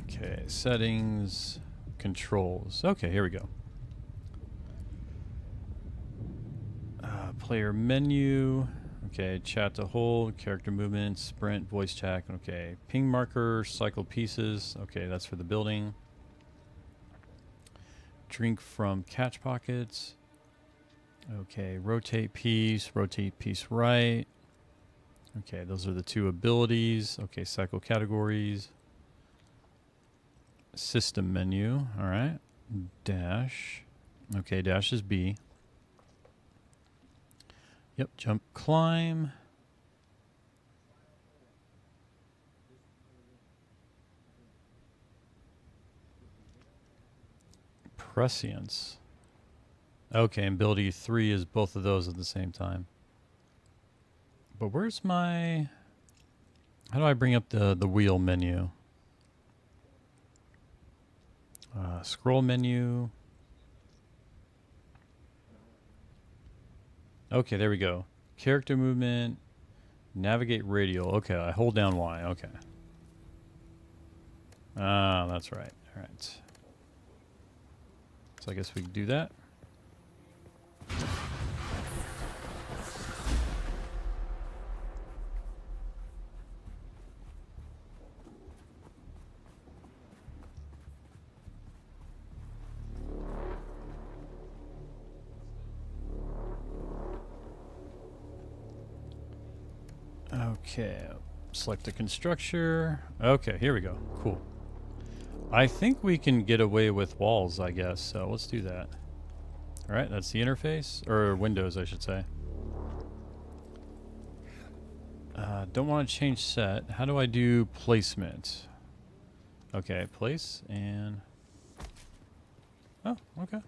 Okay, settings, controls. Okay, here we go. Player menu. Okay, chat to hold, character movement, sprint, voice chat. Okay, ping marker, cycle pieces. Okay, that's for the building. Drink from catch pockets. Okay, rotate piece right. Okay, those are the two abilities. Okay, cycle categories. System menu, all right. Dash. Okay, dash is B. Yep, jump, climb. prescience. Okay, and ability 3 is both of those at the same time. But where's my... How do I bring up the wheel menu? Scroll menu. Okay, there we go. Character movement. Navigate radial. Okay, I hold down Y. Okay. Ah, that's right. All right. So I guess we can do that. Okay, select the constructor. Okay, here we go. Cool. I think we can get away with walls, I guess, so let's do that. Alright, that's the interface, or windows, I should say. Don't want to change set. How do I do placement? Okay, place and... Oh, okay.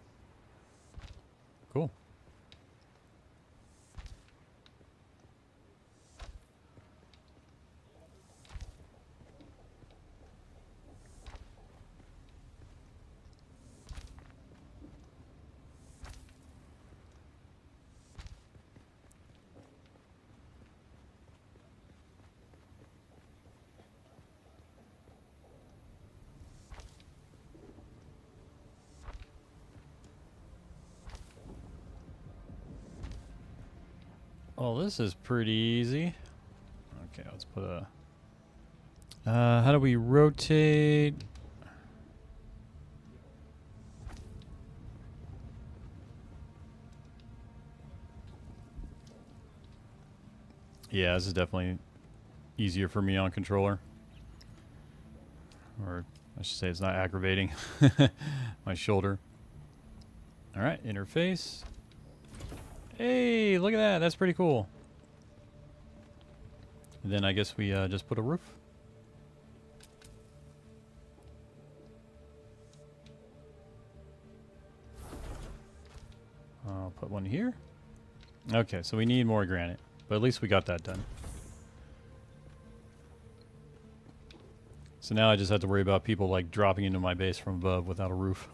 Cool. Oh, this is pretty easy. Okay, let's put a... how do we rotate? Yeah, this is definitely easier for me on controller. Or I should say it's not aggravating. My shoulder. Alright, interface. Hey, look at that. That's pretty cool. And then I guess we just put a roof. I'll put one here. Okay, so we need more granite. But at least we got that done. So now I just have to worry about people like dropping into my base from above without a roof.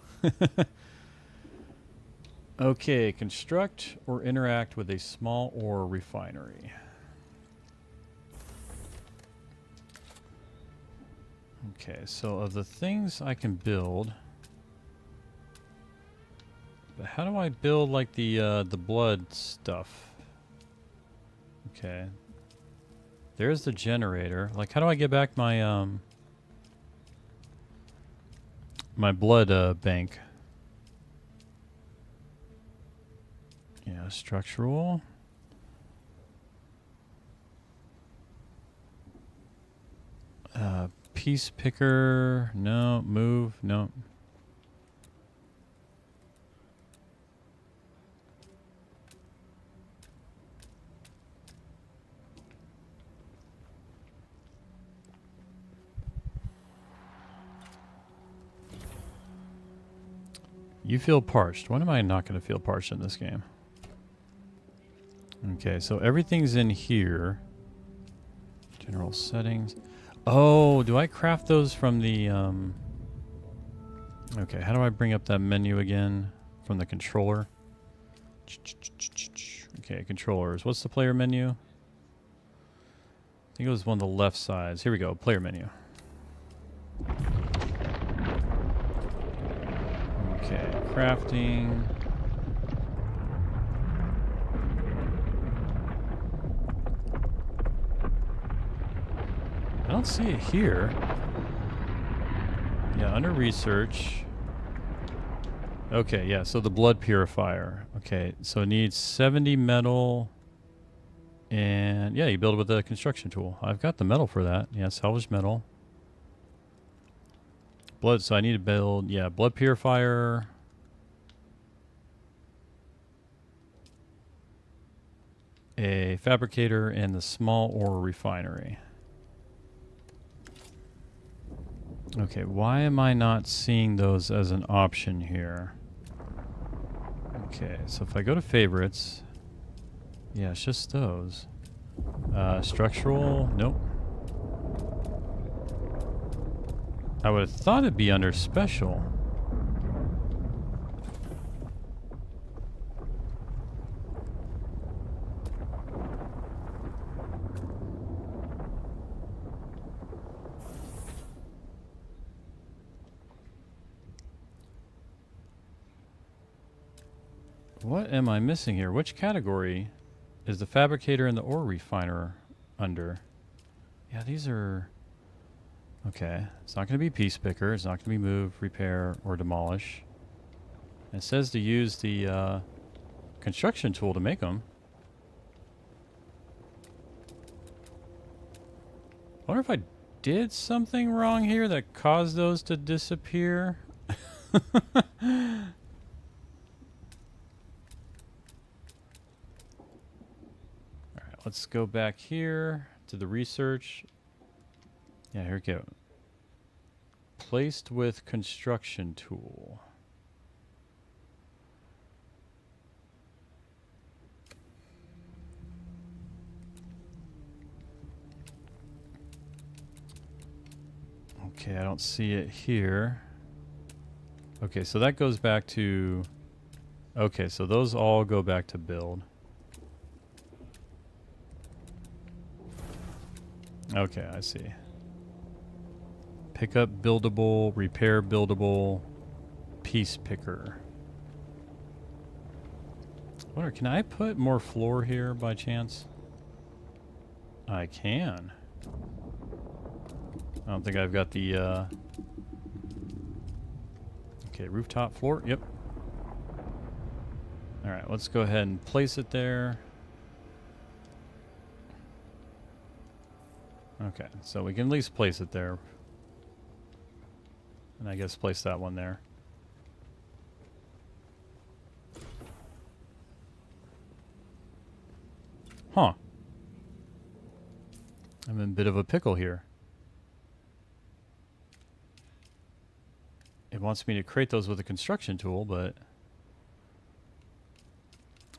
Okay, construct or interact with a small ore refinery. Okay, so of the things I can build, but how do I build like the blood stuff? Okay, there's the generator. Like, how do I get back my my blood bank? Yeah, structural. Piece picker. No. Move. No. You feel parched. When am I not going to feel parched in this game? Okay, so everything's in here. General settings. Oh, do I craft those from the... Okay, how do I bring up that menu again? From the controller? Okay, controllers. What's the player menu? I think it was one of the left sides. Here we go, player menu. Okay, crafting... I don't see it here. Yeah, under research. Okay, yeah, so the blood purifier. Okay, so it needs 70 metal. And yeah, you build it with a construction tool. I've got the metal for that. Yeah, salvage metal. Blood, so I need to build, yeah, blood purifier. A fabricator and the small ore refinery. Okay, why am I not seeing those as an option here? Okay, so if I go to favorites, yeah, it's just those. Structural, nope. I would have thought it'd be under special. What am I missing here? Which category is the fabricator and the ore refiner under? Yeah, these are... Okay, it's not going to be piece picker. It's not going to be move, repair, or demolish. It says to use the construction tool to make them. I wonder if I did something wrong here that caused those to disappear. Let's go back here to the research. Yeah, here we go. Placed with construction tool. Okay, I don't see it here. Okay, so that goes back to... Okay, so those all go back to build. Okay, I see. Pick up buildable, repair buildable, piece picker. I wonder, can I put more floor here by chance? I can. I don't think I've got the, okay, rooftop floor, yep. Alright, let's go ahead and place it there. Okay, so we can at least place it there. And I guess place that one there. Huh. I'm in a bit of a pickle here. It wants me to create those with a construction tool, but...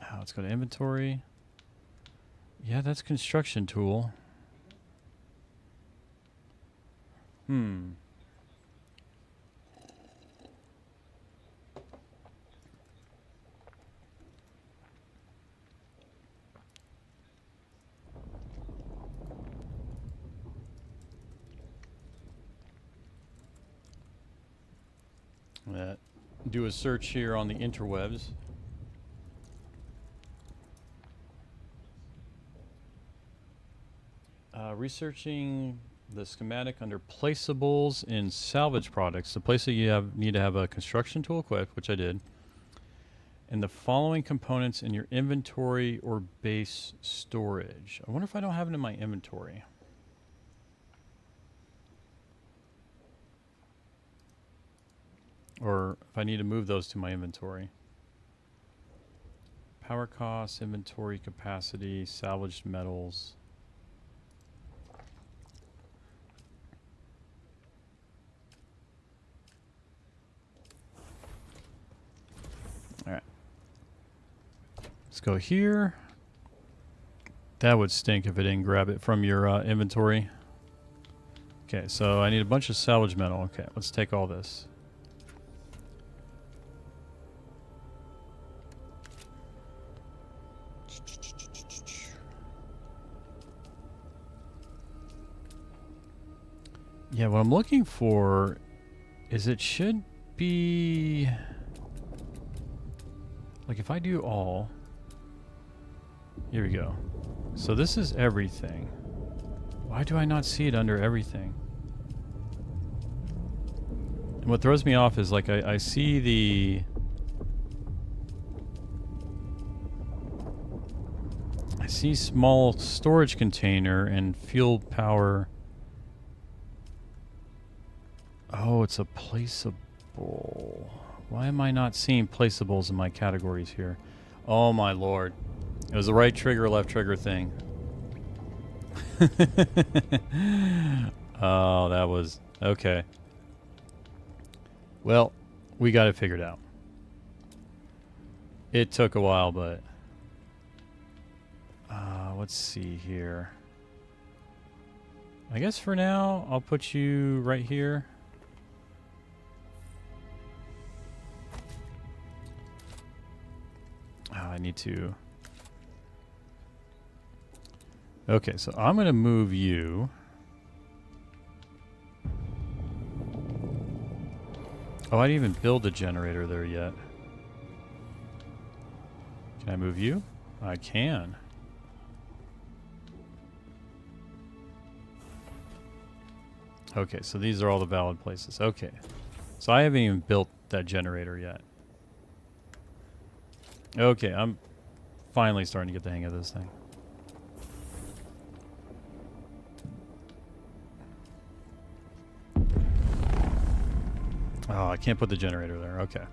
Oh, let's go to inventory. Yeah, that's construction tool. Do a search here on the interwebs. Researching the schematic under placeables in salvage products. The place that you need to have a construction tool equipped, which I did. And the following components in your inventory or base storage. I wonder if I don't have it in my inventory. Or if I need to move those to my inventory. Power costs, inventory capacity, salvaged metals. Alright. Let's go here. That would stink if it didn't grab it from your inventory. Okay, so I need a bunch of salvage metal. Okay, let's take all this. Yeah, what I'm looking for is it should be... Like if I do all... Here we go. So this is everything. Why do I not see it under everything? And what throws me off is like I see the... I see small storage container and fuel power... Oh, it's a placeable. Why am I not seeing placeables in my categories here? Oh my lord. It was the right trigger, left trigger thing. Oh, that was... Okay. Well, we got it figured out. It took a while, but let's see here. I guess for now, I'll put you right here. Oh, I need to. Okay, so I'm going to move you. Oh, I didn't even build a generator there yet. Can I move you? I can. Okay, so these are all the valid places. Okay. So I haven't even built that generator yet. Okay, I'm finally starting to get the hang of this thing. Oh, I can't put the generator there. Okay.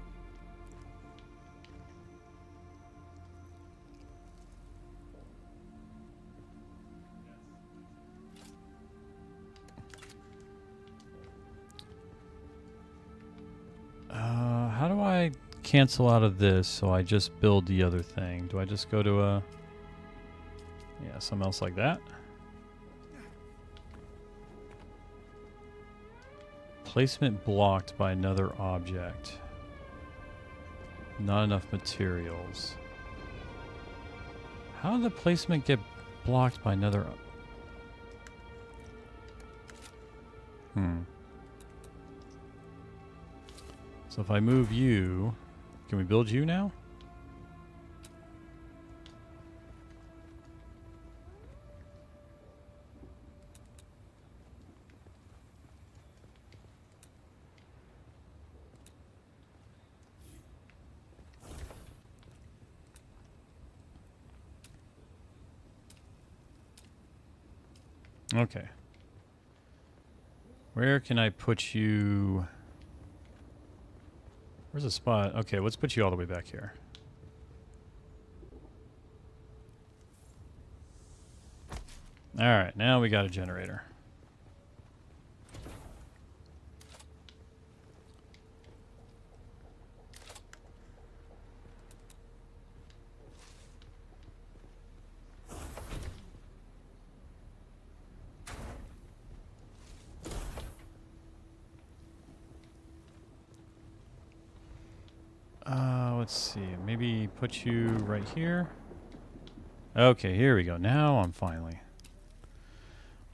How do I cancel out of this so I just build the other thing? Do I just go to a... Yeah, something else like that? Placement blocked by another object. Not enough materials. How did the placement get blocked by another... So if I move you, can we build you now? Okay. Where can I put you? Where's the spot? Okay, let's put you all the way back here. Alright, now we got a generator. Let's see. Maybe put you right here. Okay, here we go. Now I'm finally.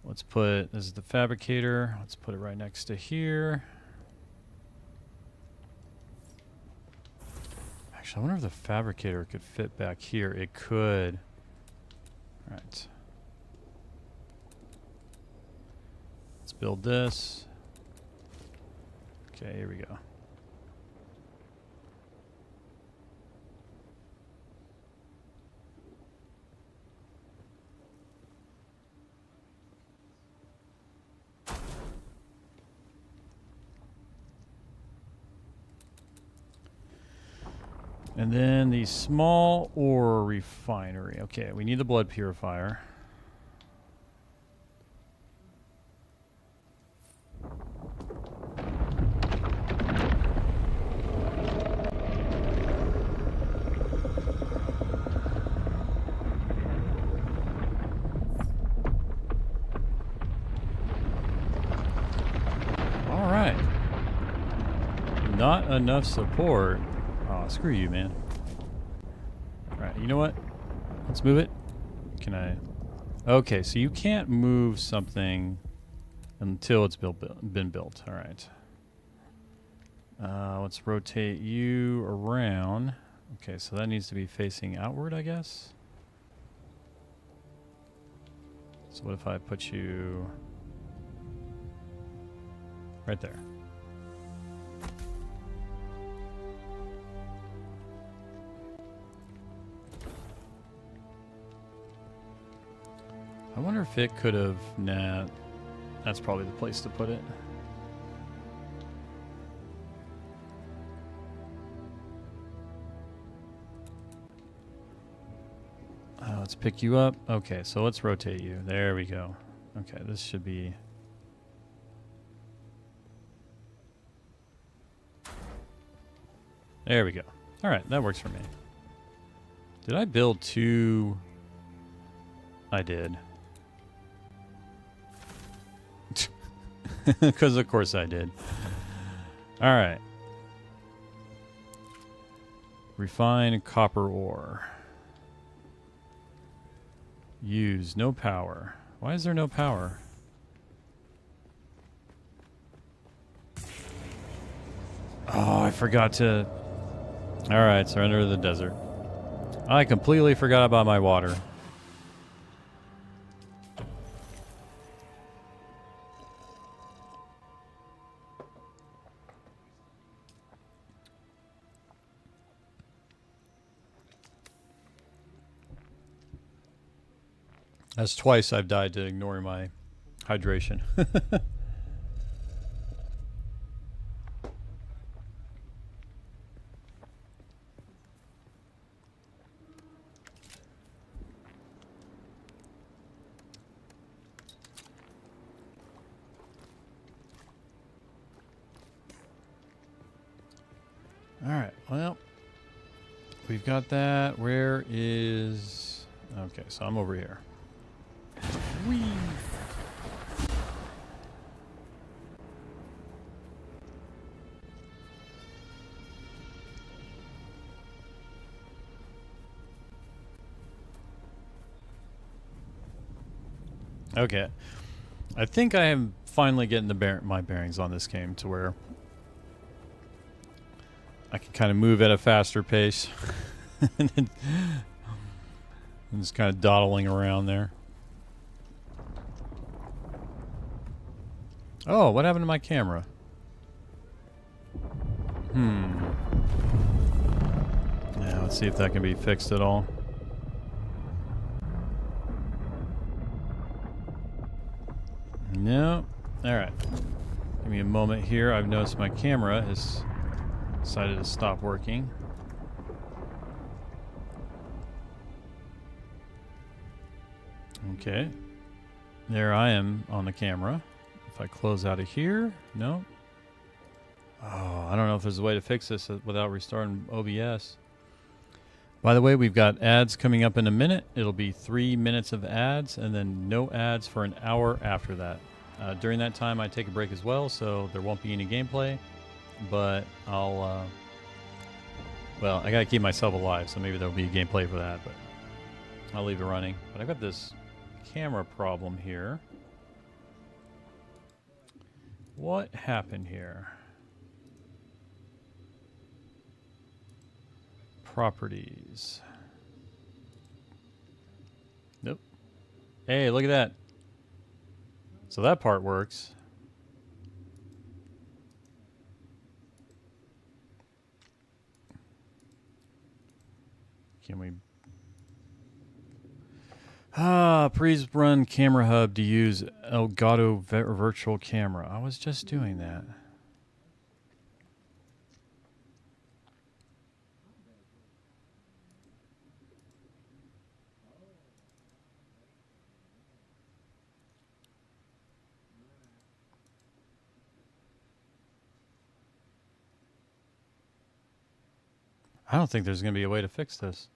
Let's put, this is the fabricator. Let's put it right next to here. Actually, I wonder if the fabricator could fit back here. It could. All right. Let's build this. Okay, here we go. And then the small ore refinery. Okay, we need the blood purifier. All right. Not enough support. Oh, screw you, man. Alright, you know what? Let's move it. Can I... Okay, so you can't move something until it's been built. Alright. Let's rotate you around. Okay, so that needs to be facing outward, I guess. So what if I put you... right there? I wonder if it could have... Nah, that's probably the place to put it. Let's pick you up. Okay, so let's rotate you. There we go. Okay, this should be... There we go. All right, that works for me. Did I build two? I did. Because of course I did. Alright. Refine copper ore. Use no power. Why is there no power? Oh, I forgot to... Alright, surrender to the desert. I completely forgot about my water. That's twice I've died to ignoring my hydration. Alright, well, we've got that. Where is... Okay, so I'm over here. Whee! Okay. I think I am finally getting my bearings on this game to where I can kind of move at a faster pace. And just kind of dawdling around there. Oh, what happened to my camera? Yeah, let's see if that can be fixed at all. No. Alright. Give me a moment here. I've noticed my camera has decided to stop working. Okay. There I am on the camera. If I close out of here, no. Oh, I don't know if there's a way to fix this without restarting OBS. By the way, we've got ads coming up in a minute. It'll be 3 minutes of ads and then no ads for an hour after that. During that time, I take a break as well, so there won't be any gameplay. But I'll, well, I gotta keep myself alive, so maybe there'll be gameplay for that, but I'll leave it running. But I've got this camera problem here. What happened here? Properties. Nope. Hey, look at that. So that part works. Can we... please run camera hub to use Elgato virtual camera. I was just doing that. I don't think there's going to be a way to fix this.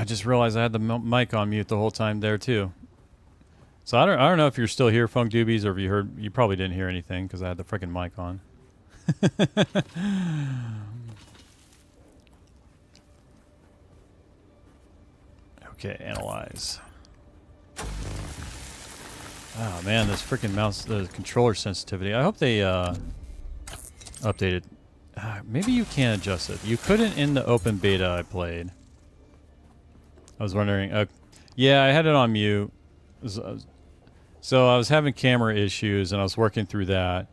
I just realized I had the mic on mute the whole time there too. So I don't know if you're still here, Funk Doobies, or if you heard. You probably didn't hear anything because I had the freaking mic on. Okay, analyze. Oh man, this freaking mouse, the controller sensitivity. I hope they updated. Maybe you can adjust it. You couldn't in the open beta I played. I was wondering. Yeah, I had it on mute. So I was having camera issues, and I was working through that.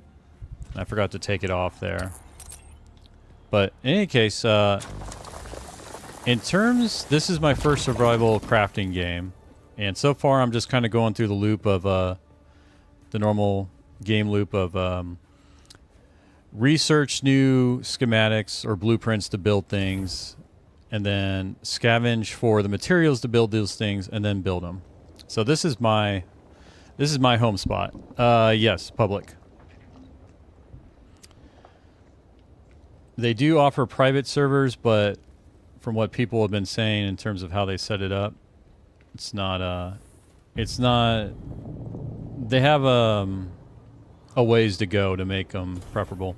I forgot to take it off there. But in any case, in terms, this is my first survival crafting game. And so far, I'm just kind of going through the loop of the normal game loop of research new schematics or blueprints to build things, and then scavenge for the materials to build those things, and then build them. So this is my home spot. Yes, public. They do offer private servers, but from what people have been saying in terms of how they set it up, it's not they have a ways to go to make them preferable.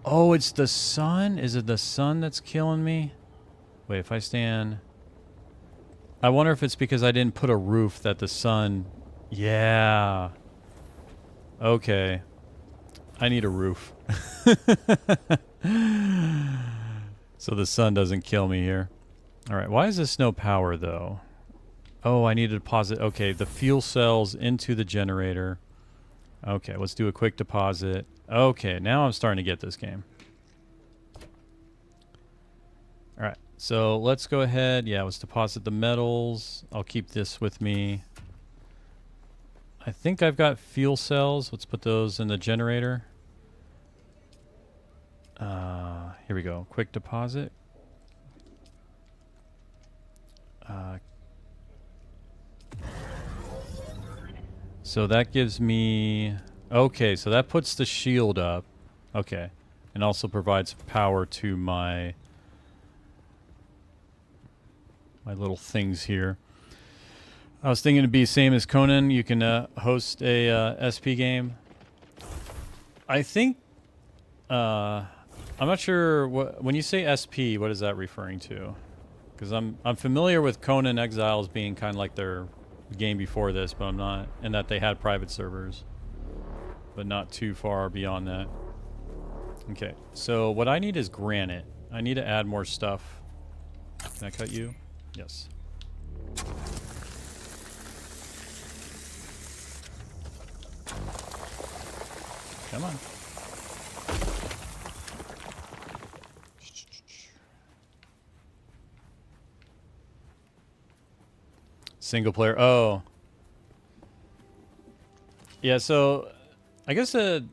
Oh, it's the sun? Is it the sun that's killing me? Wait, if I stand... I wonder if it's because I didn't put a roof that the sun... Yeah. Okay. I need a roof. So the sun doesn't kill me here. Alright, why is this no power though? Oh, I need to deposit... Okay, the fuel cells into the generator. Okay, let's do a quick deposit. Okay, now I'm starting to get this game. Alright, so let's go ahead. Yeah, let's deposit the metals. I'll keep this with me. I think I've got fuel cells. Let's put those in the generator. Here we go. Quick deposit. So that gives me... Okay, so that puts the shield up. Okay. And also provides power to my little things here. I was thinking it'd be the same as Conan. You can host a SP game. I think... I'm not sure what... When you say SP, what is that referring to? Because I'm familiar with Conan Exiles being kind of like their game before this, but I'm not... And that they had private servers. But not too far beyond that. Okay, so what I need is granite. I need to add more stuff. Can I cut you? Yes. Come on. Single player. Oh. Yeah, so I guess the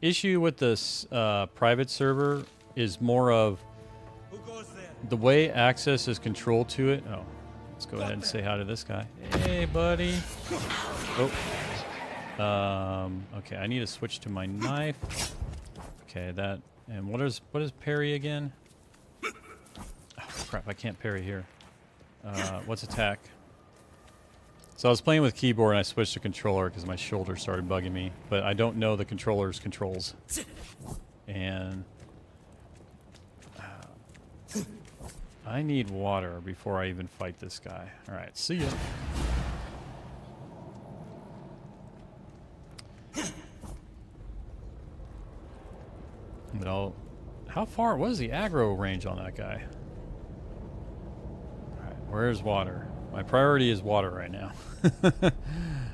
issue with this private server is more of the way access is controlled to it. Oh, let's go ahead and say hi to this guy. Hey, buddy. Oh. Okay, I need to switch to my knife. Okay, that. And what is parry again? Oh, crap, I can't parry here. What's attack? So I was playing with keyboard and I switched to controller because my shoulder started bugging me, but I don't know the controller's controls. And I need water before I even fight this guy. All right, see ya. But how far was the aggro range on that guy? All right, where's water? My priority is water right now.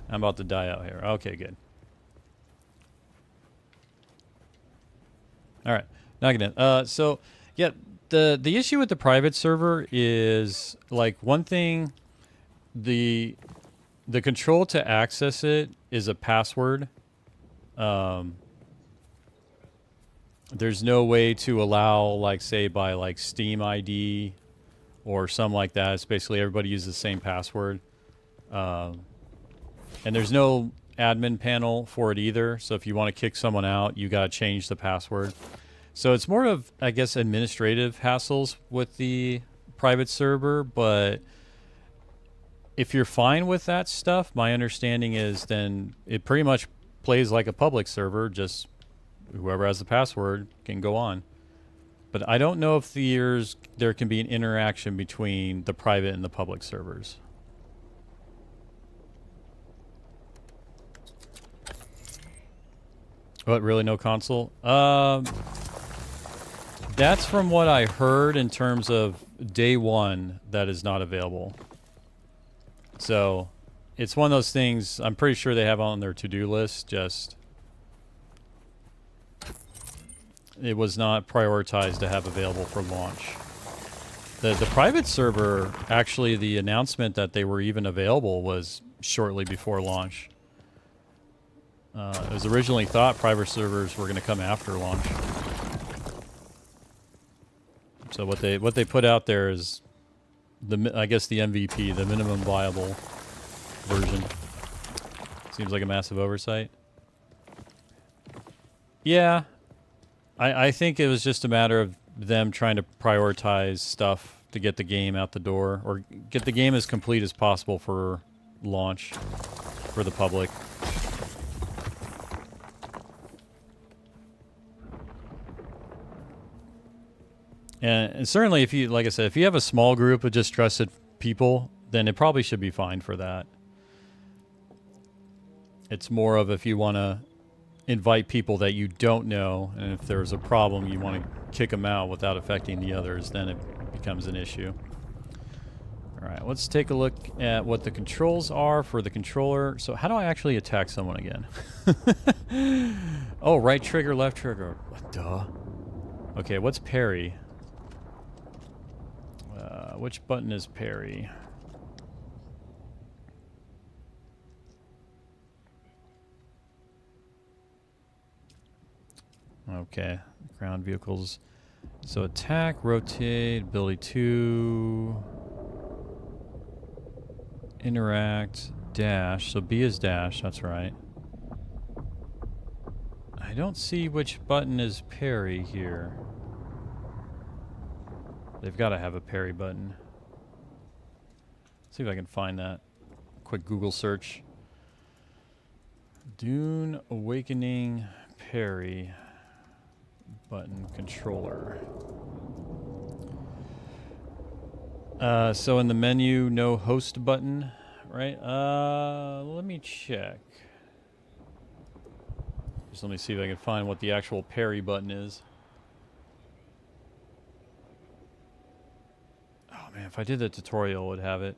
I'm about to die out here. Okay, good. All right, now get in. So, yeah, the issue with the private server is like one thing. The control to access it is a password. There's no way to allow, like, say, by like Steam ID. Or something like that. It's basically everybody uses the same password. And there's no admin panel for it either. So if you want to kick someone out, you got to change the password. So it's more of, I guess, administrative hassles with the private server, but if you're fine with that stuff, my understanding is then it pretty much plays like a public server, just whoever has the password can go on. But I don't know if there can be an interaction between the private and the public servers. What, really no console? That's from what I heard in terms of day one that is not available. So it's one of those things I'm pretty sure they have on their to-do list, just it was not prioritized to have available for launch. The private server, actually the announcement that they were even available was shortly before launch. It was originally thought private servers were going to come after launch. So what they put out there is I guess the MVP, the minimum viable version. Seems like a massive oversight. Yeah, I think it was just a matter of them trying to prioritize stuff to get the game out the door, or get the game as complete as possible for launch for the public. And certainly, if you, like I said, if you have a small group of just trusted people, then it probably should be fine for that. It's more of if you want to invite people that you don't know, and if there's a problem, you want to kick them out without affecting the others, then it becomes an issue. All right, let's take a look at what the controls are for the controller. So how do I actually attack someone again? Oh, right trigger, left trigger. Duh. Okay, what's parry? Which button is parry? Okay, ground vehicles. So attack, rotate, ability to interact, dash. So B is dash, that's right. I don't see which button is parry here. They've got to have a parry button. See if I can find that. Quick Google search. Dune Awakening parry button controller. So in the menu, no host button, right? Let me check. Just let me see if I can find what the actual parry button is. Oh man, if I did the tutorial, it would have it.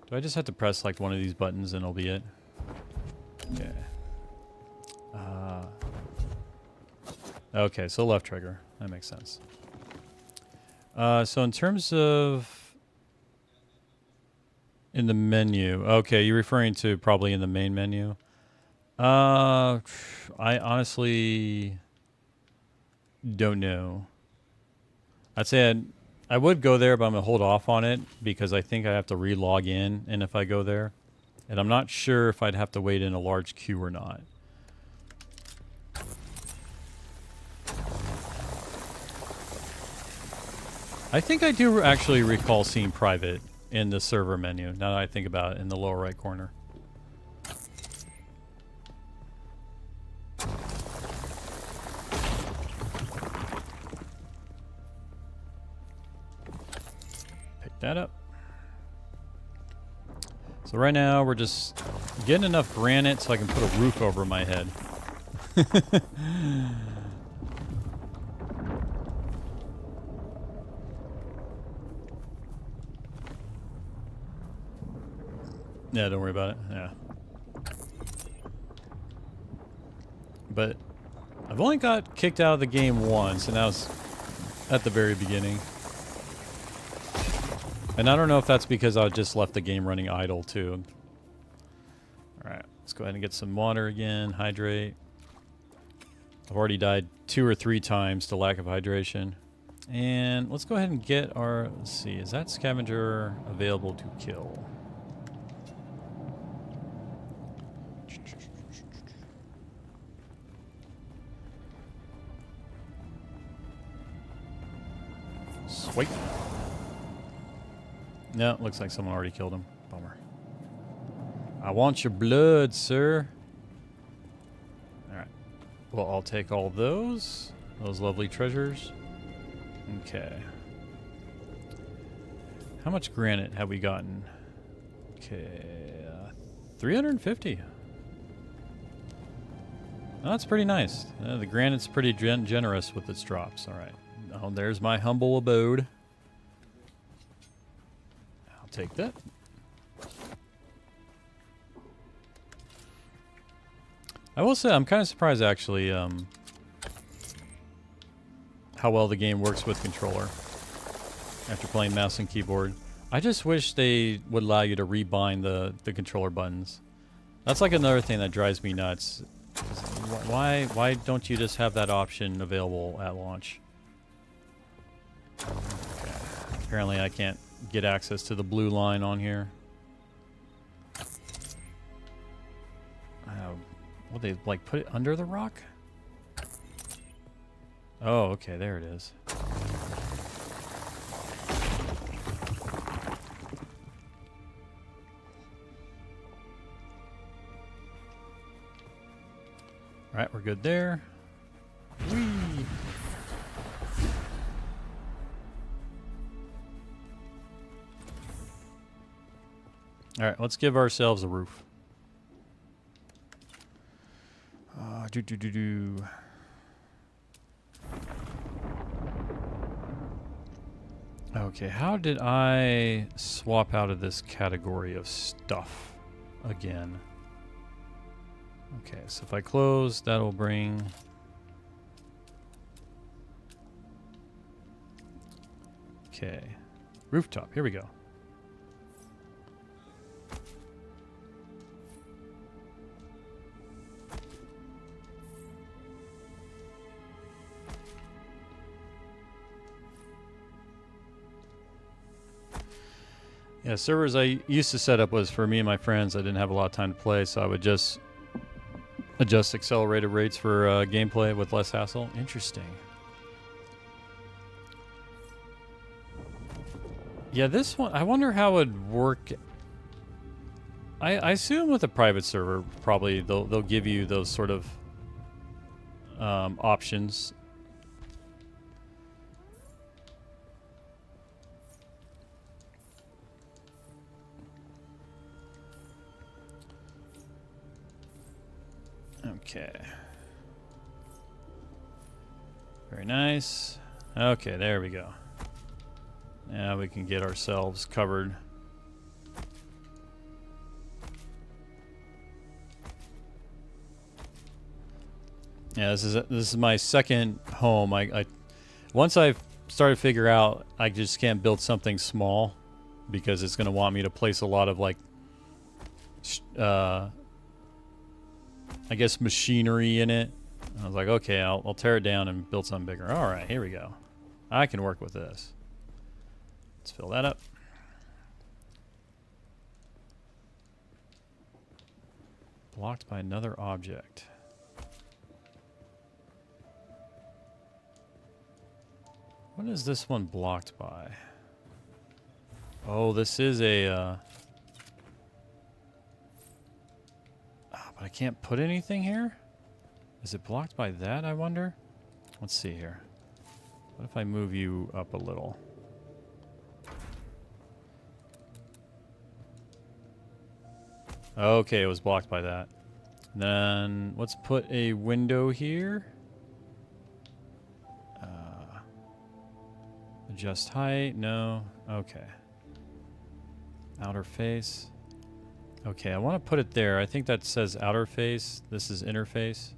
Do I just have to press like one of these buttons and it'll be it? Okay. Okay, so left trigger. That makes sense. So in terms of in the menu, okay, you're referring to probably in the main menu. I honestly don't know. I'd say I would go there, but I'm going to hold off on it because I think I have to re-log in, and if I go there. And I'm not sure if I'd have to wait in a large queue or not. I think I do actually recall seeing private in the server menu, now that I think about it, in the lower right corner. Pick that up. So right now we're just getting enough granite so I can put a roof over my head. Yeah, don't worry about it. Yeah. But I've only got kicked out of the game once, and that was at the very beginning. And I don't know if that's because I just left the game running idle, too. Alright, let's go ahead and get some water again. Hydrate. I've already died 2 or 3 times to lack of hydration. And let's go ahead and get our... Let's see, is that scavenger available to kill? Sweet. No, looks like someone already killed him. Bummer. I want your blood, sir. Alright. Well, I'll take all those. Those lovely treasures. Okay. How much granite have we gotten? Okay. 350. Oh, that's pretty nice. The granite's pretty generous with its drops. Alright. Oh, there's my humble abode. I'll take that. I will say I'm kind of surprised actually how well the game works with controller after playing mouse and keyboard. I just wish they would allow you to rebind the controller buttons. That's like another thing that drives me nuts. Why don't you just have that option available at launch? Okay. Apparently I can't get access to the blue line on here. Will they like put it under the rock? Oh, okay, there it is. Alright, we're good there. Whee! Alright, let's give ourselves a roof. Okay, how did I swap out of this category of stuff again? Okay, so if I close, that'll bring... Okay, rooftop, here we go. Yeah, servers I used to set up was for me and my friends. I didn't have a lot of time to play, so I would just adjust accelerated rates for gameplay with less hassle. Interesting. Yeah, this one, I wonder how it would work. I assume with a private server, probably they'll give you those sort of options. Okay. Very nice. Okay, there we go. Now we can get ourselves covered. Yeah, this is my second home. I once I've started to figure out I just can't build something small because it's going to want me to place a lot of like I guess machinery in it. I was like, okay, I'll tear it down and build something bigger. All right, here we go. I can work with this. Let's fill that up. Blocked by another object. What is this one blocked by? Oh, this is a... but I can't put anything here? Is it blocked by that, I wonder? Let's see here. What if I move you up a little? Okay, it was blocked by that. Then let's put a window here. Adjust height, no. Okay. Outer face. Okay, I want to put it there. I think that says outer face. This is interface.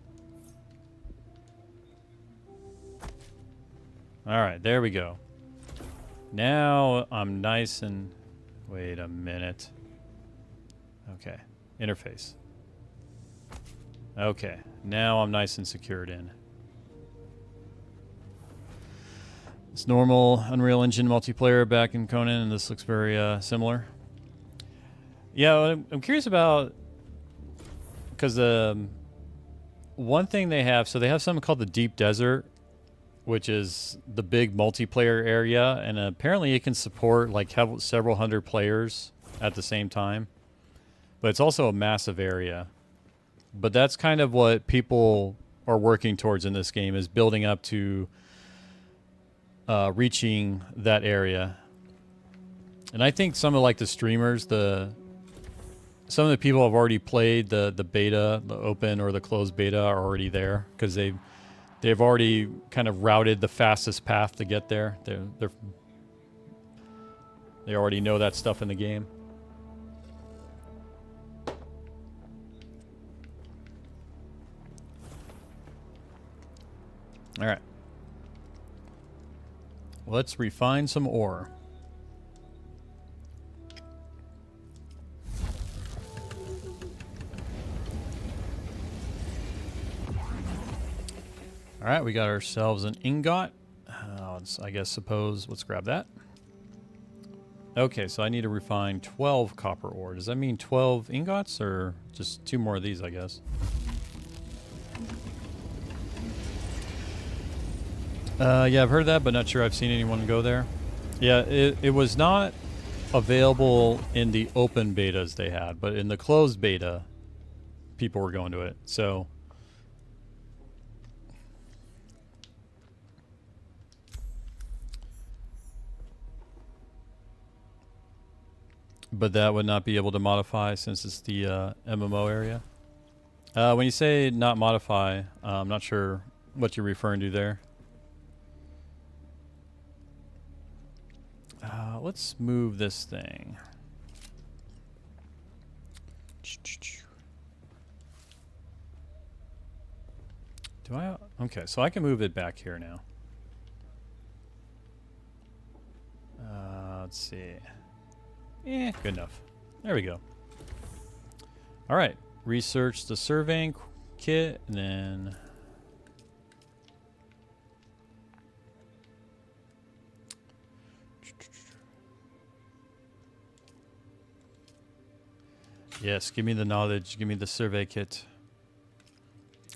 Alright, there we go. Now I'm nice and... Wait a minute. Okay, interface. Okay, now I'm nice and secured in. It's normal Unreal Engine multiplayer back in Conan, and this looks very similar. Yeah, I'm curious about... Because one thing they have... So they have something called the Deep Desert, which is the big multiplayer area, and apparently it can support like several hundred players at the same time. But it's also a massive area. But that's kind of what people are working towards in this game, is building up to reaching that area. And I think some of like the streamers, some of the people who have already played the beta, the open or the closed beta, are already there because they've already kind of routed the fastest path to get there. They already know that stuff in the game. All right. Let's refine some ore. All right, we got ourselves an ingot. Let's grab that. Okay, so I need to refine 12 copper ore. Does that mean 12 ingots or just 2 more of these, I guess? Yeah, I've heard that, but not sure I've seen anyone go there. Yeah, it was not available in the open betas they had, but in the closed beta, people were going to it. So, but that would not be able to modify since it's the MMO area. When you say not modify, I'm not sure what you're referring to there. Let's move this thing. Do I? Okay, so I can move it back here now. Let's see. Good enough. There we go. All right. Research the surveying kit, and then... Yes, give me the knowledge. Give me the survey kit.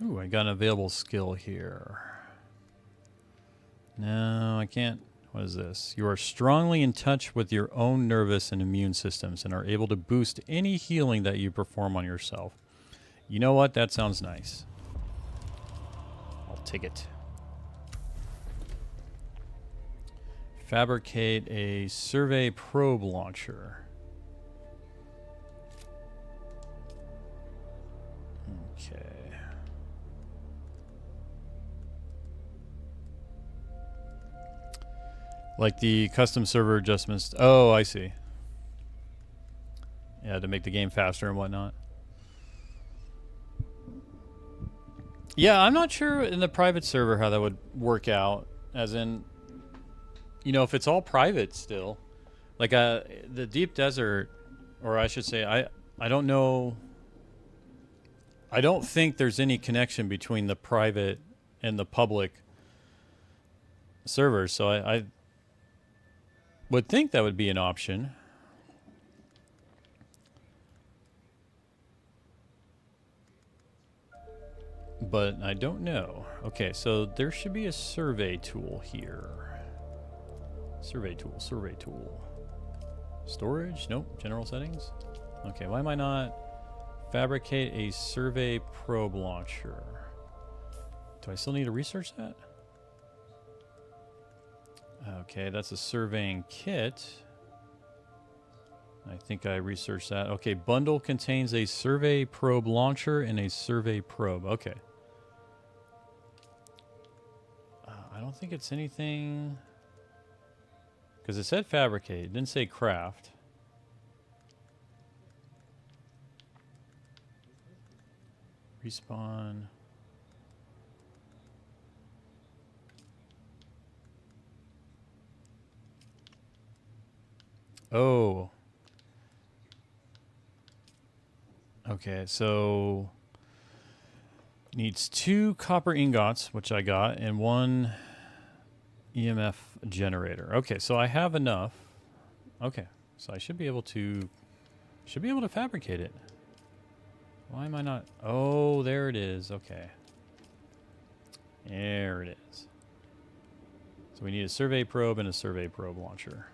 Ooh, I got an available skill here. No, I can't. What is this? You are strongly in touch with your own nervous and immune systems and are able to boost any healing that you perform on yourself. You know what? That sounds nice. I'll take it. Fabricate a survey probe launcher. Okay. Like the custom server adjustments. Oh, I see. Yeah, to make the game faster and whatnot. Yeah, I'm not sure in the private server how that would work out. As in, you know, if it's all private still. Like the Deep Desert, or I should say, I don't know. I don't think there's any connection between the private and the public servers, so I would think that would be an option. But I don't know. Okay, so there should be a survey tool here. Survey tool, survey tool. Storage? Nope. General settings? Okay, why am I not... Fabricate a survey probe launcher. Do I still need to research that? Okay, that's a surveying kit. I think I researched that. Okay, bundle contains a survey probe launcher and a survey probe. Okay. I don't think it's anything... Because it said fabricate. It didn't say craft. Respawn. Oh. Okay, so needs 2 copper ingots, which I got, and 1 EMF generator. Okay, so I have enough. Okay, so I should be able to fabricate it. Why am I not? Oh, there it is. Okay. There it is. So we need a survey probe and a survey probe launcher.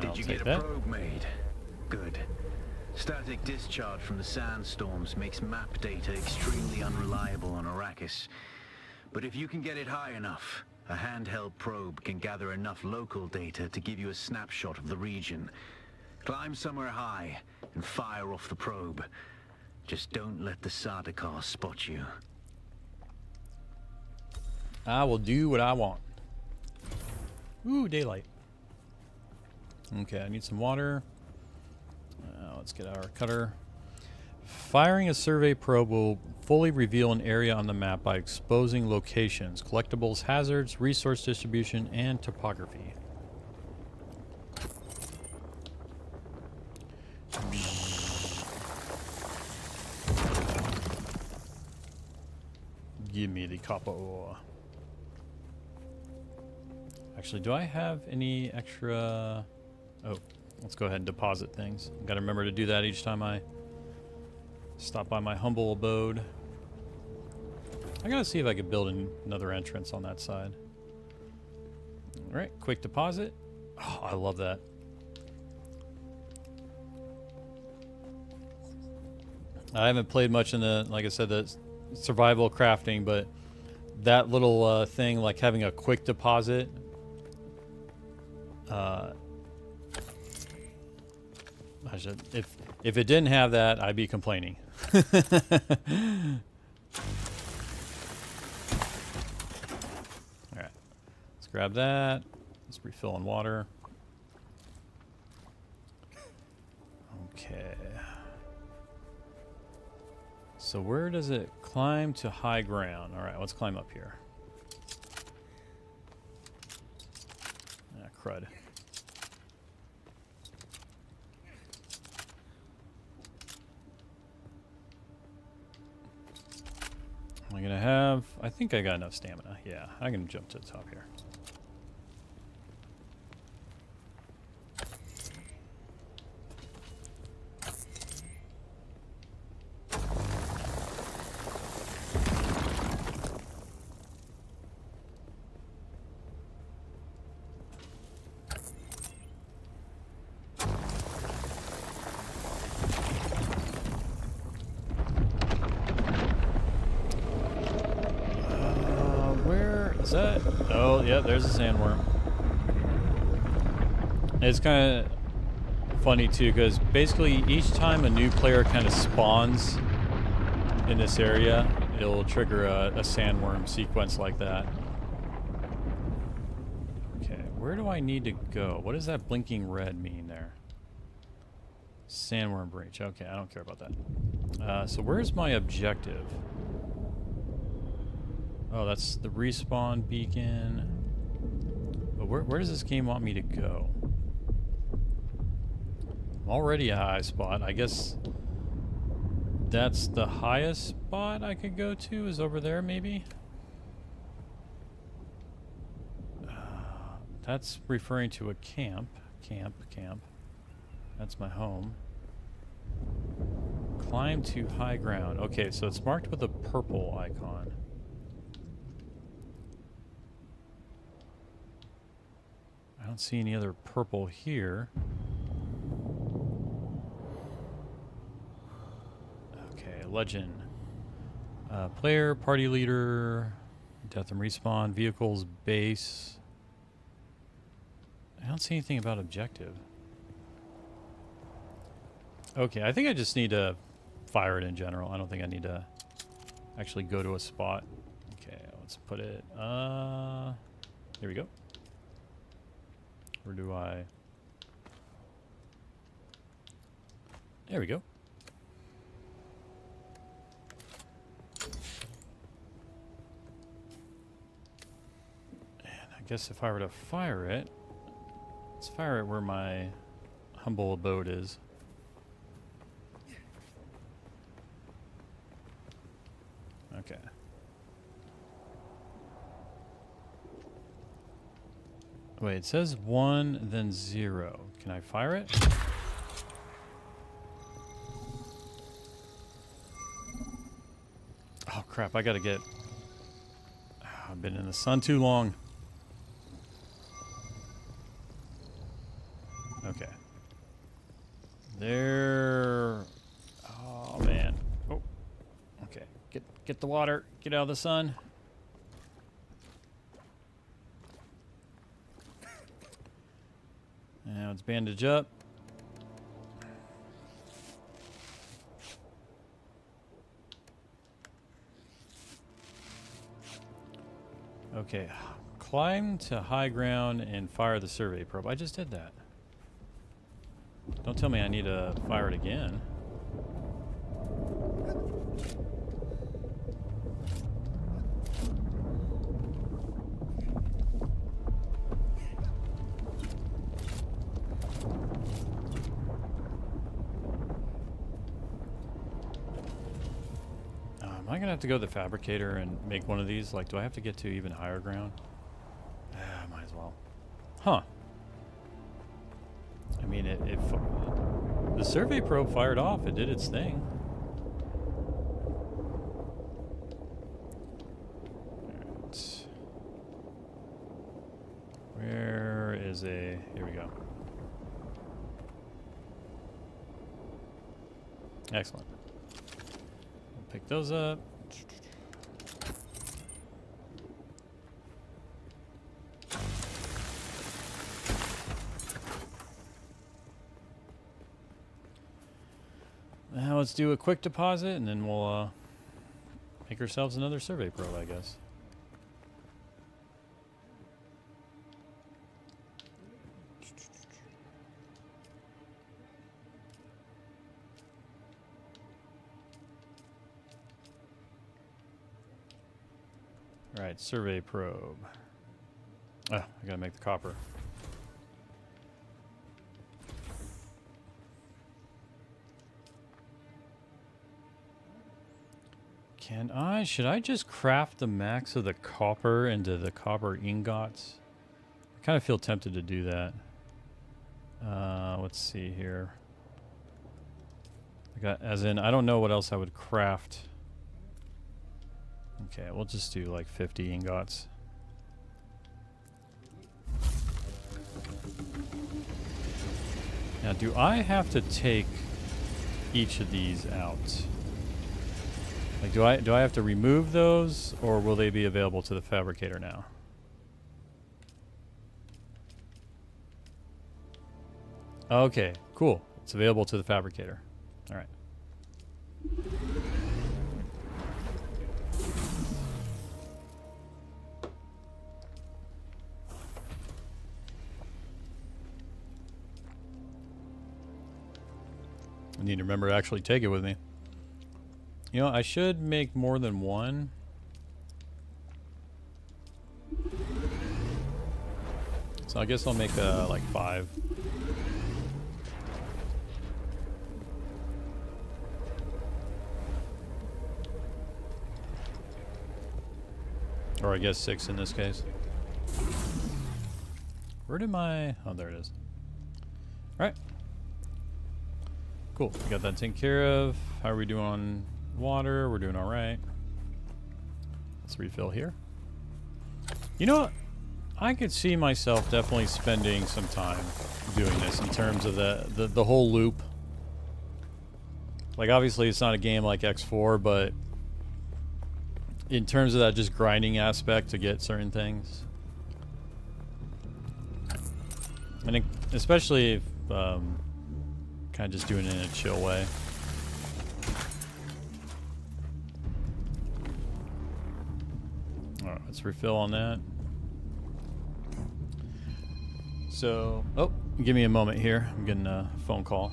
Did you get a probe made? Good. Static discharge from the sandstorms makes map data extremely unreliable on Arrakis. But if you can get it high enough, a handheld probe can gather enough local data to give you a snapshot of the region. Climb somewhere high and fire off the probe. Just don't let the Sardaukar spot you. I will do what I want. Ooh, daylight. Okay, I need some water. Let's get our cutter. Firing a survey probe will fully reveal an area on the map by exposing locations, collectibles, hazards, resource distribution, and topography. Give me the copper ore. Actually, do I have any extra... Oh, let's go ahead and deposit things. Gotta remember to do that each time I stop by my humble abode. I gotta see if I could build another entrance on that side. Alright, quick deposit. Oh, I love that. I haven't played much in the, like I said, the survival crafting, but that little thing, like having a quick deposit, if it didn't have that, I'd be complaining. All right, let's grab that. Let's refill on water. Okay. So where does it climb to high ground? All right, let's climb up here. Ah, crud. Am I gonna have... I think I got enough stamina. Yeah, I can jump to the top here. Is that? Oh, yeah, there's a sandworm. It's kind of funny, too, because basically each time a new player kind of spawns in this area, it'll trigger a sandworm sequence like that. Okay, where do I need to go? What does that blinking red mean there? Sandworm breach. Okay, I don't care about that. So where's my objective? Oh, that's the respawn beacon. But where does this game want me to go? I'm already a high spot. I guess that's the highest spot I could go to is over there, maybe? That's referring to a camp. Camp. That's my home. Climb to high ground. Okay, so it's marked with a purple icon. I don't see any other purple here. Okay, legend. Player, party leader, death and respawn, vehicles, base. I don't see anything about objective. Okay, I think I just need to fire it in general. I don't think I need to actually go to a spot. Okay, let's put it, here we go. Where do I... There we go. And I guess if I were to fire it, let's fire it where my humble abode is. Okay. Wait, it says 1, then 0. Can I fire it? Oh, crap. I gotta get... I've been in the sun too long. Okay. There... Oh, man. Oh. Okay. Get the water. Get out of the sun. Now it's bandage up. Okay. Climb to high ground and fire the survey probe. I just did that. Don't tell me I need to fire it again. Am I gonna have to go to the fabricator and make one of these? Like, do I have to get to even higher ground? Might as well. Huh. I mean, the survey probe fired off. It did its thing. Alright. Where is a... Here we go. Excellent. Pick those up. Now let's do a quick deposit, and then we'll make ourselves another survey probe, I guess. Alright, survey probe. Oh, I gotta make the copper. Should I just craft the max of the copper into the copper ingots? I kind of feel tempted to do that. Let's see here. As in, I don't know what else I would craft. Okay, we'll just do like 50 ingots. Now, do I have to take each of these out? Like, do I have to remove those, or will they be available to the fabricator now? Okay, cool. It's available to the fabricator. All right. I need to remember to actually take it with me. You know, I should make more than one. So I guess I'll make like 5. Or I guess 6 in this case. Where did my... Oh, there it is. Alright. Cool. We got that taken care of. How are we doing on water? We're doing alright. Let's refill here. You know what? I could see myself definitely spending some time doing this in terms of the whole loop. Like, obviously it's not a game like X4, but in terms of that just grinding aspect to get certain things. I think especially if kind of just doing it in a chill way. Alright, let's refill on that. So, oh, give me a moment here. I'm getting a phone call.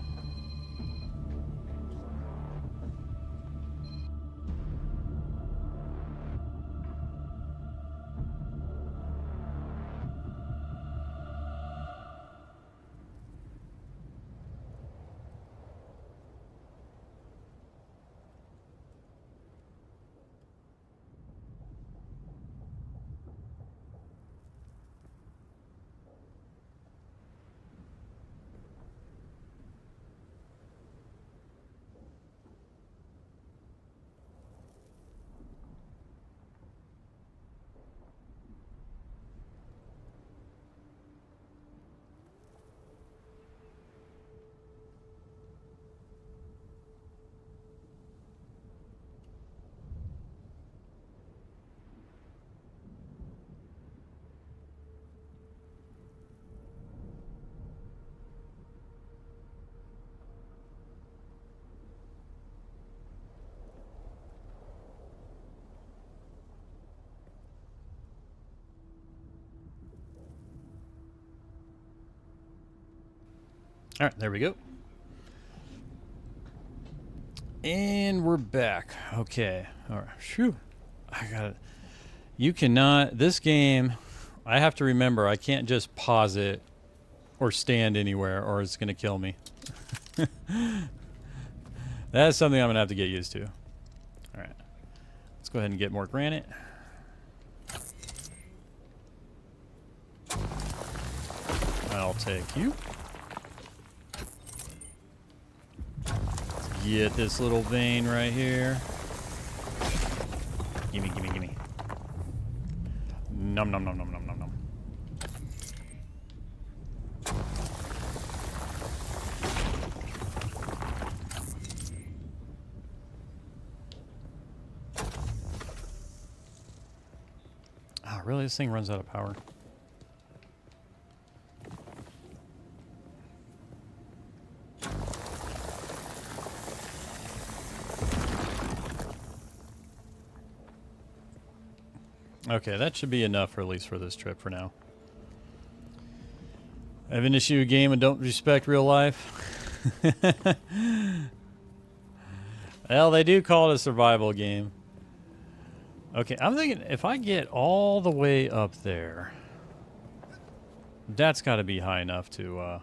All right, there we go. And we're back. Okay. All right. Phew. I got it. You cannot. This game, I have to remember, I can't just pause it or stand anywhere or it's going to kill me. That's something I'm going to have to get used to. All right. Let's go ahead and get more granite. I'll take you. Get this little vein right here. Gimme, gimme, gimme. Nom nom nom nom nom nom nom. Oh, really? This thing runs out of power. Okay, that should be enough, for at least for this trip for now. I have an issue with game and don't respect real life. Well, they do call it a survival game. Okay, I'm thinking if I get all the way up there, that's got to be high enough to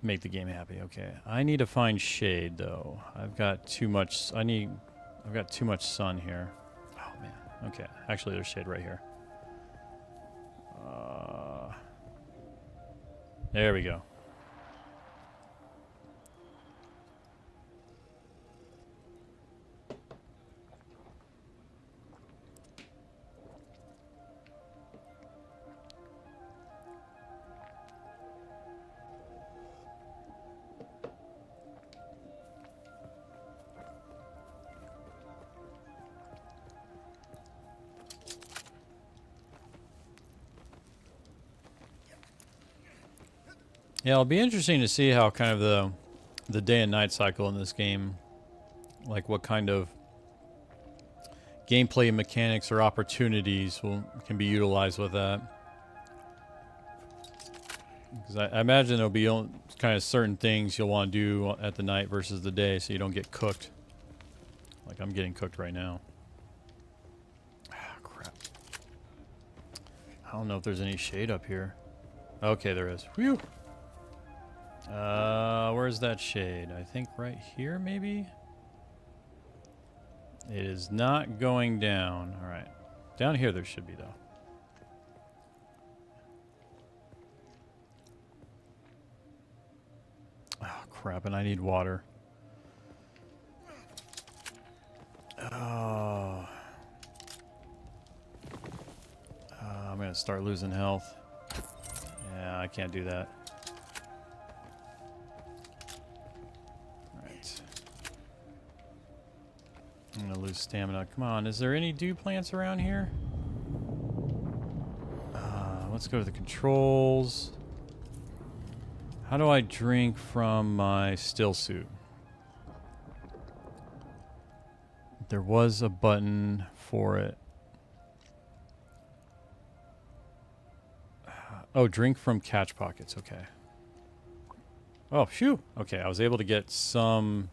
make the game happy. Okay, I need to find shade though. I've got too much. I've got too much sun here. Oh man. Okay, actually, there's shade right here. There we go. Yeah, it'll be interesting to see how kind of the day and night cycle in this game, like what kind of gameplay mechanics or opportunities can be utilized with that. Because I imagine there'll be kind of certain things you'll want to do at the night versus the day, so you don't get cooked. Like I'm getting cooked right now. Ah, crap. I don't know if there's any shade up here. Okay, there is. Whew. Where's that shade? I think right here, maybe? It is not going down. All right. Down here there should be, though. Oh, crap, and I need water. Oh. I'm going to start losing health. Yeah, I can't do that. I'm gonna lose stamina. Come on, is there any dew plants around here? Let's go to the controls. How do I drink from my still suit? There was a button for it. Oh, drink from catch pockets. Okay. Oh, phew. Okay, I was able to get some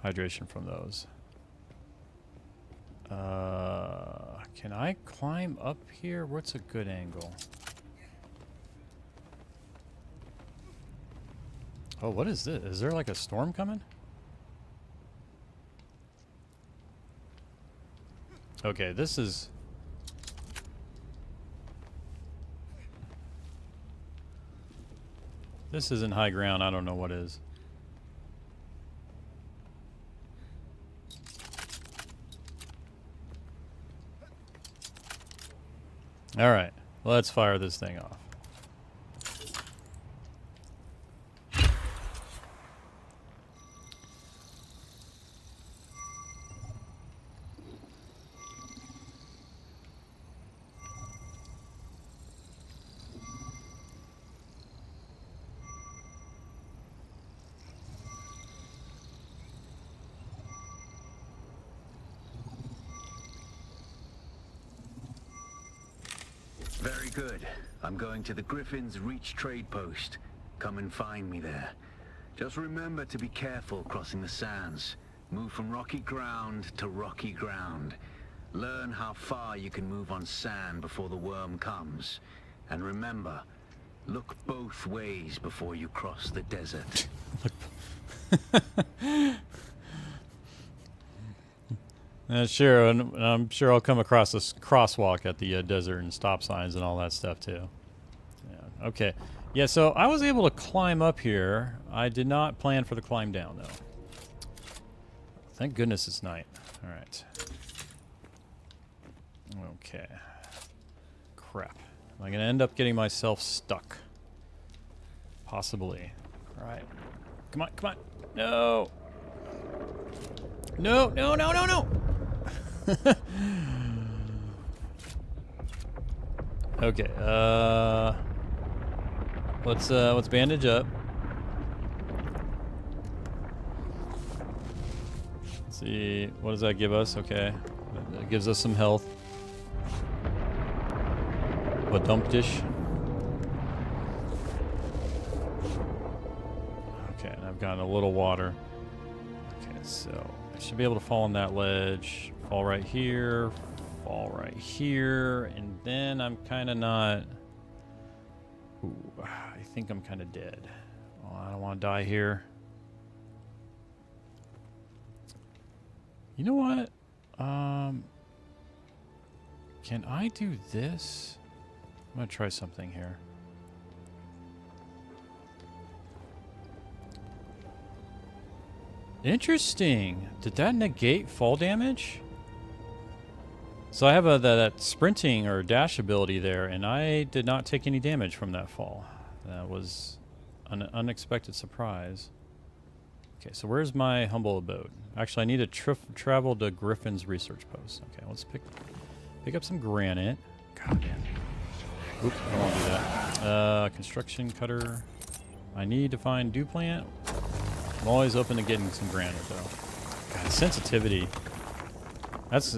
hydration from those. Can I climb up here? What's a good angle? Oh, what is this? Is there like a storm coming? Okay, this is... This isn't high ground. I don't know what is. All right, let's fire this thing off. Very good. I'm going to the Griffin's Reach trade post. Come and find me there. Just remember to be careful crossing the sands. Move from rocky ground to rocky ground. Learn how far you can move on sand before the worm comes. And remember, look both ways before you cross the desert. Sure, and I'm sure I'll come across this crosswalk at the desert and stop signs and all that stuff too. Yeah, okay. Yeah, so I was able to climb up here. I did not plan for the climb down, though. Thank goodness it's night. All right. Okay. Crap. Am I going to end up getting myself stuck? Possibly. All right. Come on, come on. No. No, no, no, no, no. Okay, let's bandage up. Let's see, what does that give us? Okay, it gives us some health. A dump dish. Okay, and I've got a little water. Okay, so I should be able to fall on that ledge, fall right here, fall right here, and then I'm kind of not... Ooh, I think I'm kind of dead. Oh, I don't want to die here. You know what? Can I do this? I'm going to try something here. Interesting. Did that negate fall damage? So I have that sprinting or dash ability there, and I did not take any damage from that fall. That was an unexpected surprise. Okay, so where's my humble abode? Actually, I need to travel to Griffin's research post. Okay, let's pick up some granite. God damn. Oops, I don't want to do that. Construction cutter. I need to find dew plant. I'm always open to getting some granite, though. God, sensitivity. That's...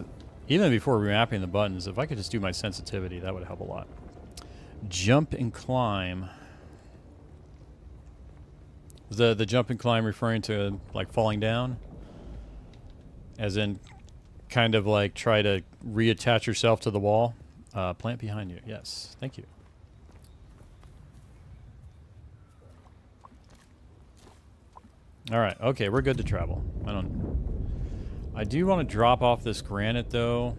Even before remapping the buttons, if I could just do my sensitivity, that would help a lot. Jump and climb. Is the jump and climb referring to, like, falling down? As in, kind of like try to reattach yourself to the wall? Plant behind you. Yes. Thank you. All right. Okay, we're good to travel. I do want to drop off this granite, though,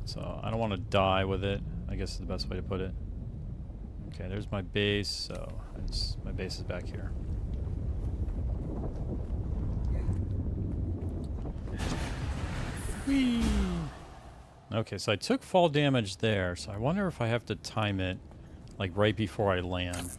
so I don't want to die with it, I guess is the best way to put it. Okay, there's my base, so my base is back here. Whee! Okay, so I took fall damage there, so I wonder if I have to time it, like, right before I land.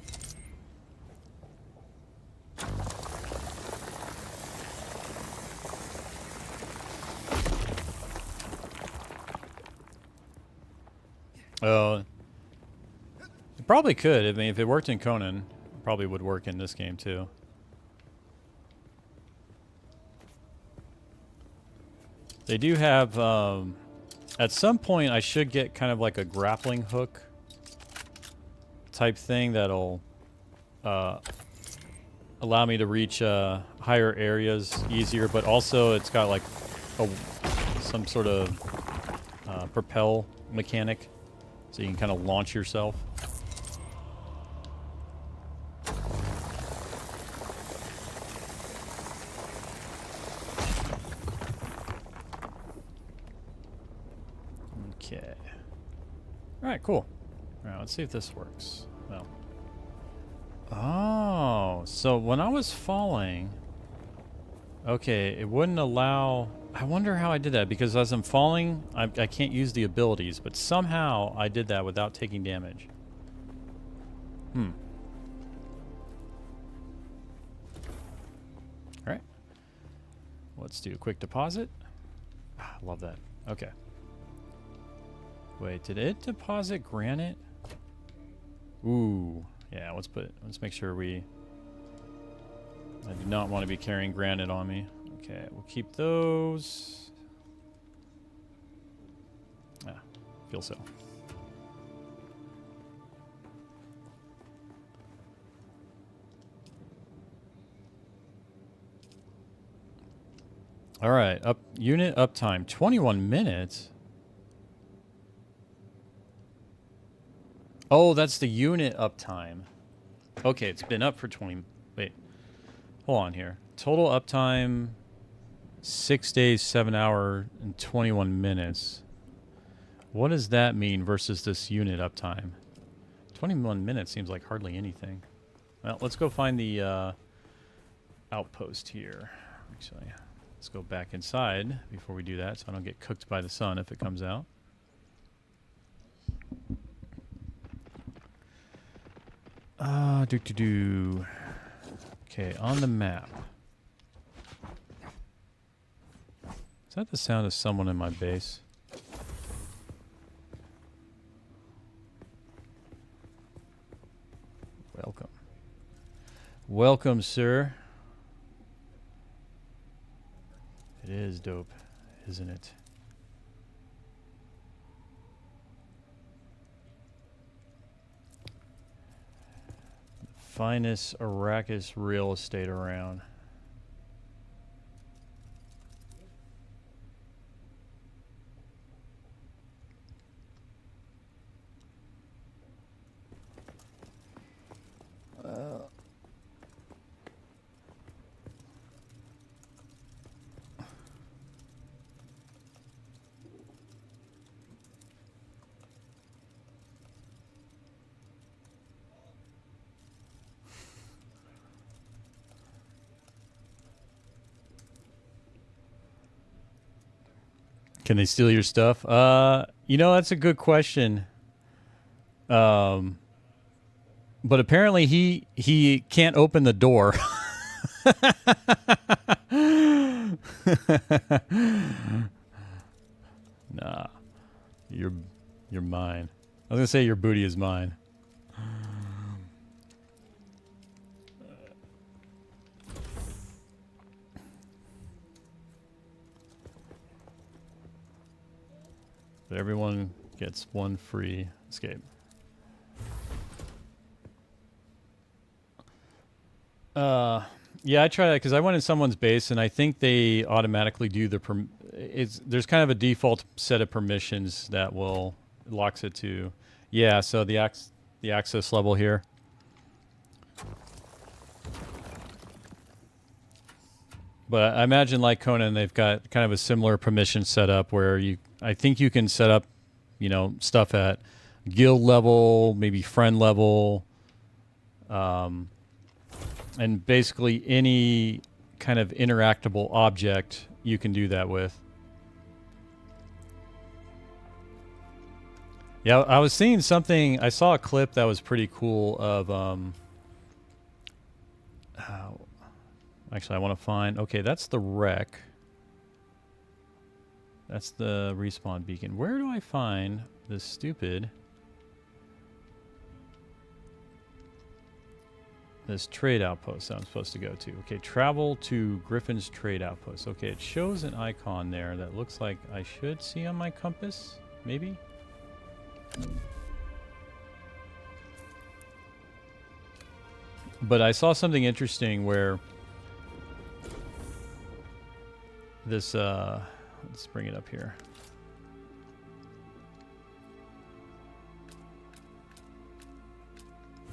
It probably could. I mean, if it worked in Conan, it probably would work in this game too. They do have, at some point I should get kind of like a grappling hook type thing that'll allow me to reach higher areas easier, but also it's got like some sort of propel mechanic. So you can kind of launch yourself. Okay. All right, cool. All right, let's see if this works. Well. Oh, so when I was falling, okay, it wouldn't allow... I wonder how I did that, because as I'm falling, I can't use the abilities, but somehow I did that without taking damage. Alright. Let's do a quick deposit. Ah, love that. Okay. Wait, did it deposit granite? Ooh. Yeah, let's make sure I do not want to be carrying granite on me. Okay, we'll keep those. Ah, feel so. All right, unit uptime 21 minutes. Oh, that's the unit uptime. Okay, it's been up for 20. Wait, hold on here. Total uptime 6 days, 7 hour, and 21 minutes. What does that mean versus this unit uptime? 21 minutes seems like hardly anything. Well, let's go find the outpost here. Actually, let's go back inside before we do that so I don't get cooked by the sun if it comes out. Okay, on the map. Is that the sound of someone in my base? Welcome. Welcome, sir. It is dope, isn't it? Finest Arrakis real estate around. Can they steal your stuff? You know, that's a good question. But apparently he can't open the door. Nah. You're mine. I was gonna say your booty is mine. But everyone gets one free escape. Yeah, I tried that because I went in someone's base, and I think they automatically do the. There's kind of a default set of permissions that will locks it to. Yeah, so the access level here. But I imagine, like Conan, they've got kind of a similar permission setup where I think you can set up, you know, stuff at guild level, maybe friend level, and basically any kind of interactable object you can do that with. Yeah, I was seeing something. I saw a clip that was pretty cool of. Actually, I want to find. Okay, that's the wreck. That's the respawn beacon. Where do I find this stupid? This trade outpost that I'm supposed to go to. Okay, travel to Griffin's trade outpost. Okay, it shows an icon there that looks like I should see on my compass. Maybe? But I saw something interesting where this, let's bring it up here.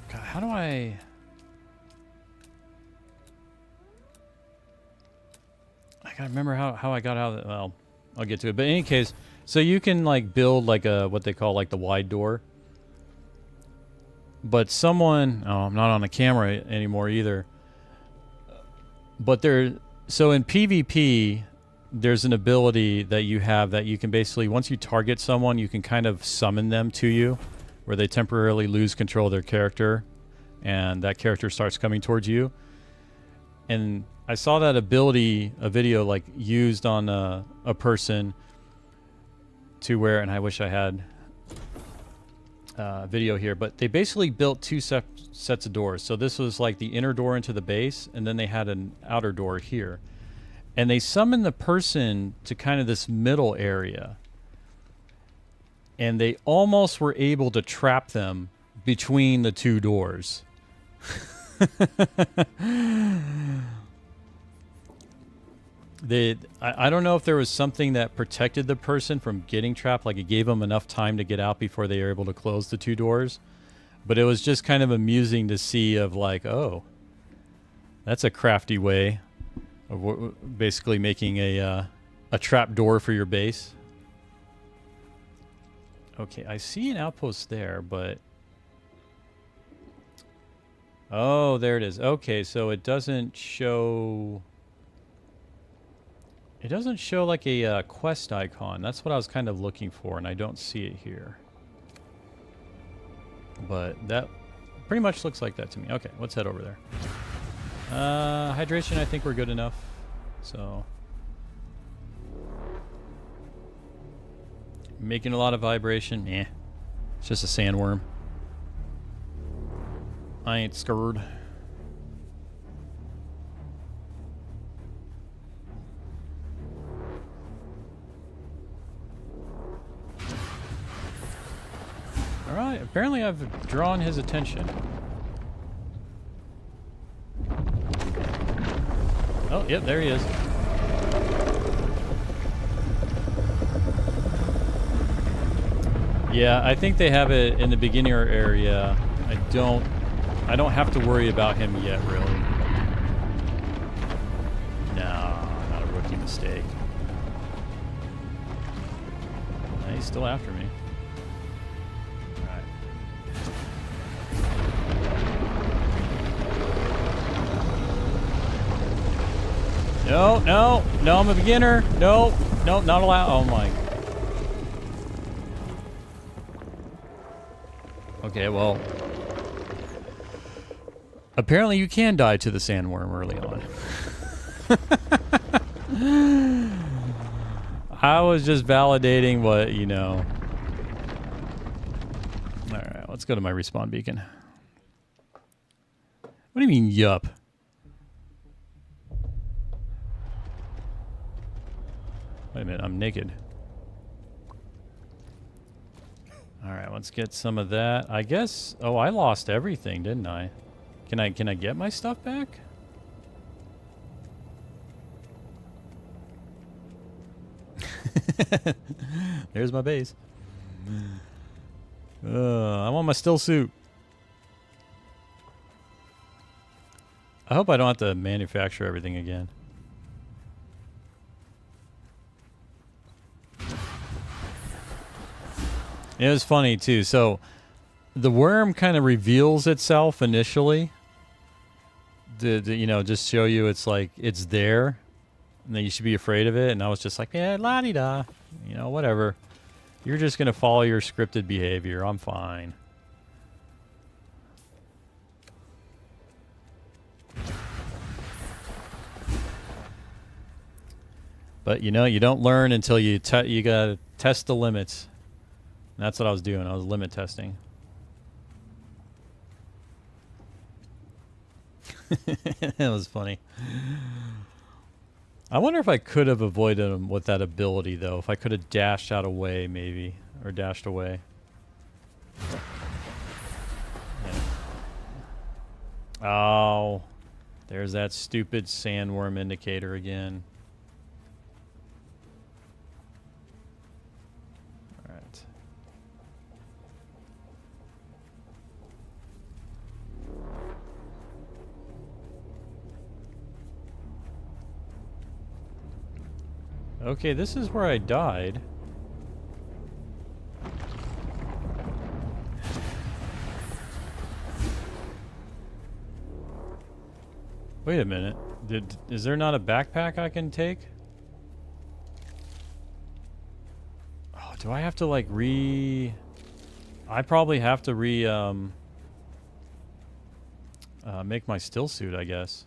God, how do I gotta remember how I got out of it. Well, I'll get to it. But in any case, so you can like build like a, what they call like the wide door. But someone, oh, I'm not on the camera anymore either. But so in PvP, there's an ability that you have that you can basically, once you target someone, you can kind of summon them to you, where they temporarily lose control of their character, and that character starts coming towards you. And I saw that ability, a video like used on a person to where, and I wish I had video here, but they basically built two sets of doors. So this was like the inner door into the base, and then they had an outer door here. And they summoned the person to kind of this middle area. And they almost were able to trap them between the two doors. I don't know if there was something that protected the person from getting trapped, like it gave them enough time to get out before they were able to close the 2 doors. But it was just kind of amusing to see of like, oh, that's a crafty way of basically making a trap door for your base. Okay, I see an outpost there, but... Oh, there it is. Okay, so it doesn't show... It doesn't show like a quest icon. That's what I was kind of looking for, and I don't see it here. But that pretty much looks like that to me. Okay, let's head over there. Hydration, I think we're good enough. So... Making a lot of vibration. Eh. It's just a sandworm. I ain't scared. Alright, apparently I've drawn his attention. Oh, yep, there he is. Yeah, I think they have it in the beginner area. I don't have to worry about him yet, really. No, not a rookie mistake. He's still after me. Alright. No, I'm a beginner. No, not allowed. Oh my. Okay, well, apparently you can die to the sandworm early on. I was just validating what, you know. Alright, let's go to my respawn beacon. What do you mean, yup? Wait a minute, I'm naked. Alright, let's get some of that. I guess... Oh, I lost everything, didn't I? Can I get my stuff back? There's my base. I want my still suit. I hope I don't have to manufacture everything again. It was funny too. So the worm kind of reveals itself initially to you know, just show you it's like it's there and then you should be afraid of it. And I was just like, yeah, la-di-da, you know, whatever. You're just going to follow your scripted behavior. I'm fine. But you know, you don't learn until you gotta test the limits. And that's what I was doing. I was limit testing. That was funny. I wonder if I could have avoided him with that ability, though. If I could have dashed out away, maybe. Or dashed away. Yeah. Oh. There's that stupid sandworm indicator again. Alright. Okay, this is where I died. Wait a minute. Is there not a backpack I can take? Oh, do I have to like I probably have to make my still suit, I guess.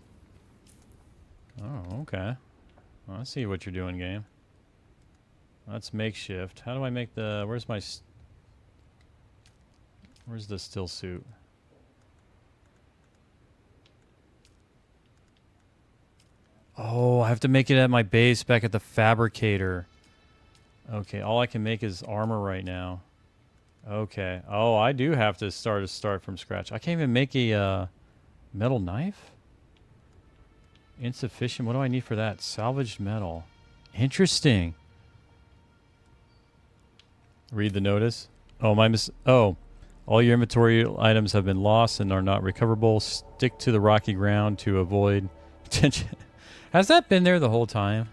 Oh, okay. Well, I see what you're doing, game. That's makeshift. How do I make the... Where's the still suit? Oh, I have to make it at my base back at the fabricator. Okay, all I can make is armor right now. Okay. Oh, I do have to start from scratch. I can't even make a metal knife? Insufficient. What do I need for that? Salvaged metal. Interesting. Read the notice. Oh, all your inventory items have been lost and are not recoverable. Stick to the rocky ground to avoid attention. Has that been there the whole time?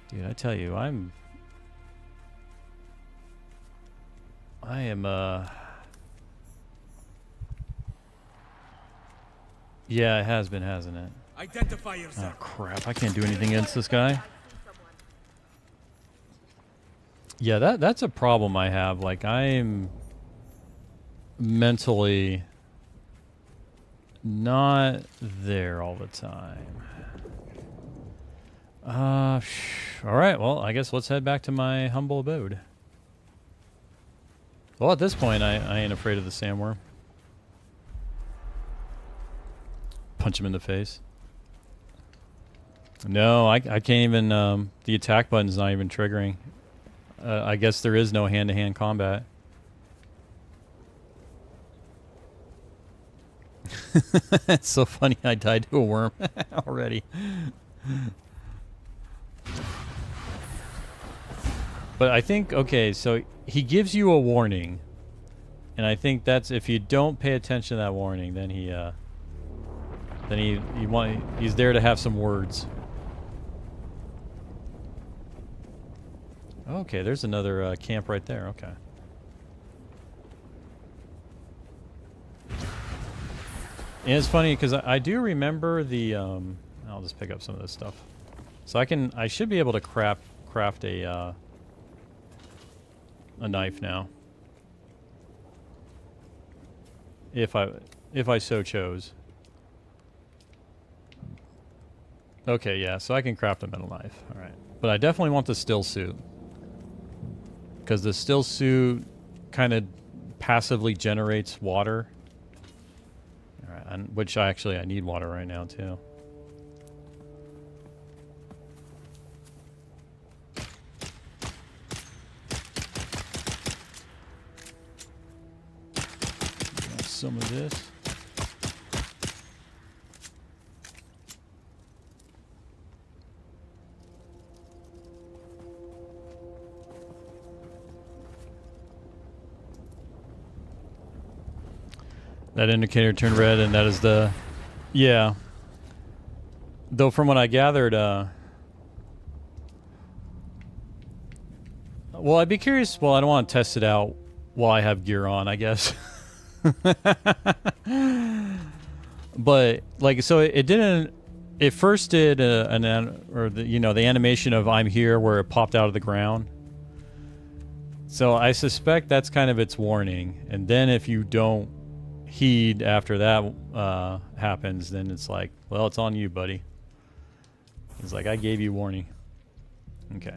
Dude, I tell you, I am, yeah, it has been, hasn't it? Identify Oh, yourself. crap. I can't do anything against this guy. Yeah, that's a problem I have. Like, I'm mentally not there all the time. All right, well, I guess let's head back to my humble abode. Well, at this point, I ain't afraid of the sandworm. Punch him in the face. No, I can't even, the attack button's not even triggering. I guess there is no hand-to-hand combat. It's so funny I died to a worm already. But I think, okay, so he gives you a warning. And I think that's, if you don't pay attention to that warning, then he's there to have some words. Okay, there's another camp right there. Okay. And it's funny because I do remember the. I'll just pick up some of this stuff, so I should be able to craft a knife now, if I so chose. Okay, yeah, so I can craft a metal knife. All right, but I definitely want the still suit. Because the still suit kind of passively generates water. All right, which I need water right now too. Got some of this. That indicator turned red, and that is the... Yeah. Though from what I gathered, well, I'd be curious... Well, I don't want to test it out while I have gear on, I guess. But, like, so it didn't... It first did the animation of I'm here where it popped out of the ground. So I suspect that's kind of its warning. And then if you don't heed after that happens, then it's like, well, it's on you, buddy. It's like, I gave you warning. Okay,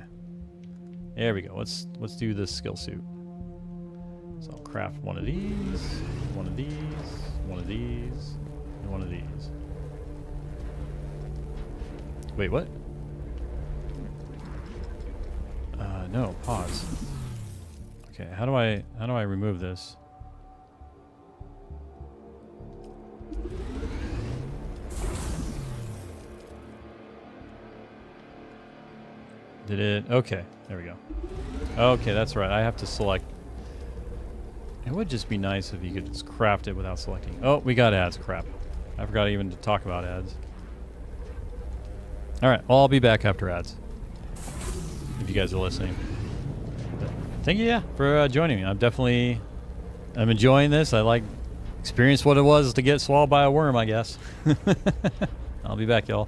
there we go. Let's do this skill suit. So I'll craft one of these, one of these, one of these, and one of these. Wait, what? No, pause. Okay, how do I remove this? Did it? Okay, there we go. Okay, that's right. I have to select. It would just be nice if you could just craft it without selecting. Oh, we got ads. Crap. I forgot even to talk about ads. All right, well, I'll be back after ads. If you guys are listening. But thank you, yeah, for joining me. I'm enjoying this. I experience what it was to get swallowed by a worm, I guess. I'll be back, y'all.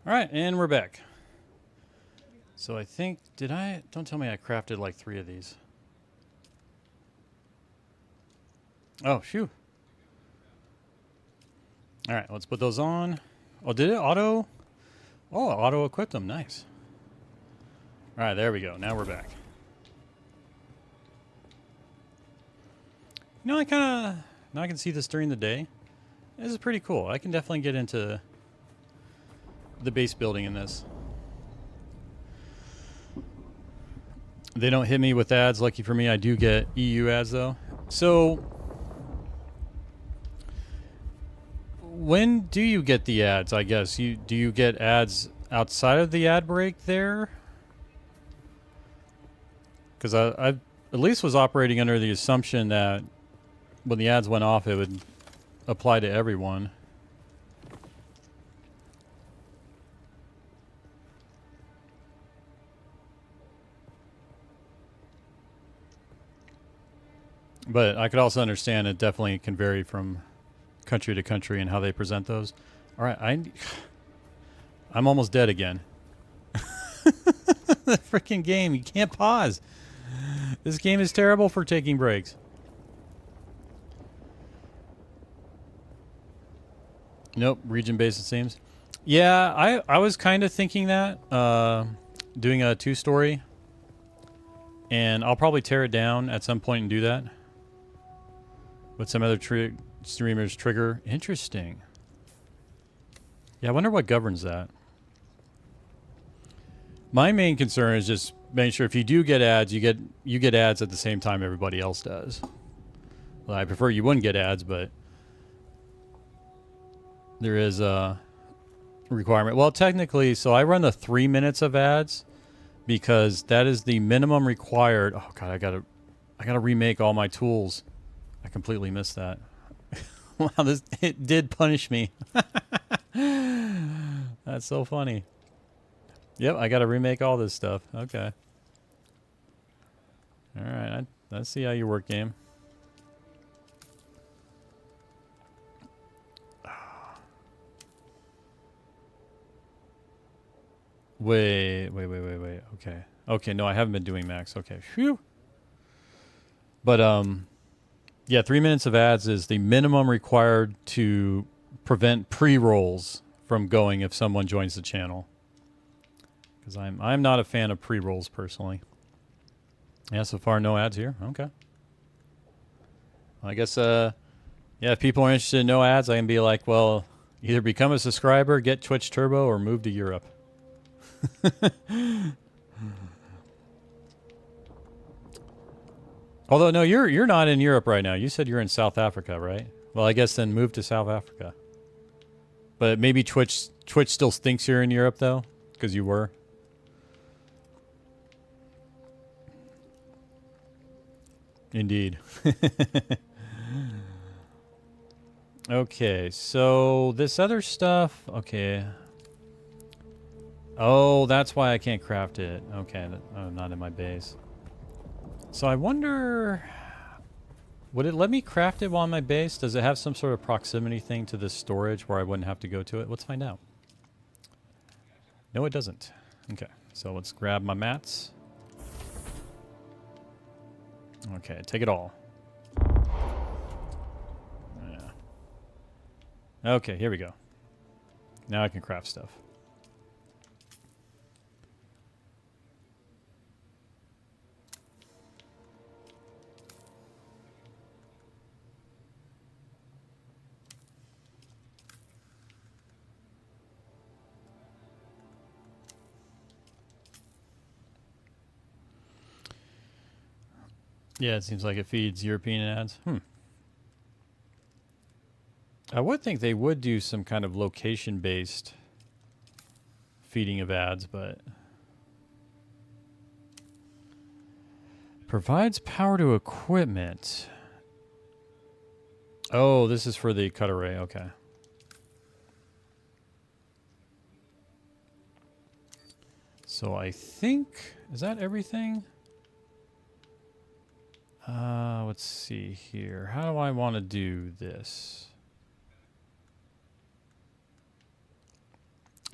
All right, and we're back. So I think, don't tell me I crafted like 3 of these. Oh, phew. All right, let's put those on. Oh, did it auto? Oh, auto equipped them. Nice. All right, there we go. Now we're back. You know, now I can see this during the day. This is pretty cool. I can definitely get into the base building in this. They don't hit me with ads. Lucky for me, I do get EU ads though. So, when do you get the ads? I guess do you get ads outside of the ad break there? Because I at least was operating under the assumption that when the ads went off, it would apply to everyone. But I could also understand it definitely can vary from country to country and how they present those. All right, I'm almost dead again. The freaking game, you can't pause. This game is terrible for taking breaks. Nope, region based it seems. Yeah, I was kind of thinking that doing a 2-story, and I'll probably tear it down at some point and do that. But some other streamers trigger. Interesting. Yeah, I wonder what governs that. My main concern is just making sure if you do get ads, you get ads at the same time everybody else does. Well, I prefer you wouldn't get ads, but there is a requirement. Well, technically, so I run the 3 minutes of ads because that is the minimum required. Oh god, I gotta remake all my tools. I completely missed that. Wow, it did punish me. That's so funny. Yep, I gotta remake all this stuff. Okay. All right, I see how you work, game. Wait. Okay, no, I haven't been doing max. Okay, phew. But yeah, 3 minutes of ads is the minimum required to prevent pre-rolls from going if someone joins the channel. Because I'm not a fan of pre-rolls personally. Yeah, so far no ads here. Okay. I guess yeah, if people are interested in no ads, I can be like, well, either become a subscriber, get Twitch Turbo, or move to Europe. Although no, you're not in Europe right now. You said you're in South Africa, right? Well, I guess then move to South Africa. But maybe Twitch still thinks you're in Europe though, because you were. Indeed. Okay, so this other stuff. Okay. Oh, that's why I can't craft it. Okay, not in my base. So I wonder, would it let me craft it while on my base? Does it have some sort of proximity thing to this storage where I wouldn't have to go to it? Let's find out. No, it doesn't. Okay, so let's grab my mats. Okay, take it all. Yeah. Okay, here we go. Now I can craft stuff. Yeah, it seems like it feeds European ads. I would think they would do some kind of location-based feeding of ads, but... Provides power to equipment. Oh, this is for the cut array. Okay. So I think... Is that everything? Let's see here. How do I want to do this?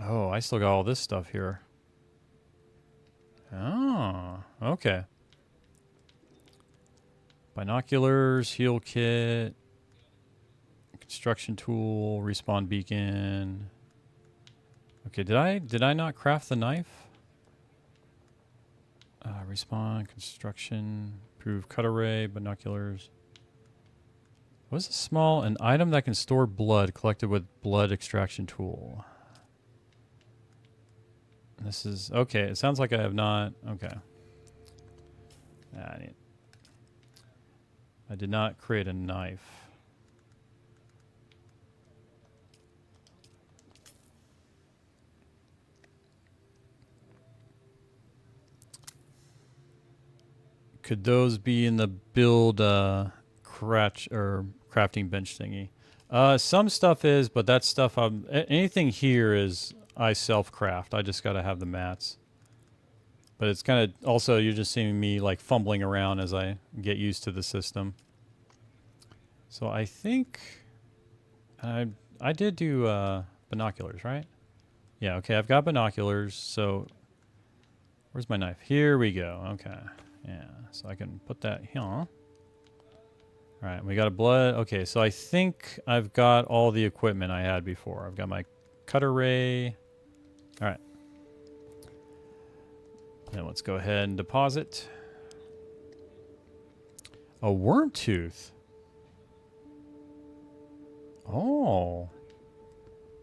Oh, I still got all this stuff here. Oh, okay. Binoculars, heal kit, construction tool, respawn beacon. Okay, did I not craft the knife? Respawn, construction, improve cut array, binoculars. What is a small? An item that can store blood collected with blood extraction tool. This is okay. It sounds like I have not. Okay. I did not create a knife. Could those be in the build crafting bench thingy? Some stuff is, but that stuff anything here is I self-craft. I just got to have the mats. But it's kind of also, you're just seeing me like fumbling around as I get used to the system. So I think I did do binoculars, right? Yeah, okay, I've got binoculars. So where's my knife? Here we go. Okay. Yeah, so I can put that here. All right, we got a blood. Okay, so I think I've got all the equipment I had before. I've got my cut array. All right. Then let's go ahead and deposit. A worm tooth. Oh.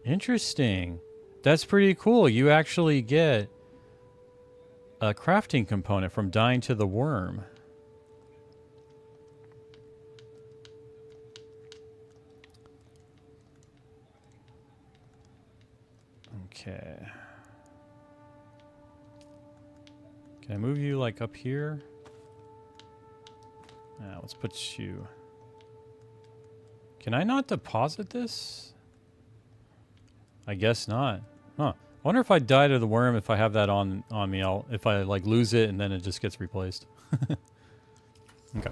Interesting. That's pretty cool. You actually get a crafting component from dying to the worm. Okay. Can I move you like up here? Let's put you... Can I not deposit this? I guess not. Huh. I wonder if I die to the worm, if I have that on me, if I like lose it and then it just gets replaced. Okay.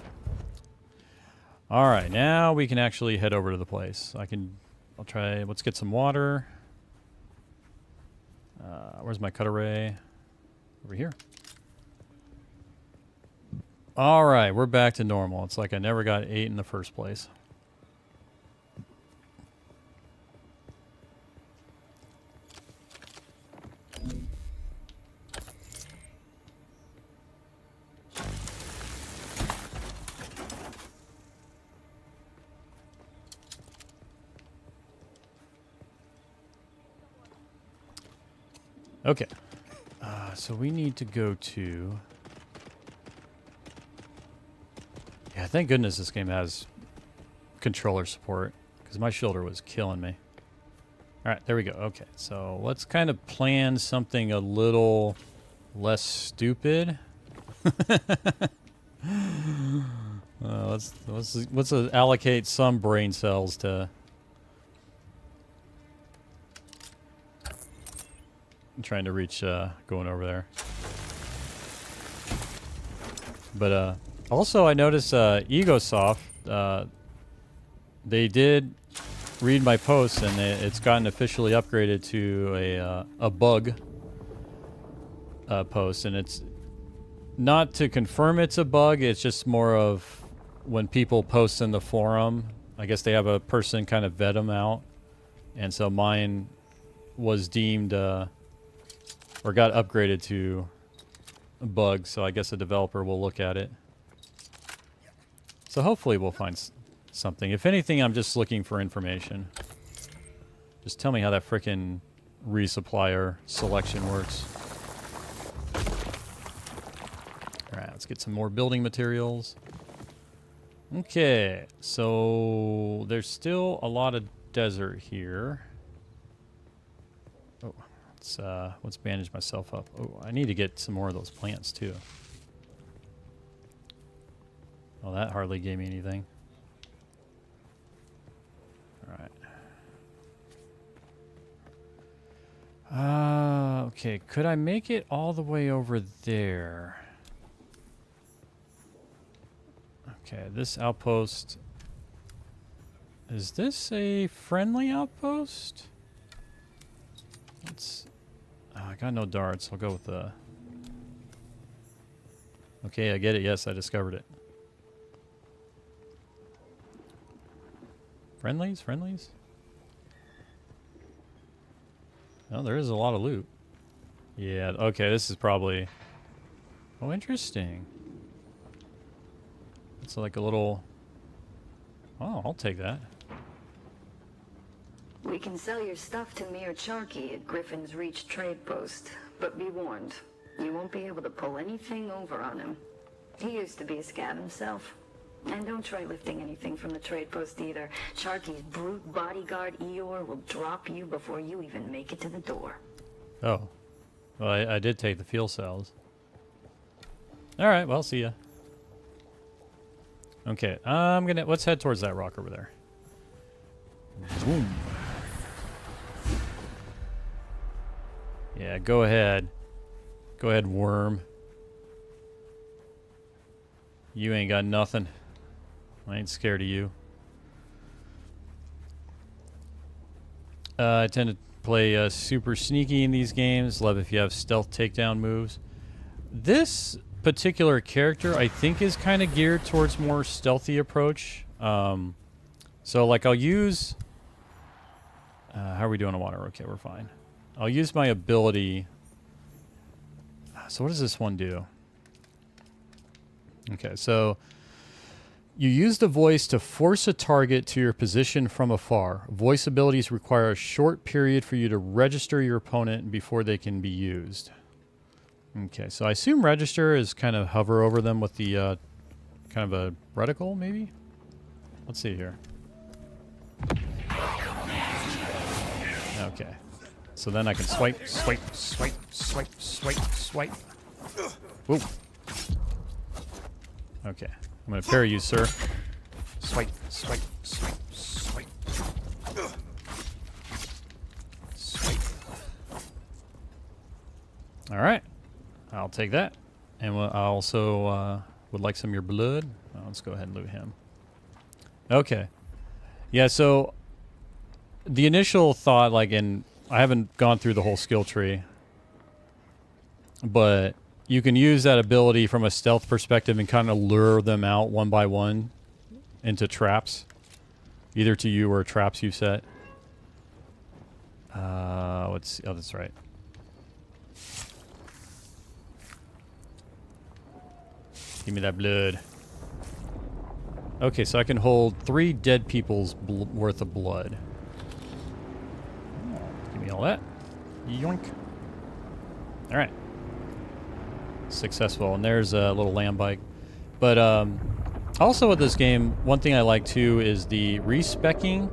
All right, now we can actually head over to the place. I'll try, let's get some water. Where's my cut array? Over here. All right, we're back to normal. It's like I never got 8 in the first place. Okay. So we need to go to... Yeah, thank goodness this game has controller support, because my shoulder was killing me. All right, there we go. Okay, so let's kind of plan something a little less stupid. Let's allocate some brain cells to... I'm trying to reach going over there. But also I noticed Egosoft, they did read my posts, and it's gotten officially upgraded to a bug post, and it's not to confirm it's a bug, it's just more of when people post in the forum, I guess they have a person kind of vet them out, and so mine was deemed or got upgraded to a bug, so I guess a developer will look at it. So hopefully we'll find something. If anything, I'm just looking for information. Just tell me how that frickin' resupplier selection works. Alright, let's get some more building materials. Okay, so there's still a lot of desert here. Oh, let's bandage myself up. Oh, I need to get some more of those plants too. Well, that hardly gave me anything. Alright. Okay, could I make it all the way over there? Okay, this outpost... Is this a friendly outpost? Let's... I got no darts. I'll go with the... Okay, I get it. Yes, I discovered it. Friendlies? Friendlies? Oh, there is a lot of loot. Yeah, okay, this is probably... Oh, interesting. It's like a little... Oh, I'll take that. We can sell your stuff to Mir Charkey at Griffin's Reach trade post, but be warned, you won't be able to pull anything over on him. He used to be a scav himself. And don't try lifting anything from the trade post either. Charkey's brute bodyguard Eeyore will drop you before you even make it to the door. Oh. Well, I did take the fuel cells. Alright, well, see ya. Okay, let's head towards that rock over there. Boom. Yeah, go ahead. Go ahead, worm. You ain't got nothing. I ain't scared of you. I tend to play super sneaky in these games. Love if you have stealth takedown moves. This particular character, I think, is kind of geared towards more stealthy approach. So, like, I'll use... how are we doing on water? Okay, we're fine. I'll use my ability... So what does this one do? Okay, so... You use the voice to force a target to your position from afar. Voice abilities require a short period for you to register your opponent before they can be used. Okay, so I assume register is kind of hover over them with the kind of a reticle, maybe? Let's see here. Okay. So then I can swipe, swipe, swipe, swipe, swipe, swipe. Whoa. Okay. I'm going to parry you, sir. Swipe, swipe, swipe, swipe. Swipe. All right. I'll take that. And I also would like some of your blood. Let's go ahead and loot him. Okay. Yeah, so the initial thought, like, I haven't gone through the whole skill tree, but you can use that ability from a stealth perspective and kind of lure them out one by one into traps, either to you or traps you set. Let's see. Oh, that's right. Give me that blood. Okay, so I can hold 3 dead people's worth of blood. Give me all that. Yoink. All right. Successful. And there's a little land bike. But also with this game, one thing I like too is the respecking.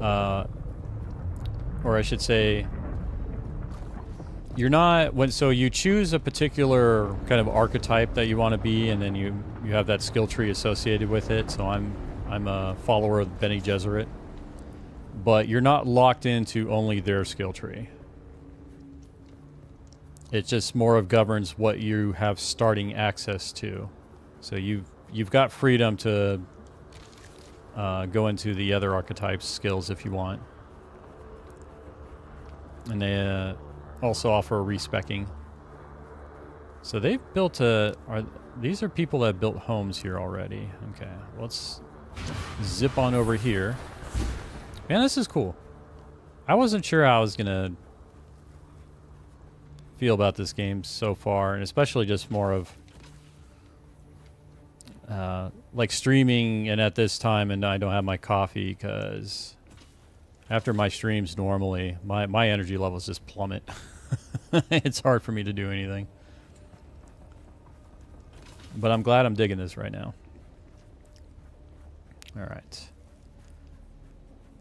Or I should say, you're not so you choose a particular kind of archetype that you want to be, and then you have that skill tree associated with it. So I'm a follower of Bene Gesserit, but you're not locked into only their skill tree. It just more of governs what you have starting access to. So you've got freedom to go into the other archetypes skills if you want, and they also offer respecking. So they've built these are people that have built homes here already. Okay, let's zip on over here. Man, this is cool. I wasn't sure how I was gonna feel about this game so far, and especially just more of like streaming and at this time, and I don't have my coffee because after my streams normally my energy levels just plummet. It's hard for me to do anything, but I'm glad I'm digging this right now. All right,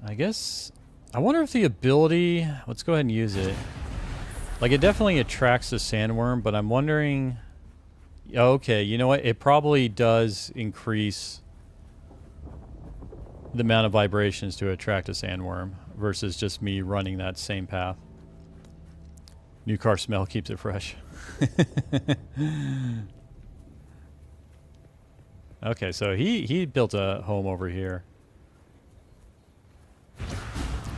I guess I wonder if the ability, let's go ahead and use it. Like, it definitely attracts the sandworm, but I'm wondering... Okay, you know what? It probably does increase the amount of vibrations to attract a sandworm versus just me running that same path. New car smell keeps it fresh. Okay, so he built a home over here.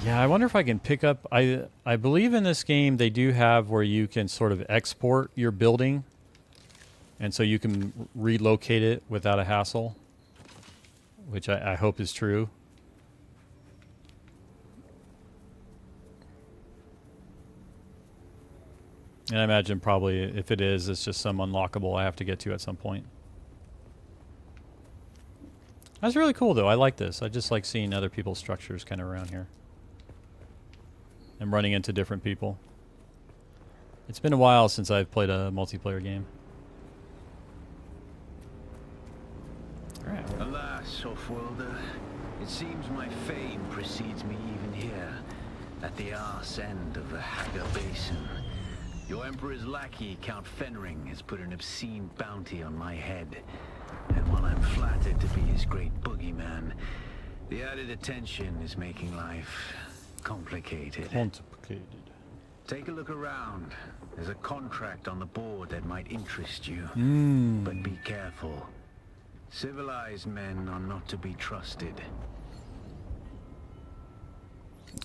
Yeah, I wonder if I can pick up... I believe in this game they do have where you can sort of export your building. And so you can relocate it without a hassle. Which I hope is true. And I imagine probably if it is, it's just some unlockable I have to get to at some point. That's really cool though. I like this. I just like seeing other people's structures kind of around here. And running into different people. It's been a while since I've played a multiplayer game. Alright. Alas, Offworlder, it seems my fame precedes me even here, at the arse end of the Haga Basin. Your Emperor's lackey, Count Fenring, has put an obscene bounty on my head. And while I'm flattered to be his great boogeyman, the added attention is making life complicated. Take a look around. There's a contract on the board that might interest you. But be careful. Civilized men are not to be trusted.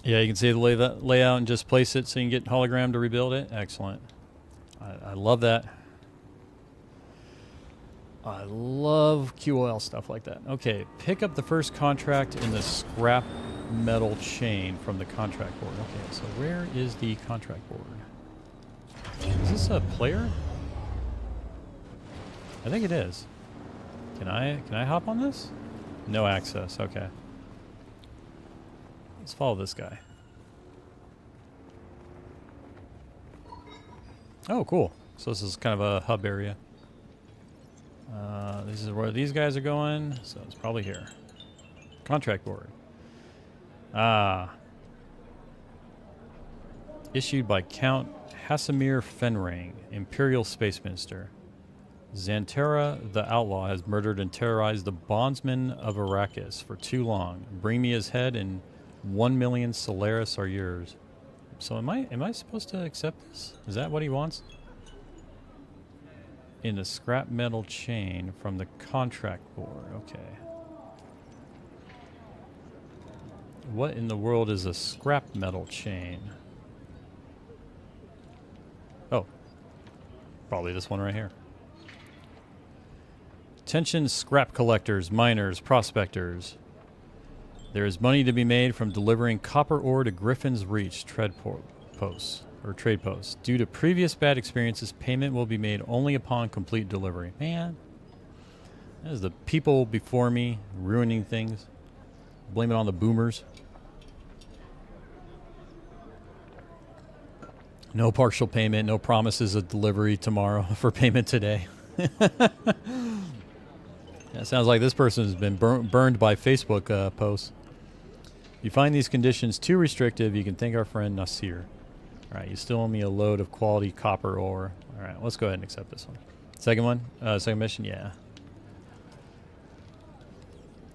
Yeah, you can see the layout and just place it so you can get hologram to rebuild it. Excellent. I love that. I love QOL stuff like that. Okay, pick up the first contract in the scrap metal chain from the contract board. Okay, so where is the contract board? Is this a player? I think it is. Can I hop on this? No access. Okay. Let's follow this guy. Oh, cool. So this is kind of a hub area. This is where these guys are going, so it's probably here. Contract board. Ah. Issued by Count Hasimir Fenring, Imperial Space Minister. Xantera the Outlaw has murdered and terrorized the bondsmen of Arrakis for too long. Bring me his head and 1 million Solaris are yours. So am I supposed to accept this? Is that what he wants? In the scrap metal chain from the contract board. Okay. What in the world is a scrap metal chain? Oh. Probably this one right here. Attention scrap collectors, miners, prospectors. There is money to be made from delivering copper ore to Griffin's Reach trade posts. Due to previous bad experiences, payment will be made only upon complete delivery. Man, that is the people before me ruining things. Blame it on the boomers. No partial payment, no promises of delivery tomorrow for payment today. Yeah, sounds like this person has been burned by Facebook posts. If you find these conditions too restrictive, you can thank our friend Nasir. Alright, you still owe me a load of quality copper ore. Alright, let's go ahead and accept this one. Second one? Second mission? Yeah.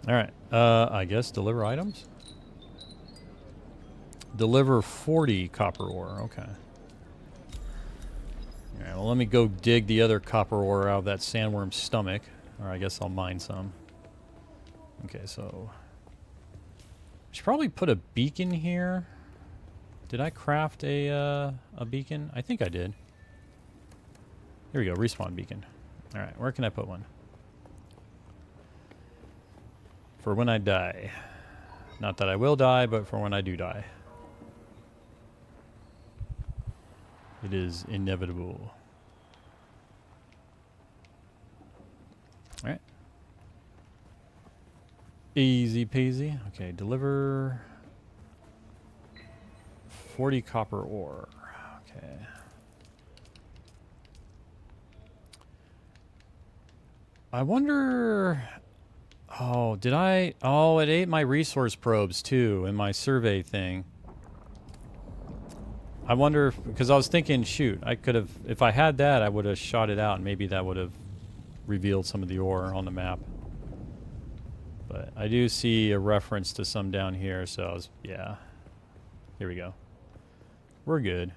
Alright, I guess deliver items? Deliver 40 copper ore, okay. Alright, well let me go dig the other copper ore out of that sandworm's stomach. Or I guess I'll mine some. Okay, so... I should probably put a beacon here. Did I craft a beacon? I think I did. Here we go, respawn beacon. Alright, where can I put one? For when I die. Not that I will die, but for when I do die. It is inevitable. Alright. Easy peasy. Okay, deliver 40 copper ore. Okay. I wonder... Oh, did I... Oh, it ate my resource probes too in my survey thing. I wonder if... Because I was thinking, shoot, I could have... If I had that, I would have shot it out and maybe that would have revealed some of the ore on the map. But I do see a reference to some down here, so I was... Yeah. Here we go. We're good.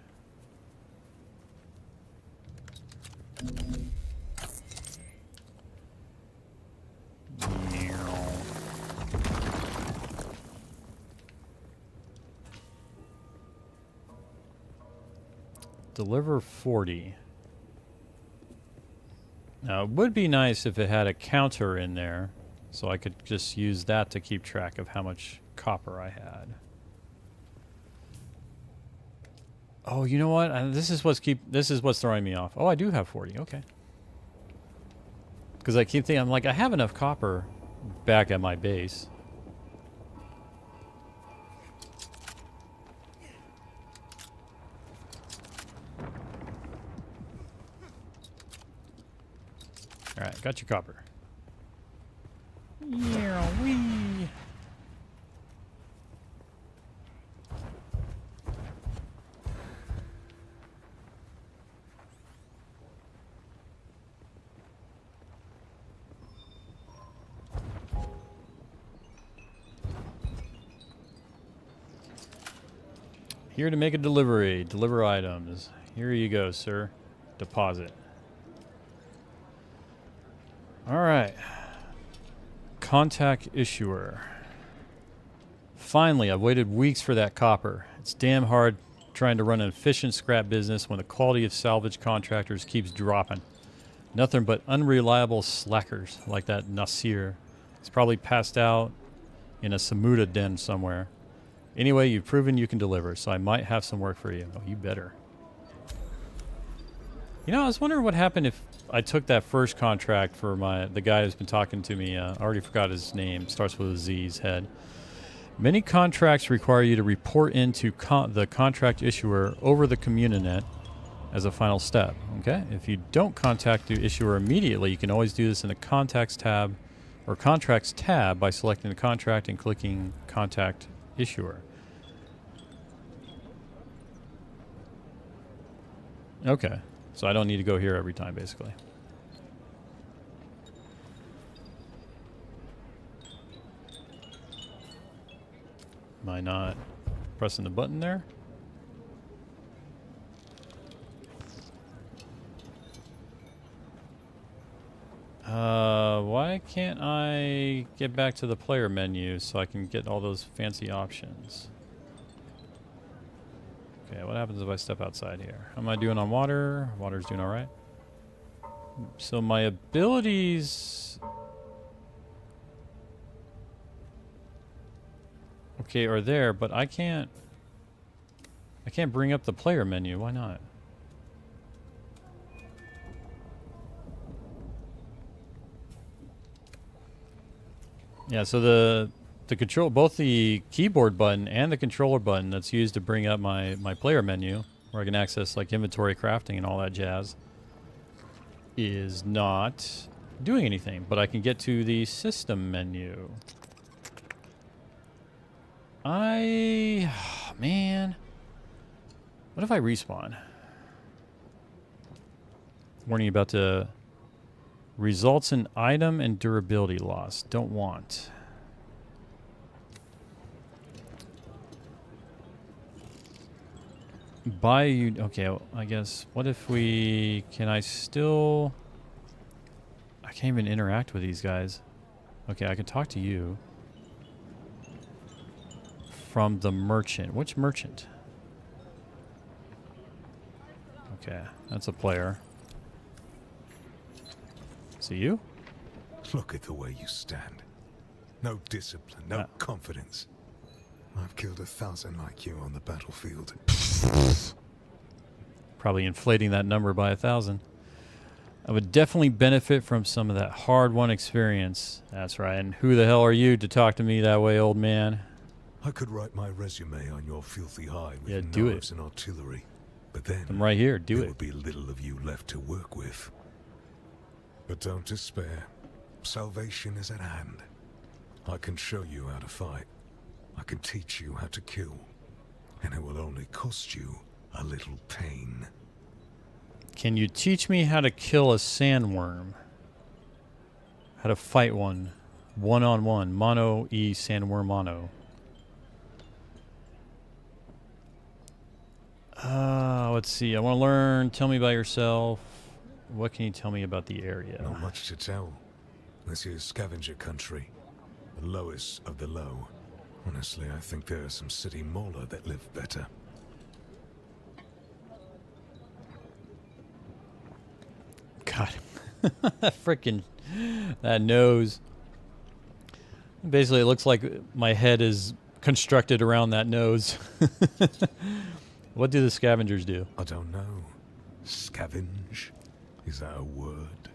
Deliver 40. Now, it would be nice if it had a counter in there, so I could just use that to keep track of how much copper I had. Oh, you know what? This is what's throwing me off. Oh, I do have 40. Okay. Because I keep thinking, I'm like, I have enough copper back at my base. All right, got your copper. Yeah, wee. Here to make a delivery. Deliver items. Here you go, sir. Deposit. All right. Contact issuer. Finally, I've waited weeks for that copper. It's damn hard trying to run an efficient scrap business when the quality of salvage contractors keeps dropping. Nothing but unreliable slackers like that Nasir. He's probably passed out in a Samuda den somewhere. Anyway, you've proven you can deliver, so I might have some work for you. Oh, you better. You know, I was wondering what happened if I took that first contract for the guy who's been talking to me. I already forgot his name. Starts with a Z's head. Many contracts require you to report into the contract issuer over the Communinet as a final step. Okay? If you don't contact the issuer immediately, you can always do this in the Contacts tab or Contracts tab by selecting the contract and clicking Contact Issuer. Okay. So I don't need to go here every time, basically. Am I not pressing the button there? Why can't I get back to the player menu so I can get all those fancy options? Okay, what happens if I step outside here? How am I doing on water? Water's doing all right. So my abilities... okay, are there, but I can't bring up the player menu. Why not? Yeah, so the control, both the keyboard button and the controller button that's used to bring up my player menu, where I can access like inventory, crafting, and all that jazz, is not doing anything. But I can get to the system menu. Man, what if I respawn? Warning about the results in item and durability loss. Don't want. Buy you. Okay, I guess. What if we. Can I still. I can't even interact with these guys. Okay, I can talk to you. From the merchant. Which merchant? Okay, that's a player. See you? Look at the way you stand. No discipline, no confidence. I've killed 1,000 like you on the battlefield. Probably inflating that number by 1,000. I would definitely benefit from some of that hard-won experience. That's right. And who the hell are you to talk to me that way, old man? I could write my resume on your filthy hide with do knives and artillery, but then I'm right here. Do there it. would be little of you left to work with. But don't despair. Salvation is at hand. I can show you how to fight. I can teach you how to kill. And it will only cost you a little pain. Can you teach me how to kill a sandworm? How to fight one? One-on-one. Mono-E sandworm mono. Let's see. I want to learn. Tell me about yourself. What can you tell me about the area? Not much to tell. This is scavenger country. The lowest of the low. Honestly, I think there are some city mauler that live better. God. Freaking that nose. Basically, it looks like my head is constructed around that nose. What do the scavengers do? I don't know. Scavenge? Is that a word?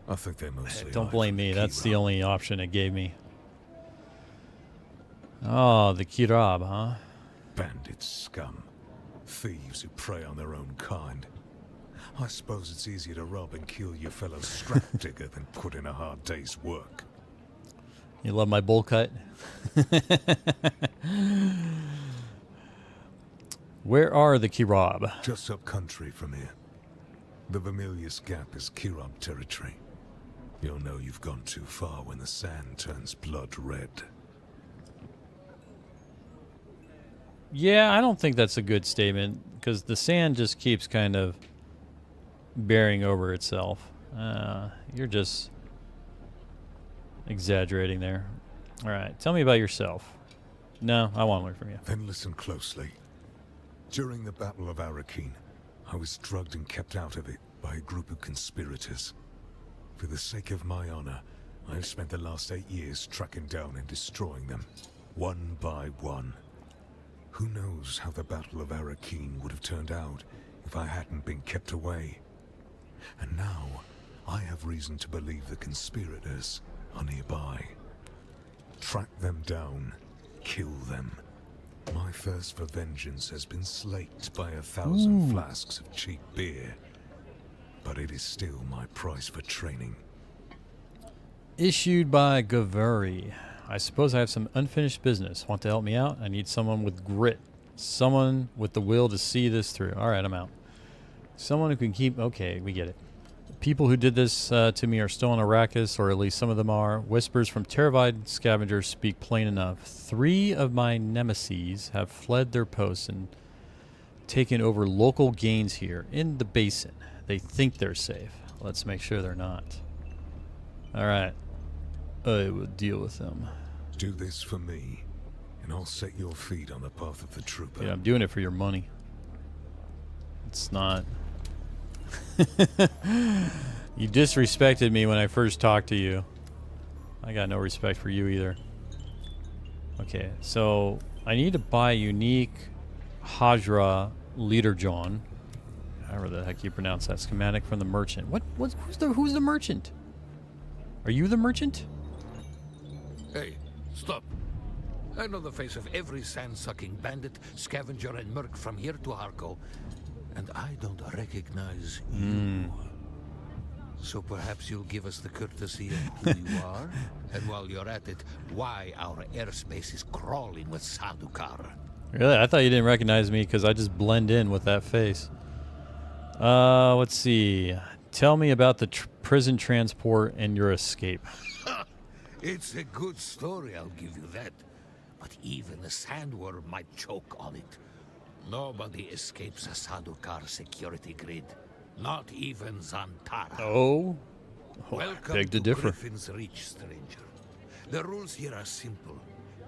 I think they're mostly... Don't blame me. That's the only option it gave me. Oh, the Kirab, huh? Bandit scum. Thieves who prey on their own kind. I suppose it's easier to rob and kill your fellow strap digger than put in a hard day's work. You love my bowl cut? Where are the Kirab? Just up country from here. The Vermilius Gap is Kirab territory. You'll know you've gone too far when the sand turns blood red. Yeah, I don't think that's a good statement, because the sand just keeps kind of bearing over itself. You're just exaggerating there. All right, tell me about yourself. No, I want to learn from you. Then listen closely. During the Battle of Arakeen, I was drugged and kept out of it by a group of conspirators. For the sake of my honor, I have spent the last 8 years tracking down and destroying them, one by one. Who knows how the Battle of Arakeen would have turned out if I hadn't been kept away. And now, I have reason to believe the conspirators are nearby. Track them down, kill them. My thirst for vengeance has been slaked by 1,000 flasks of cheap beer. But it is still my price for training. Issued by Gavari. I suppose I have some unfinished business. Want to help me out? I need someone with grit. Someone with the will to see this through. All right, I'm out. Someone who can keep... Okay, we get it. People who did this to me are still on Arrakis, or at least some of them are. Whispers from terrified scavengers speak plain enough. 3 of my nemesis have fled their posts and taken over local gains here in the basin. They think they're safe. Let's make sure they're not. All right. I will deal with them. Do this for me, and I'll set your feet on the path of the trooper. Yeah, I'm doing it for your money. It's not... You disrespected me when I first talked to you. I got no respect for you either. Okay, so I need to buy unique Hajra Leader John. However the heck you pronounce that schematic from the merchant. Who's the merchant? Are you the merchant? Hey, stop. I know the face of every sand-sucking bandit, scavenger, and merc from here to Harko, and I don't recognize you. So perhaps you'll give us the courtesy of who you are, and while you're at it, why our airspace is crawling with Sadukar. Really? I thought you didn't recognize me because I just blend in with that face. Let's see. Tell me about the prison transport and your escape. It's a good story, I'll give you that. But even a sandworm might choke on it. Nobody escapes a Sadukar security grid. Not even Zantara. Oh, Welcome beg to to differ. Griffin's Reach, stranger. The rules here are simple.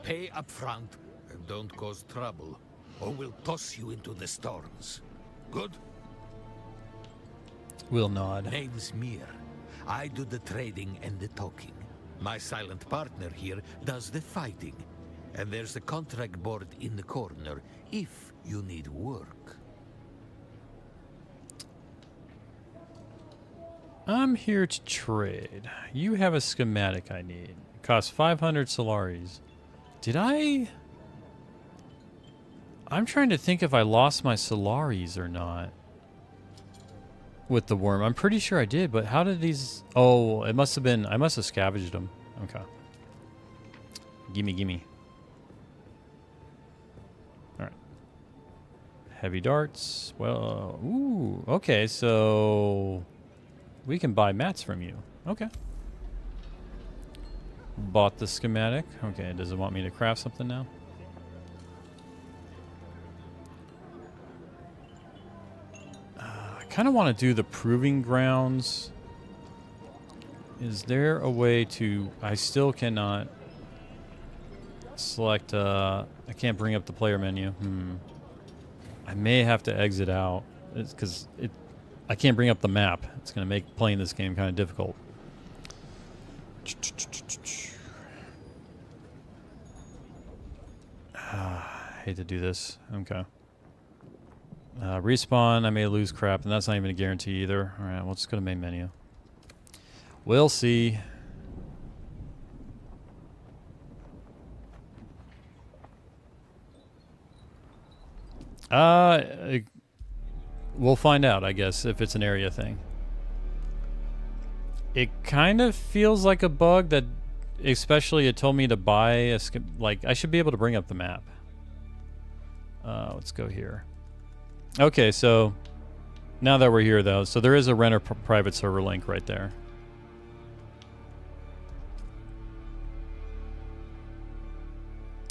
Pay up front and don't cause trouble, or we'll toss you into the storms. Good? We'll nod. Name's Mir. I do the trading and the talking. My silent partner here does the fighting. And there's a contract board in the corner if you need work. I'm here to trade. You have a schematic I need. It costs 500 Solaris. Did I... I'm trying to think if I lost my Solaris or not. With the worm. I'm pretty sure I did, but how did these... Oh, it must have been... I must have scavenged them. Okay. Gimme. Alright. Heavy darts. Well, ooh. Okay, so... We can buy mats from you. Okay. Bought the schematic. Okay, does it want me to craft something now? I kind of want to do the proving grounds. Is there a way to... I still cannot select... I can't bring up the player menu. I may have to exit out. It's because I can't bring up the map. It's going to make playing this game kind of difficult. Hate to do this. Okay. Respawn, I may lose crap, and that's not even a guarantee either. Alright, well, let's go to main menu. We'll see. We'll find out, I guess, if it's an area thing. It kind of feels like a bug that, especially it told me to buy a like, I should be able to bring up the map. Let's go here. Okay, so now that we're here, though, so there is a renter private server link right there.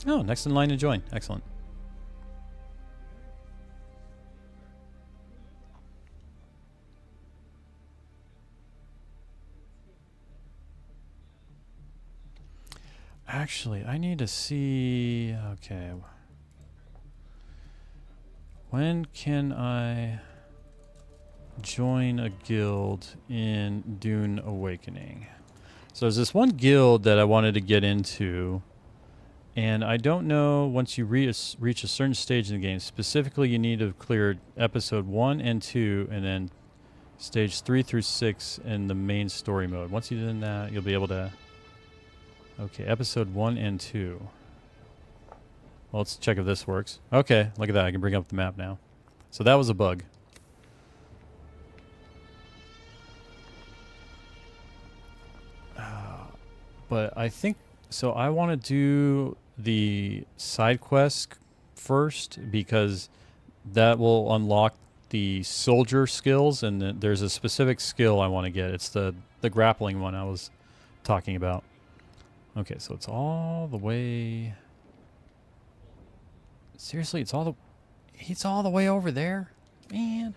Oh, next in line to join. Excellent. Actually, I need to see... Okay. When can I join a guild in Dune Awakening? So there's this one guild that I wanted to get into, and I don't know, once you reach a certain stage in the game, specifically you need to have cleared episode 1 and 2, and then stage 3 through 6 in the main story mode. Once you've done that, you'll be able to... Okay, episode 1 and 2. Well, let's check if this works. Okay, look at that. I can bring up the map now. So that was a bug. But I think... So I want to do the side quest first, because that will unlock the soldier skills, and there's a specific skill I want to get. It's the grappling one I was talking about. Okay, so it's all the way... Seriously, it's all the way over there? Man.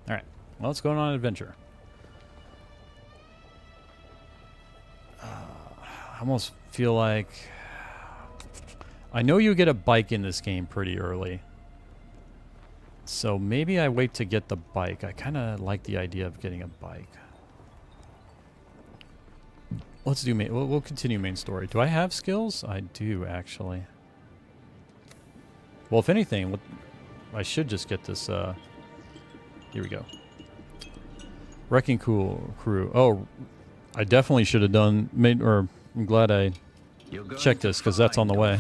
Alright, well, let's go on an adventure. I almost feel like... I know you get a bike in this game pretty early. So maybe I wait to get the bike. I kind of like the idea of getting a bike. Let's do main... We'll continue main story. Do I have skills? I do, actually. Well, if anything, I should just get this... Here we go. Wrecking Crew. Oh, I definitely should have done... I'm glad I checked this, because that's on the way.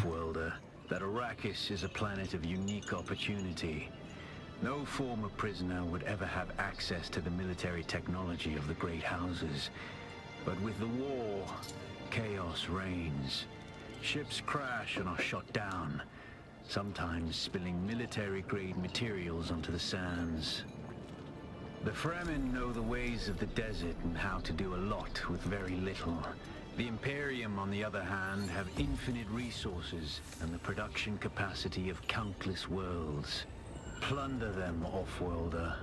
That Arrakis is a planet of unique opportunity. No former prisoner would ever have access to the military technology of the great houses. But with the war, chaos reigns. Ships crash and are shot down, sometimes spilling military-grade materials onto the sands. The Fremen know the ways of the desert and how to do a lot with very little. The Imperium, on the other hand, have infinite resources and the production capacity of countless worlds. Plunder them, off-worlder.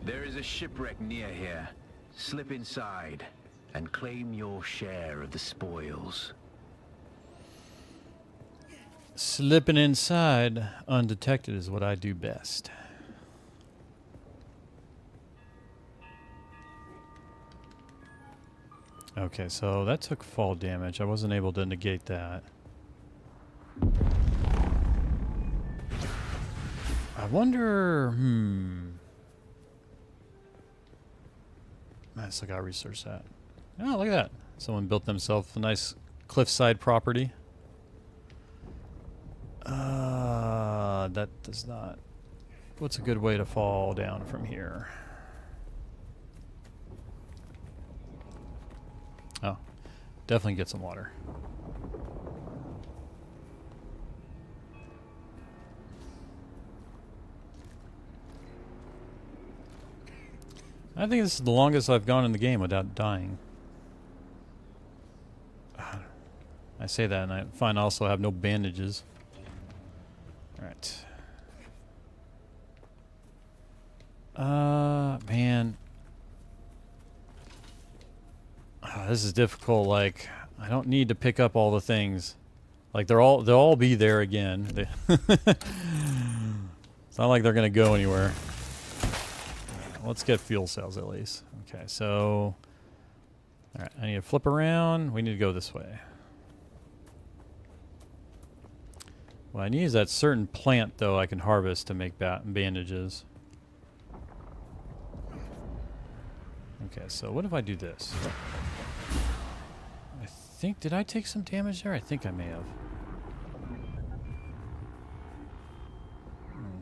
There is a shipwreck near here. Slip inside and claim your share of the spoils. Slipping inside undetected is what I do best. Okay, so that took fall damage. I wasn't able to negate that. I wonder... I still gotta research that. Oh, look at that. Someone built themselves a nice cliffside property. That does not... What's a good way to fall down from here? Oh, definitely get some water. I think this is the longest I've gone in the game without dying. I say that, and I find I also have no bandages. Alright. Man. This is difficult. Like, I don't need to pick up all the things. Like, they'll all be there again. It's not like they're gonna go anywhere. let's get fuel cells at least. Okay, so... Alright, I need to flip around. We need to go this way. What I need is that certain plant, though, I can harvest to make bandages. Okay, so what if I do this? I think... Did I take some damage there? I think I may have.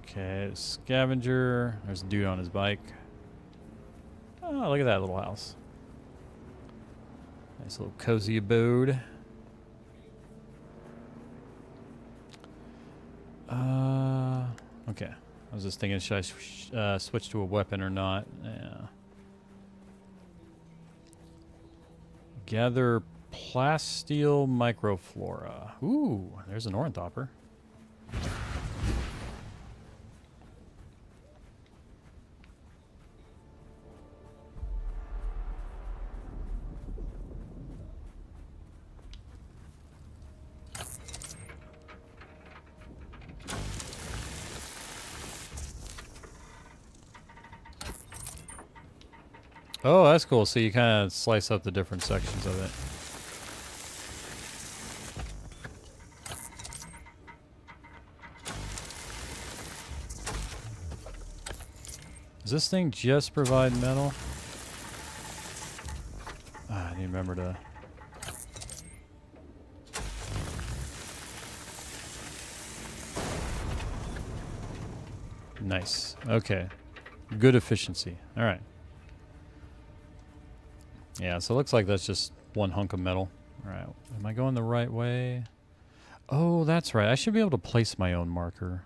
Okay, scavenger. There's a dude on his bike. Oh, look at that little house. Nice little cozy abode. Okay. I was just thinking, should I switch to a weapon or not? Yeah. Gather plasteel microflora. Ooh, there's an ornithopter. Oh, that's cool. So you kind of slice up the different sections of it. Does this thing just provide metal? Ah, I need to remember to... Nice. Okay. Good efficiency. All right. Yeah, so it looks like that's just one hunk of metal. All right. Am I going the right way? Oh, that's right. I should be able to place my own marker.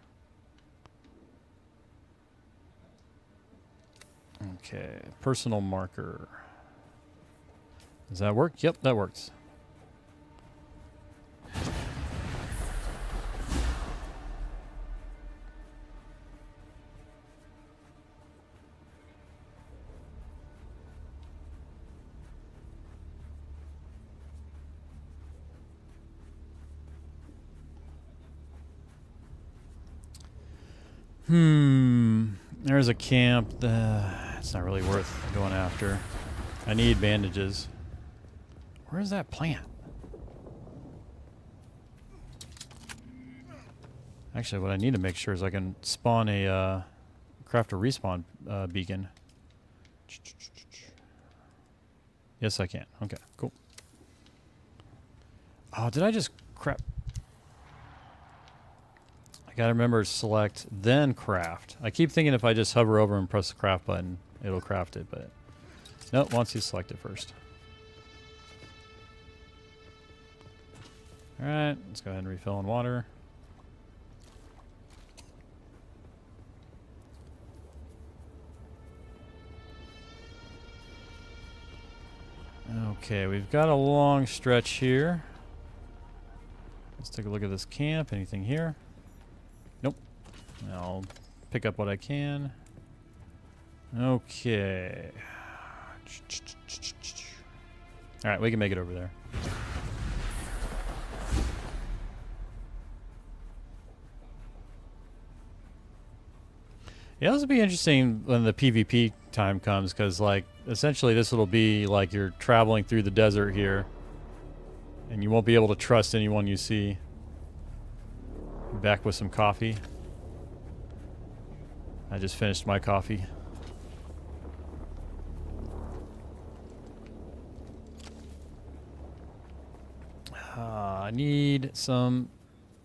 Okay. Personal marker. Does that work? Yep, that works. There's a camp. It's not really worth going after. I need bandages. Where's that plant? Actually, what I need to make sure is I can spawn a craft a respawn beacon. Yes, I can. Okay, cool. Oh, did I just crap? I gotta remember to select, then craft. I keep thinking if I just hover over and press the craft button, it'll craft it, but nope, once you select it first. Alright, let's go ahead and refill in water. Okay, we've got a long stretch here. Let's take a look at this camp. Anything here? Nope. I'll pick up what I can. Okay. Alright, we can make it over there. Yeah, this will be interesting when the PvP time comes, because, like, essentially this will be like you're traveling through the desert here, and you won't be able to trust anyone you see. Back with some coffee. I just finished my coffee. I need some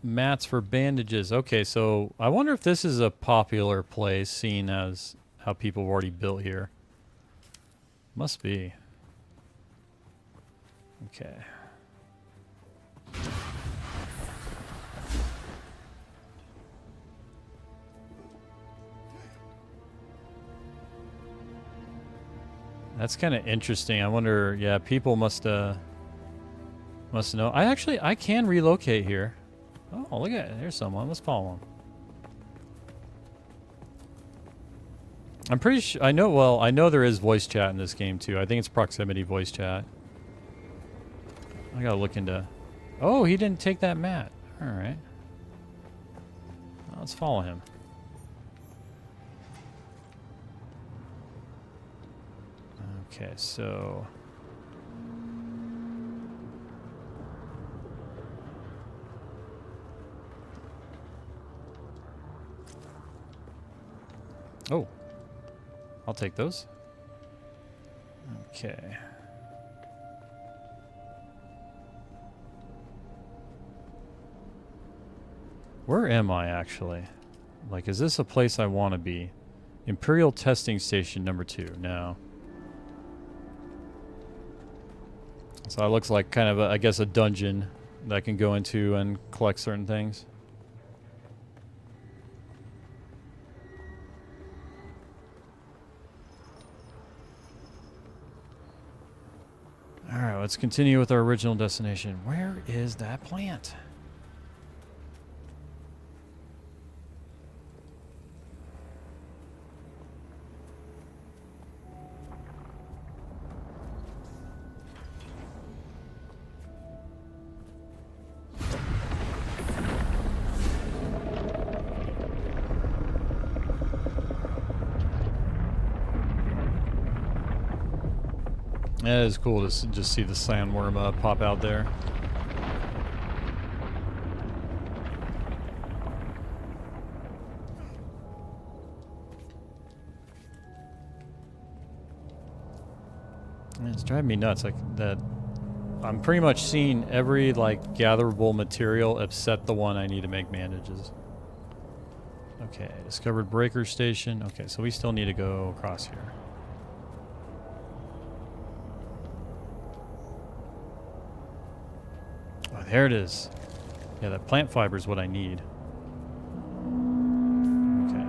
mats for bandages. Okay, so I wonder if this is a popular place, seeing as how people have already built here. Must be. Okay. That's kind of interesting. I wonder, yeah, people must know. I can relocate here. Oh, look at it. There's someone. Let's follow him. I'm pretty sure, I know there is voice chat in this game too. I think it's proximity voice chat. I gotta look into... Oh, he didn't take that mat. Alright. Let's follow him. Okay, so... Oh. I'll take those. Okay. Where am I, actually? Like, is this a place I want to be? Imperial Testing Station number 2. No. So it looks like kind of, I guess, a dungeon that I can go into and collect certain things. Alright, let's continue with our original destination. Where is that plant? Yeah, it is cool to just see the sandworm pop out there. And it's driving me nuts, like that. I'm pretty much seeing every like gatherable material except the one I need to make bandages. Okay, discovered breaker station. Okay, so we still need to go across here. Oh, there it is. Yeah, that plant fiber is what I need. Okay.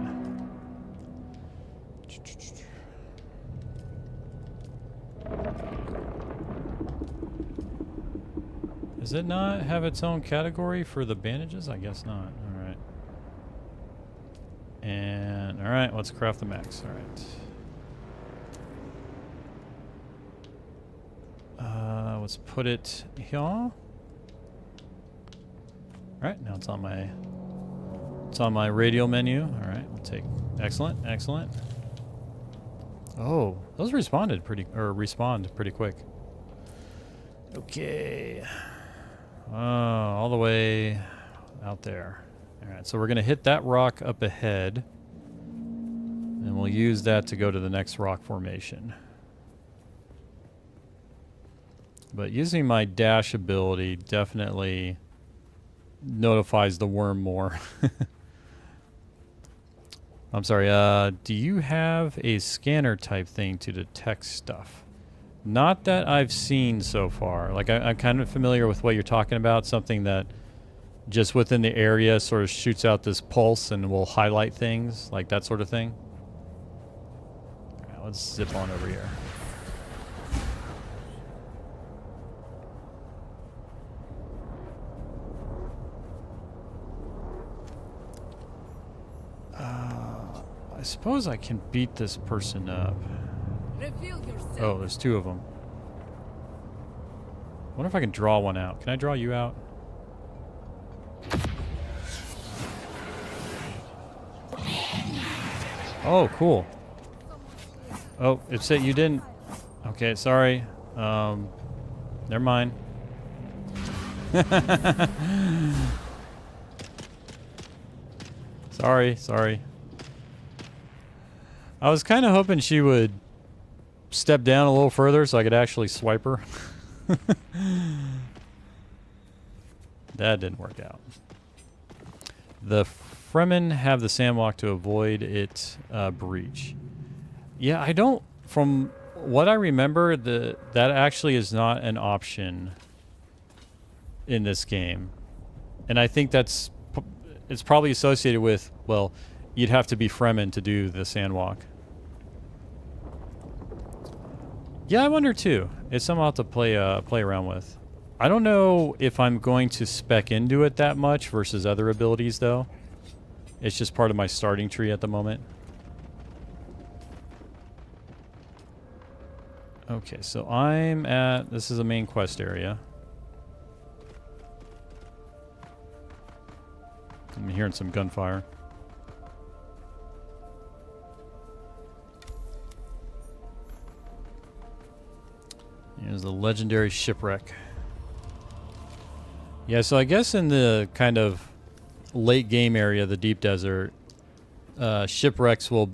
Does it not have its own category for the bandages? I guess not. Alright. And, alright, let's craft the max. Alright. Let's put it here. Alright, now it's on my radial menu. Alright, we'll take excellent. Oh, those respawned pretty quick. Okay. All the way out there. Alright, so we're gonna hit that rock up ahead. And we'll use that to go to the next rock formation. But using my dash ability definitely notifies the worm more. I'm sorry, do you have a scanner type thing to detect stuff? Not that I've seen so far. Like, I'm kind of familiar with what you're talking about, something that just within the area sort of shoots out this pulse and will highlight things, like that sort of thing. All right, let's zip on over here. I suppose I can beat this person up. Oh, there's two of them. I wonder if I can draw one out. Can I draw you out? Oh, cool. Oh, it said you didn't. Okay, sorry. Never mind. Sorry. I was kind of hoping she would step down a little further so I could actually swipe her. That didn't work out. The Fremen have the sandwalk to avoid its breach. Yeah, I don't... From what I remember, that actually is not an option in this game. And I think it's probably associated with, well, you'd have to be Fremen to do the sandwalk. Yeah, I wonder too. It's something I'll have to play around with. I don't know if I'm going to spec into it that much versus other abilities though. It's just part of my starting tree at the moment. Okay, so I'm at... This is a main quest area. I'm hearing some gunfire. a legendary shipwreck. Yeah, so I guess in the kind of late game area, the deep desert, shipwrecks are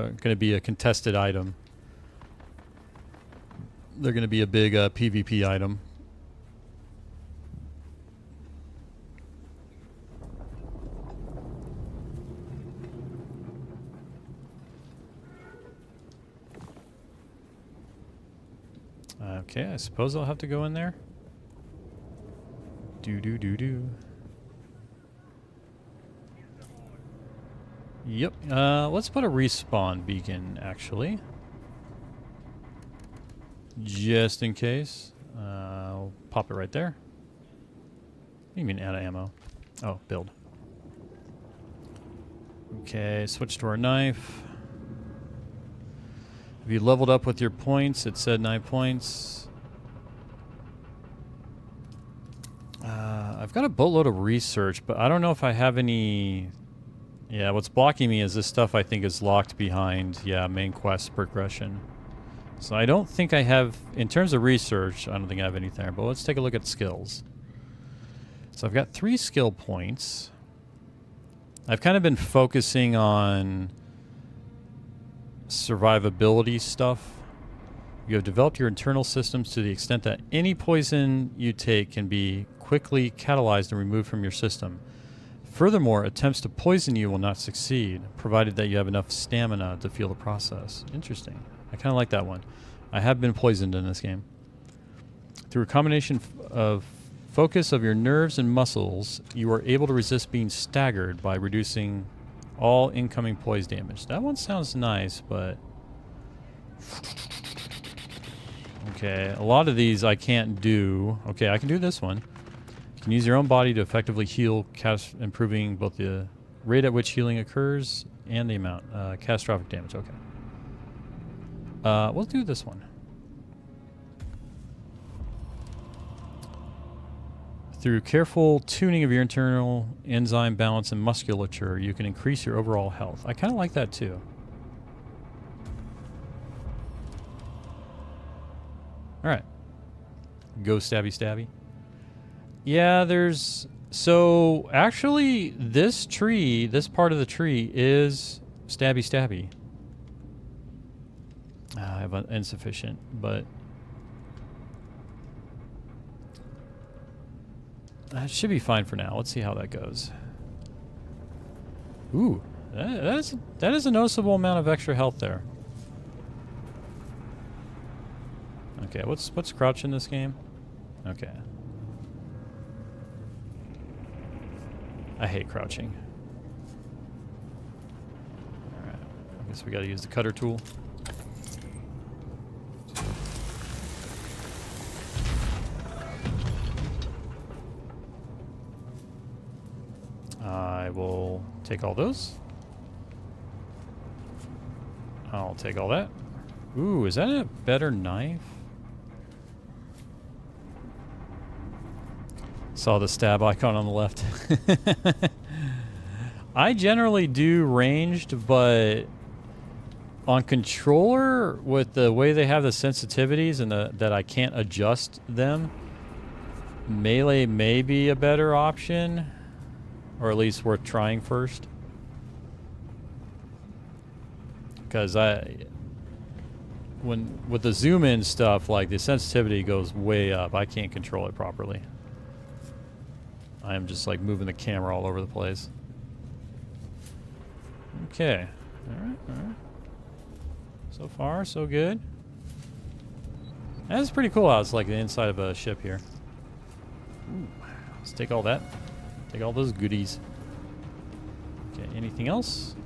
going to be a contested item. They're going to be a big PvP item. Okay, I suppose I'll have to go in there. Do. Yep. Let's put a respawn beacon, actually. Just in case. I'll pop it right there. What do you mean out of ammo? Oh, build. Okay, switch to our knife. Have you leveled up with your points? It said 9 points. I've got a boatload of research, but I don't know if I have any... Yeah, what's blocking me is this stuff I think is locked behind, main quest progression. So I don't think I have... In terms of research, I don't think I have anything there, but let's take a look at skills. So I've got 3 skill points. I've kind of been focusing on survivability stuff. You have developed your internal systems to the extent that any poison you take can be quickly catalyzed and removed from your system. Furthermore, attempts to poison you will not succeed, provided that you have enough stamina to feel the process. Interesting. I kind of like that one. I have been poisoned in this game. Through a combination of focus of your nerves and muscles, you are able to resist being staggered by reducing all incoming poise damage. That one sounds nice, but... Okay, a lot of these I can't do. Okay, I can do this one. You can use your own body to effectively heal, improving both the rate at which healing occurs and the amount. Catastrophic damage, okay. We'll do this one. Through careful tuning of your internal enzyme balance and musculature, you can increase your overall health. I kind of like that too. Alright. Go stabby stabby. Yeah, there's... So, actually, this tree, this part of the tree is stabby stabby. I have insufficient, but... That should be fine for now. Let's see how that goes. Ooh, that is a noticeable amount of extra health there. Okay, what's crouch in this game? Okay. I hate crouching. Alright, I guess we gotta use the cutter tool. I will take all those. I'll take all that. Ooh, is that a better knife? Saw the stab icon on the left. I generally do ranged, but on controller, with the way they have the sensitivities and that I can't adjust them, melee may be a better option. Or at least worth trying first. Because with the zoom in stuff, like the sensitivity goes way up. I can't control it properly. I am just like moving the camera all over the place. Okay. Alright, alright. So far, so good. That's pretty cool how it's like the inside of a ship here. Ooh, let's take all that. Take all those goodies. Okay, anything else?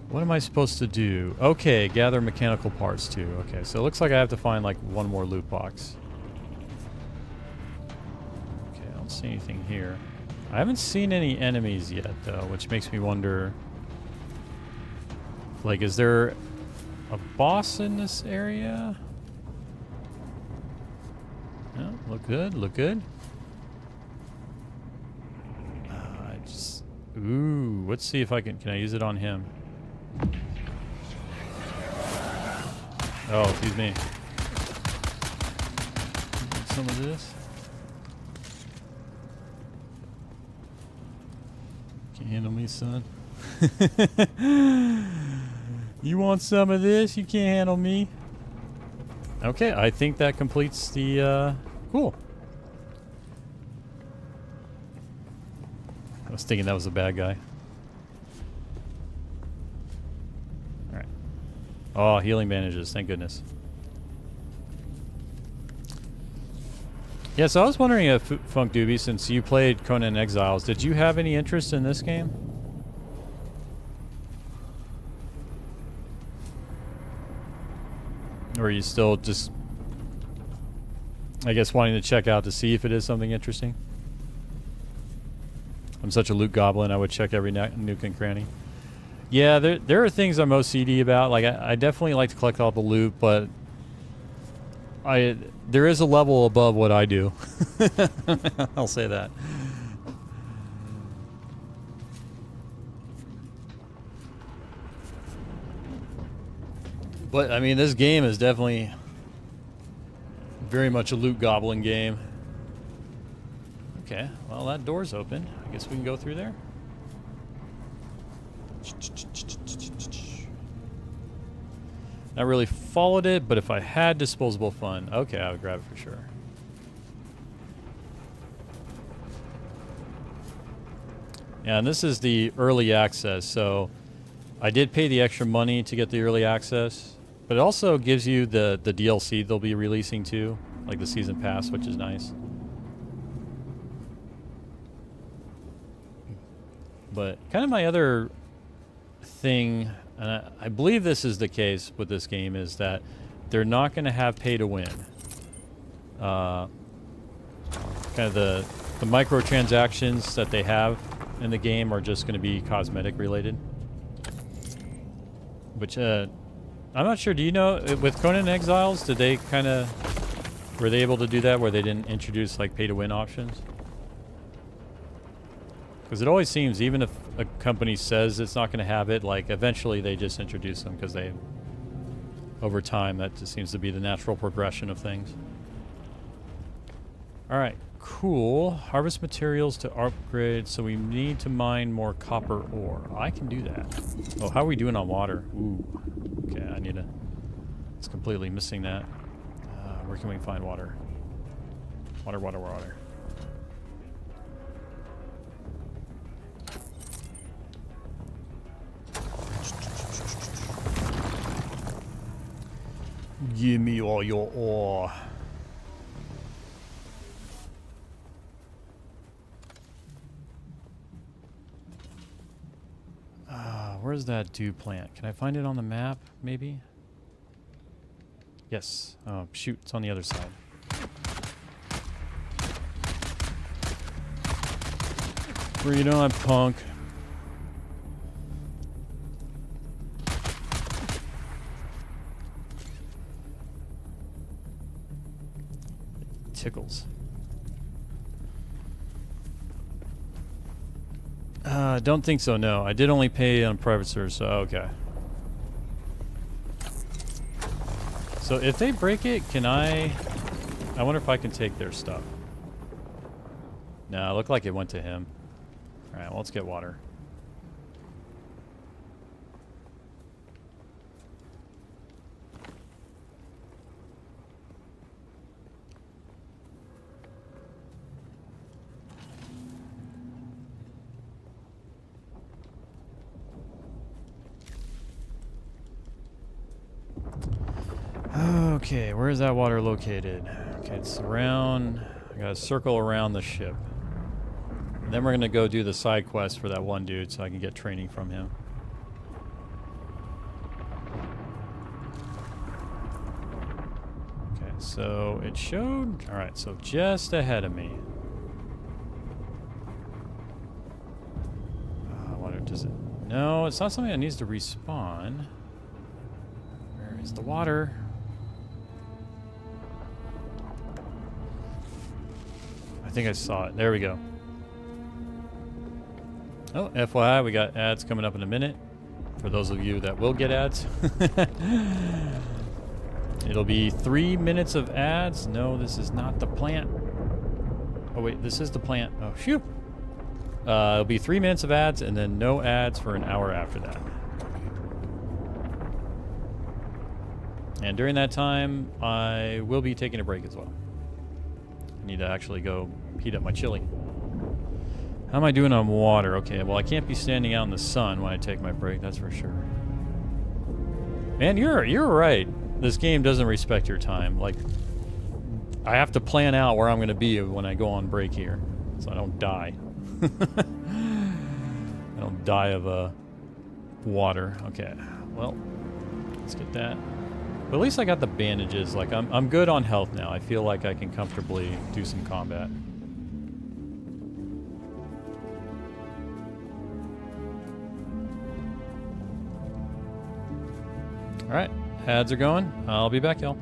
What am I supposed to do? Okay, gather mechanical parts too. Okay, so it looks like I have to find like one more loot box. Okay, I don't see anything here. I haven't seen any enemies yet though, which makes me wonder... Like, is there a boss in this area? No, look good, look good. Ooh, let's see if I can I use it on him? Oh, excuse me. Some of this. Can't handle me, son. You want some of this? You can't handle me. Okay, I think that completes the, cool. I was thinking that was a bad guy. Alright. Oh, healing bandages, thank goodness. Yeah, so I was wondering if Funk Doobie, since you played Conan Exiles, did you have any interest in this game? Or are you still just, I guess, wanting to check out to see if it is something interesting? I'm such a loot goblin, I would check every nook and cranny. Yeah, there are things I'm OCD about. Like, I definitely like to collect all the loot, but there is a level above what I do. I'll say that. But, I mean, this game is definitely very much a loot goblin game. Okay, well, that door's open. I guess we can go through there. Not really followed it, but if I had disposable fun, okay, I would grab it for sure. Yeah, and this is the early access, so I did pay the extra money to get the early access, but it also gives you the DLC they'll be releasing too, like the season pass, which is nice. But kind of my other thing, and I believe this is the case with this game, is that they're not going to have pay to win. Kind of the microtransactions that they have in the game are just going to be cosmetic related. Which, I'm not sure, do you know, with Conan Exiles, did they kind of, were they able to do that where they didn't introduce like pay to win options? Because it always seems, even if a company says it's not going to have it, like eventually they just introduce them because they, over time, that just seems to be the natural progression of things. All right, cool. Harvest materials to upgrade, so we need to mine more copper ore. I can do that. Oh, how are we doing on water? Ooh, okay, I need to, it's completely missing that. Where can we find water? Water, water, water. Give me all your ore. Where's that dew plant? Can I find it on the map, maybe? Yes. Oh, shoot, it's on the other side. Bring it on, punk. Tickles. Don't think so, no. I did only pay on private server, so okay. So if they break it, can I wonder if I can take their stuff. No, it looked like it went to him. Alright, well, let's get water. Okay, where is that water located? Okay, it's around, I gotta circle around the ship. And then we're gonna go do the side quest for that one dude so I can get training from him. Okay, so it showed, alright, so just ahead of me. What does it, no, it's not something that needs to respawn. Where is the water? I think I saw it. There we go. Oh, FYI, we got ads coming up in a minute. For those of you that will get ads. It'll be 3 minutes of ads. No, this is not the plant. Oh wait, this is the plant. Oh, phew. It'll be 3 minutes of ads and then no ads for an hour after that. And during that time, I will be taking a break as well. I need to actually go heat up my chili. How am I doing on water? Okay, well, I can't be standing out in the sun when I take my break, that's for sure. Man, you're right. This game doesn't respect your time. Like, I have to plan out where I'm going to be when I go on break here, so I don't die. I don't die of water. Okay, well, let's get that. But at least I got the bandages. Like, I'm good on health now. I feel like I can comfortably do some combat. Alright, ads are going. I'll be back, y'all.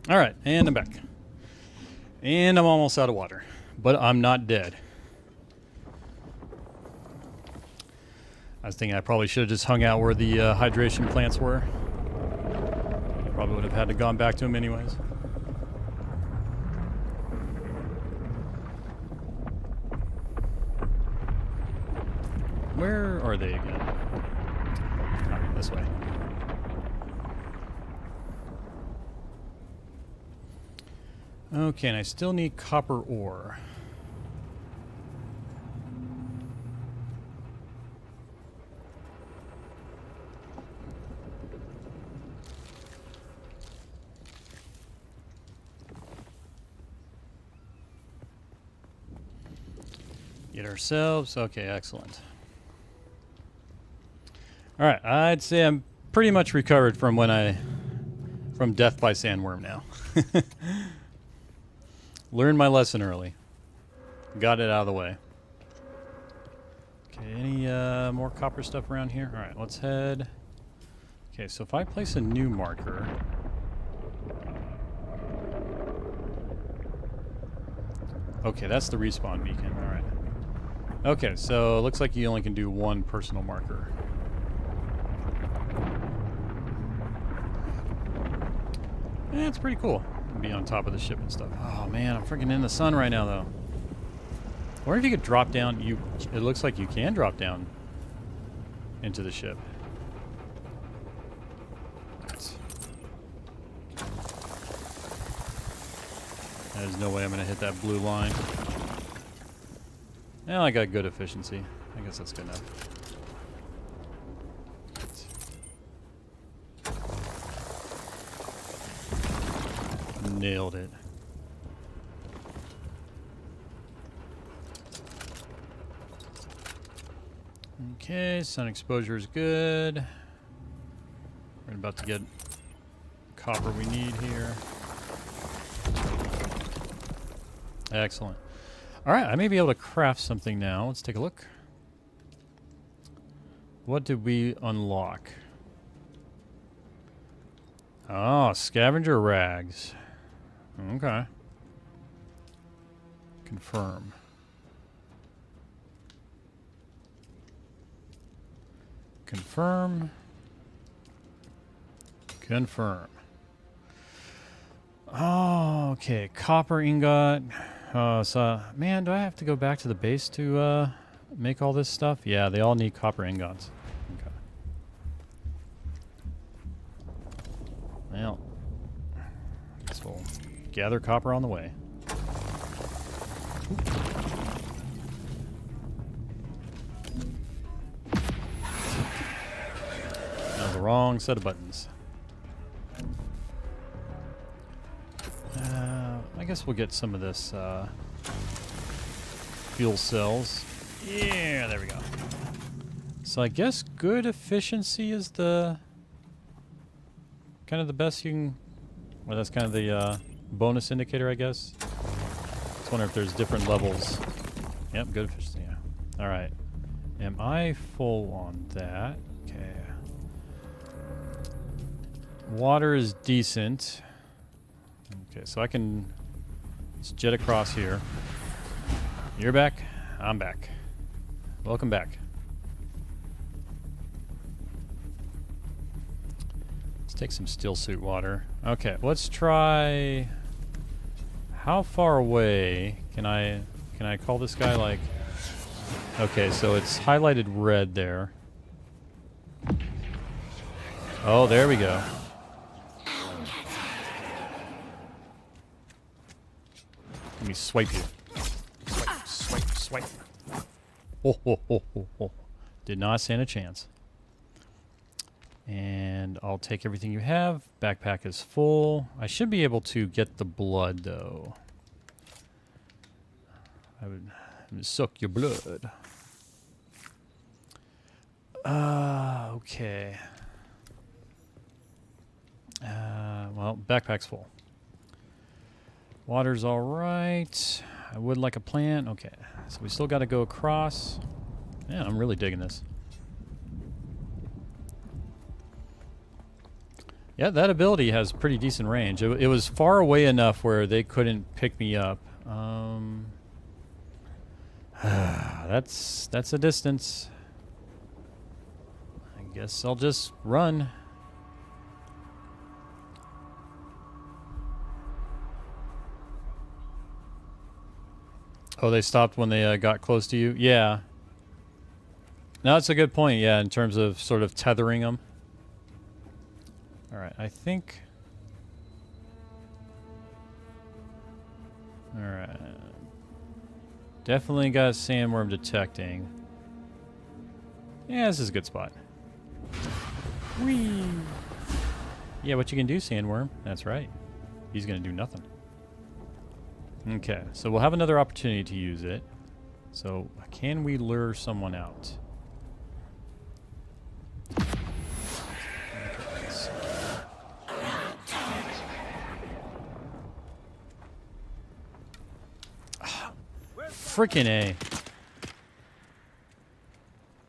All right, and I'm back. And I'm almost out of water, but I'm not dead. I was thinking I probably should have just hung out where the hydration plants were. Probably would have had to gone back to them anyways. Where are they again? Oh, this way. Okay, and I still need copper ore. Get ourselves. Okay, excellent. All right, I'd say I'm pretty much recovered from from death by sandworm now. Learned my lesson early. Got it out of the way. Okay, any more copper stuff around here? All right, let's head. Okay, so if I place a new marker. Okay, that's the respawn beacon. All right. Okay, so it looks like you only can do one personal marker. Yeah, it's pretty cool. Be on top of the ship and stuff. Oh man, I'm freaking in the sun right now though. I wonder if you could drop down. It looks like you can drop down into the ship. There's no way I'm gonna hit that blue line. Well, I got good efficiency. I guess that's good enough. Nailed it. Okay, sun exposure is good. We're about to get copper we need here. Excellent. All right, I may be able to craft something now. Let's take a look. What did we unlock? Oh, scavenger rags. Okay. Confirm. Confirm. Confirm. Oh, okay. Copper ingot. So, man, do I have to go back to the base to make all this stuff? Yeah, they all need copper ingots. Okay. Well, I guess we'll gather copper on the way. No, the wrong set of buttons. I guess we'll get some of this fuel cells. Yeah, there we go. So I guess good efficiency is the kind of the best you can. Well, that's kind of the bonus indicator, I guess. Just wonder if there's different levels. Yep, good efficiency. Yeah. All right. Am I full on that? Okay. Water is decent. Okay, so I can just jet across here. You're back. I'm back. Welcome back. Let's take some still suit water. Okay, let's try. How far away can I call this guy like? Okay, so it's highlighted red there. Oh, there we go. Let me swipe you. Swipe, swipe, swipe. Oh, oh, oh, oh, oh. Did not stand a chance. And I'll take everything you have. Backpack is full. I should be able to get the blood, though. I would suck your blood. Okay. Well, backpack's full. Water's all right. I would like a plant. Okay, so we still got to go across. Yeah, I'm really digging this. Yeah, that ability has pretty decent range. It was far away enough where they couldn't pick me up. That's a distance. I guess I'll just run. Oh, they stopped when they got close to you? Yeah. No, that's a good point, yeah, in terms of sort of tethering them. Alright, I think... Alright. Definitely got sandworm detecting. Yeah, this is a good spot. Whee! Yeah, what you can do, sandworm. That's right. He's gonna do nothing. Okay, so we'll have another opportunity to use it. So, can we lure someone out? Freaking A.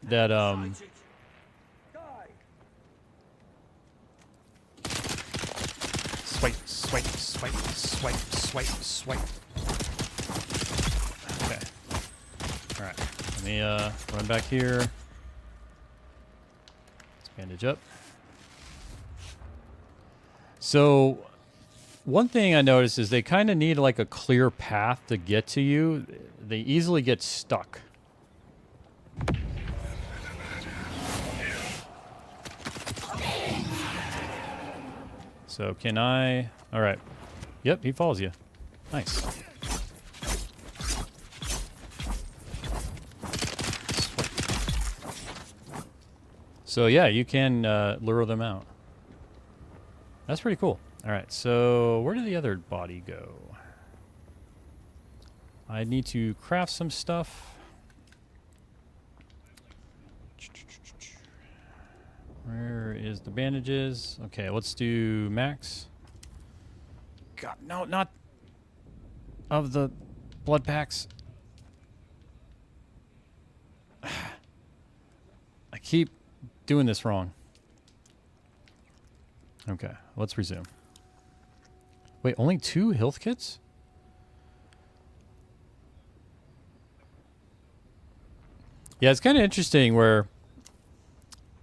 That, Swipe, swipe, swipe, swipe, swipe, swipe. Okay. Alright. Let me, run back here. Let's bandage up. So, one thing I noticed is they kind of need like a clear path to get to you. They easily get stuck. So can I... Alright. Yep, he follows you. Nice. So yeah, you can lure them out. That's pretty cool. Alright, so where did the other body go? I need to craft some stuff. Where is the bandages? Okay, let's do max. God, no, not of the blood packs. I keep doing this wrong. Okay, let's resume. Wait, only 2 health kits? Yeah, it's kind of interesting where,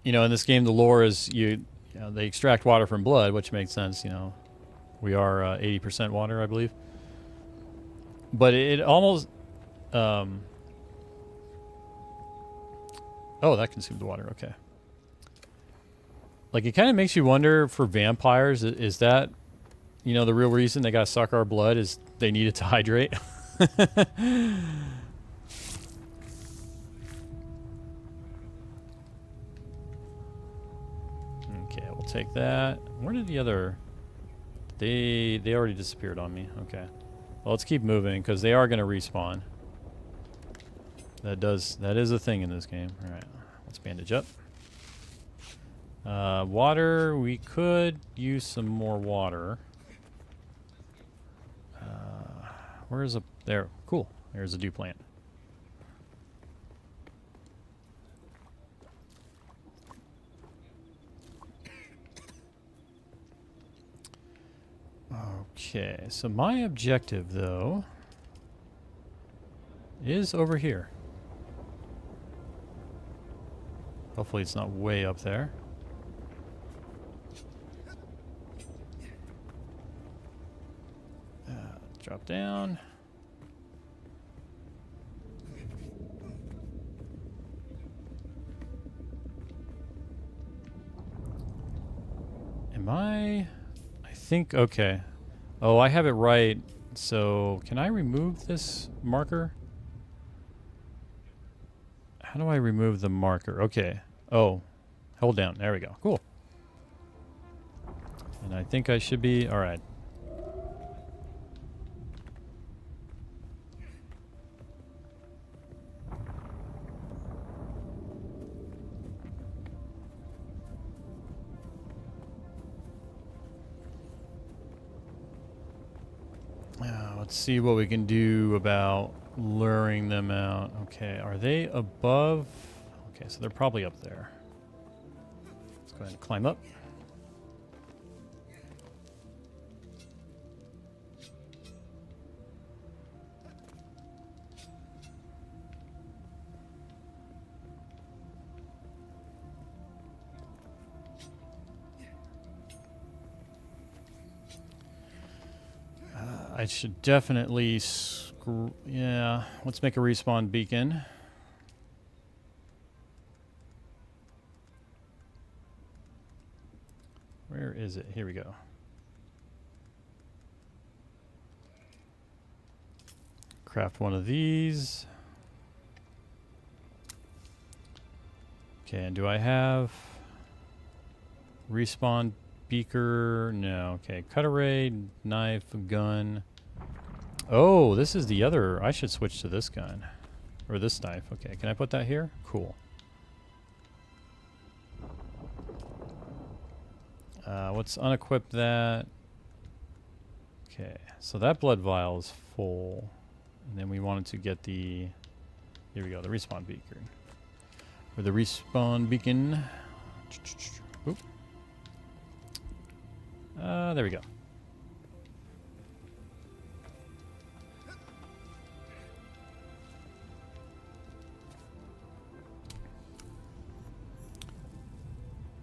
you know, in this game the lore is you know, they extract water from blood, which makes sense, you know. We are 80% water, I believe. But it almost... oh, that consumed the water, okay. Like, it kind of makes you wonder for vampires, is that, you know, the real reason they got to suck our blood is they needed to hydrate? Okay, we'll take that. Where did the other... They already disappeared on me. Okay. Well, let's keep moving, because they are going to respawn. That is a thing in this game. Alright, let's bandage up. Water, we could use some more water. Where's a... There. Cool. There's a dew plant. Okay, so my objective, though, is over here. Hopefully it's not way up there. Drop down. Am I think, okay. Oh, I have it right. So, can I remove this marker? How do I remove the marker? Okay. Oh, hold down. There we go. Cool. And I think I should be... Alright. Let's see what we can do about luring them out. Okay, are they above? Okay, so they're probably up there. Let's go ahead and climb up. I should definitely... yeah, let's make a respawn beacon. Where is it? Here we go. Craft one of these. Okay, and do I have respawn beaker? No. Okay, cut array, knife, gun. Oh, this is the other. I should switch to this gun. Or this knife. Okay, can I put that here? Cool. Let's unequip that. Okay, so that blood vial is full. And then we wanted to get the... Here we go, the respawn beacon. Or the respawn beacon. Oop. There we go.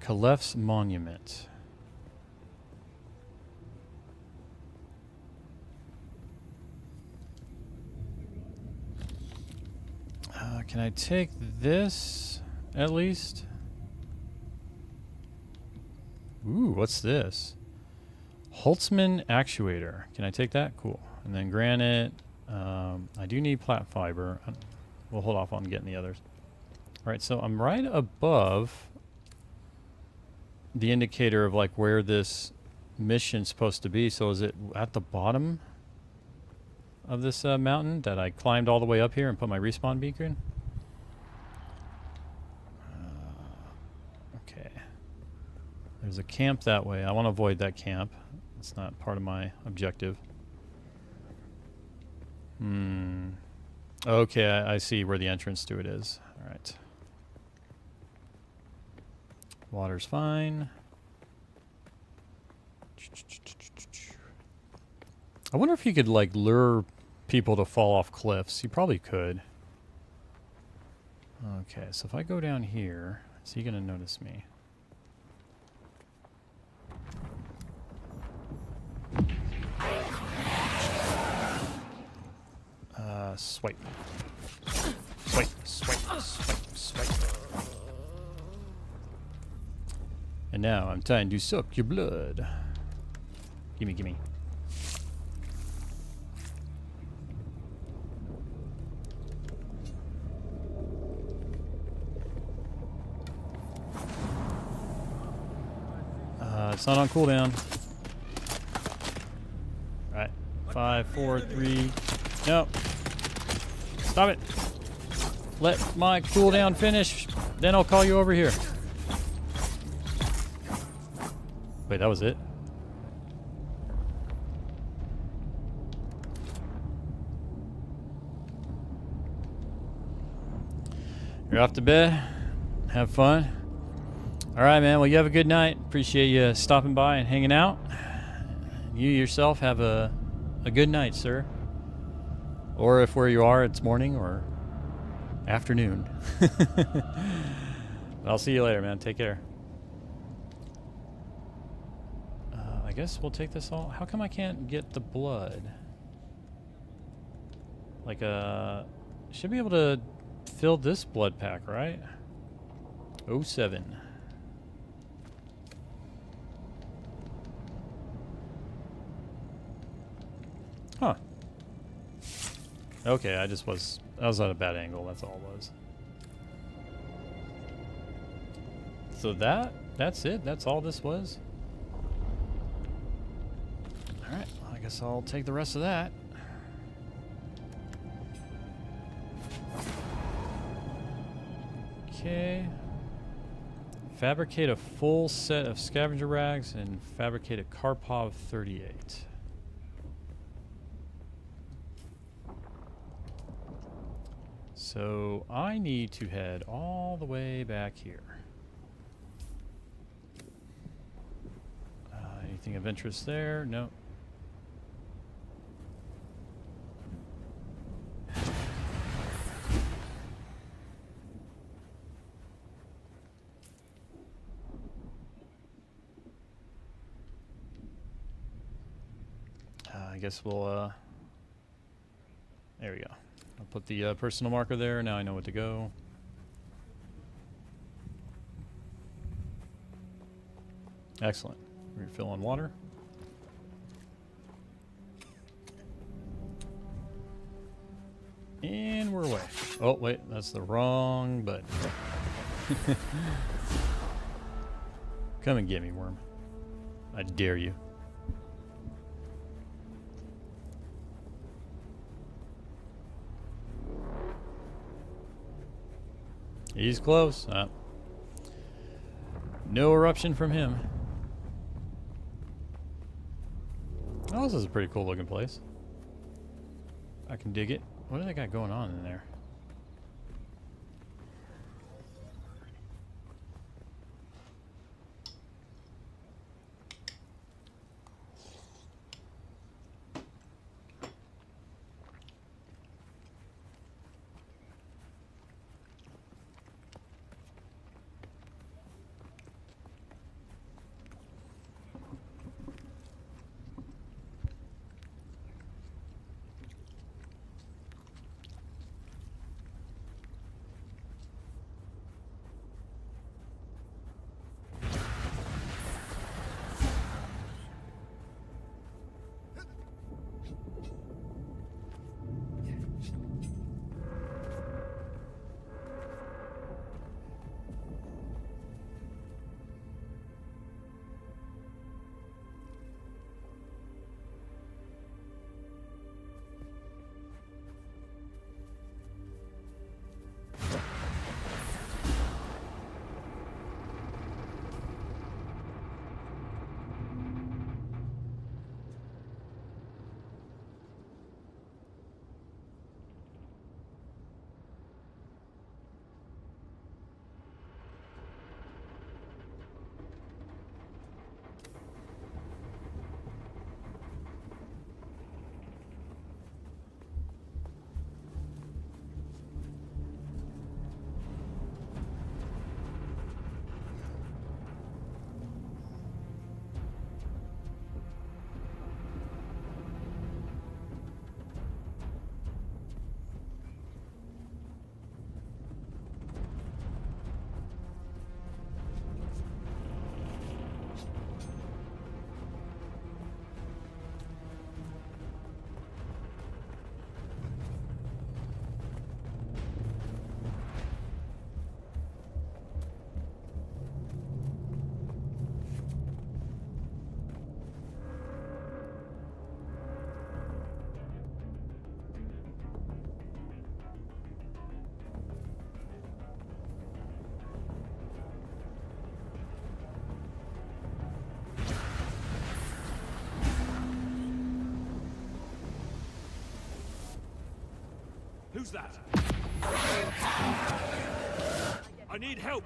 Calef's Monument. Can I take this at least? Ooh, what's this? Holtzman actuator. Can I take that? Cool. And then granite. I do need plat fiber. We'll hold off on getting the others. All right, so I'm right above the indicator of like where this mission's supposed to be. So is it at the bottom of this mountain that I climbed all the way up here and put my respawn beacon? Okay. There's a camp that way. I want to avoid that camp. It's not part of my objective. Okay, I see where the entrance to it is. All right. Water's fine. I wonder if you could like lure people to fall off cliffs. You probably could. Okay, so if I go down here, is he gonna notice me? Swipe. Swipe, swipe, swipe, swipe. And now I'm trying to suck your blood. Gimme, gimme. It's not on cooldown. Alright. 5, 4, 3. No. Stop it. Let my cooldown finish. Then I'll call you over here. Wait, that was it? You're off to bed. Have fun. All right, man. Well, you have a good night. Appreciate you stopping by and hanging out. You yourself have a good night, sir. Or if where you are, it's morning or afternoon. I'll see you later, man. Take care. I guess we'll take this all. How come I can't get the blood? Like, should be able to fill this blood pack, right? 07. Huh. Okay, I was at a bad angle, that's all it was. So that's it? That's all this was? Alright, well, I guess I'll take the rest of that. Okay. Fabricate a full set of scavenger rags and fabricate a Karpov 38. So I need to head all the way back here. Anything of interest there? No. guess we'll, there we go. I'll put the personal marker there. Now I know what to go. Excellent. Refill on water. And we're away. Oh, wait, that's the wrong button. Come and get me, worm. I dare you. He's close. No eruption from him. Oh, this is a pretty cool looking place. I can dig it. What do they got going on in there? Who's that? I need help!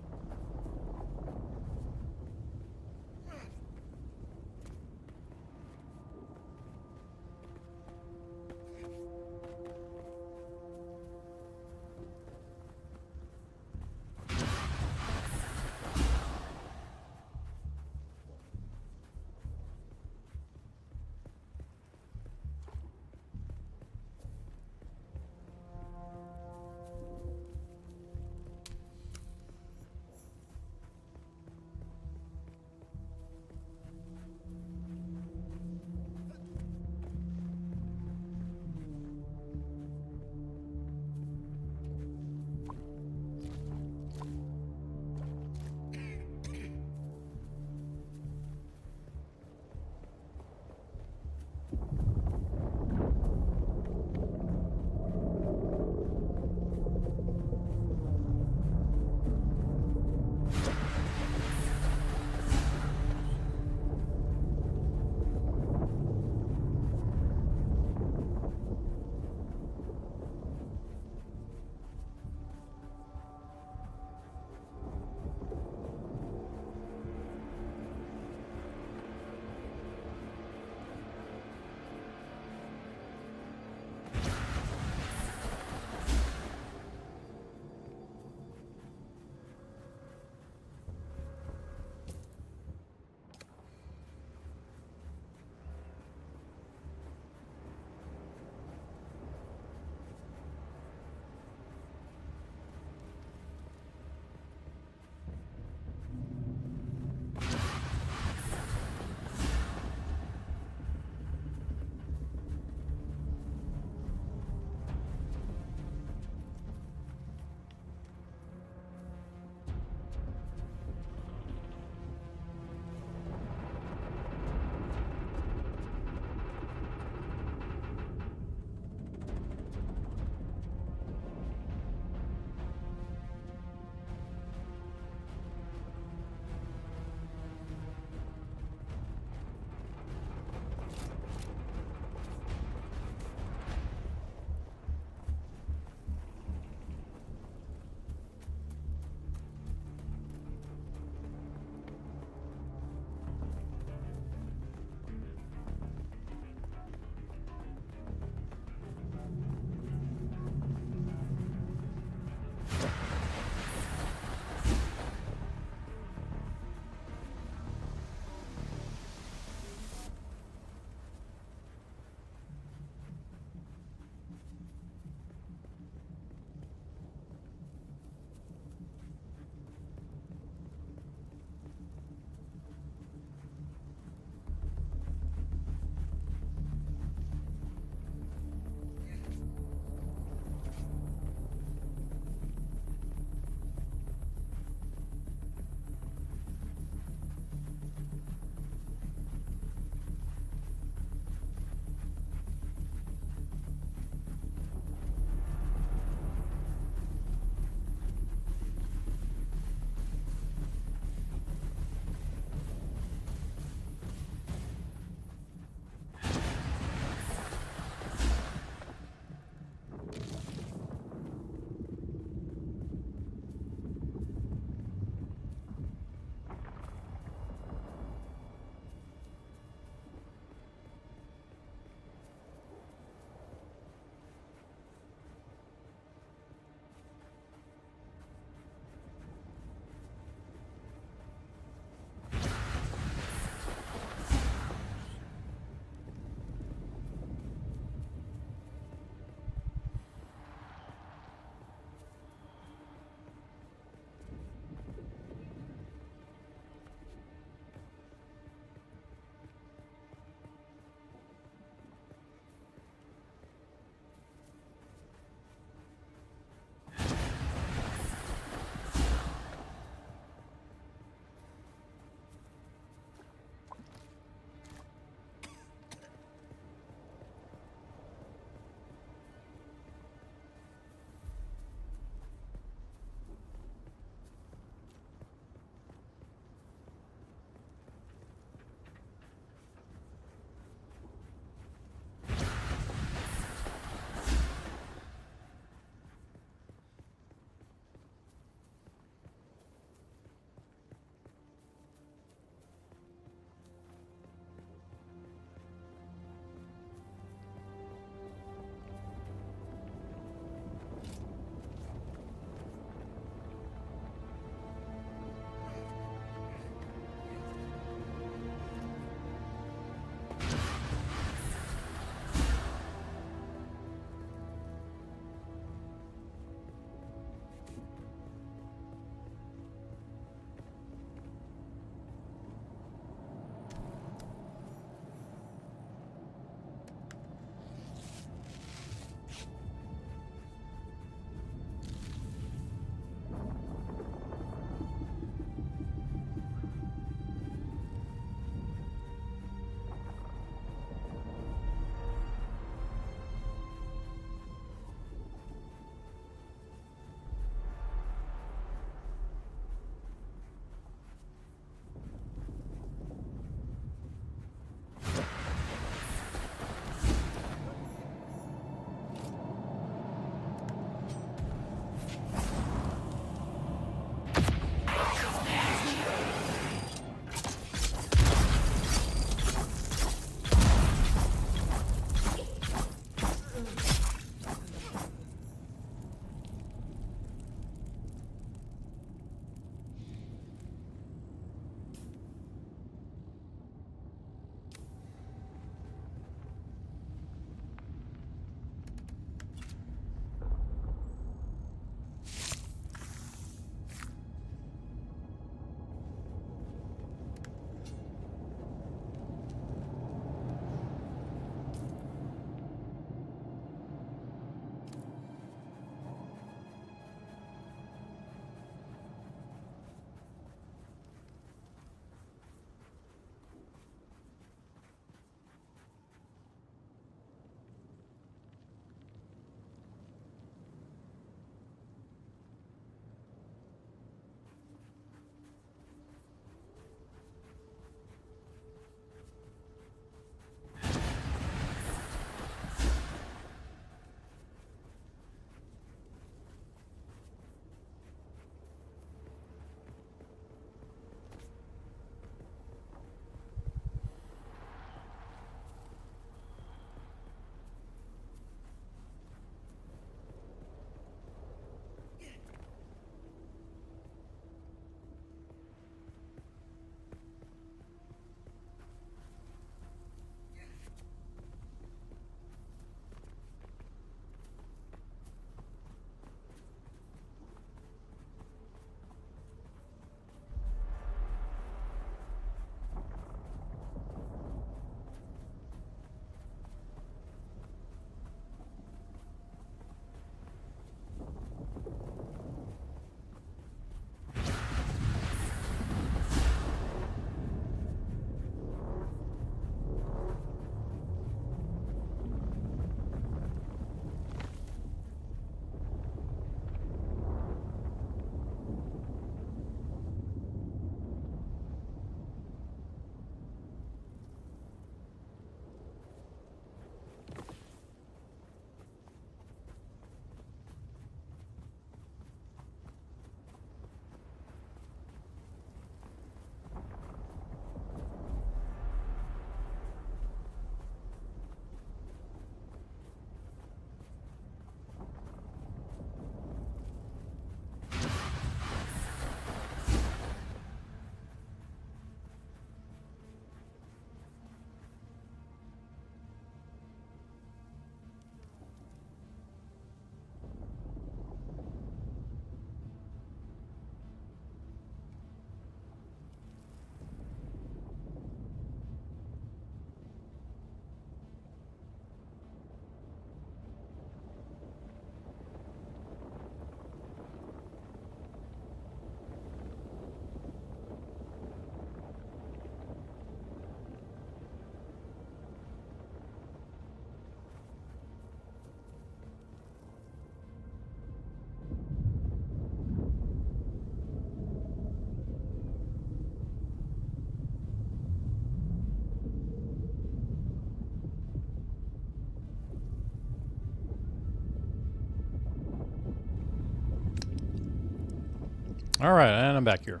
All right, and I'm back here.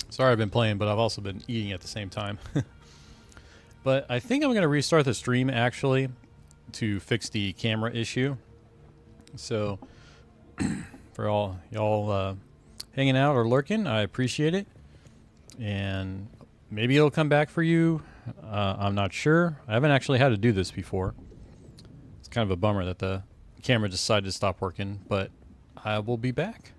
Sorry I've been playing, but I've also been eating at the same time. But I think I'm going to restart the stream, actually, to fix the camera issue. So, for all y'all hanging out or lurking, I appreciate it. And maybe it'll come back for you. I'm not sure. I haven't actually had to do this before. It's kind of a bummer that the camera decided to stop working, but I will be back.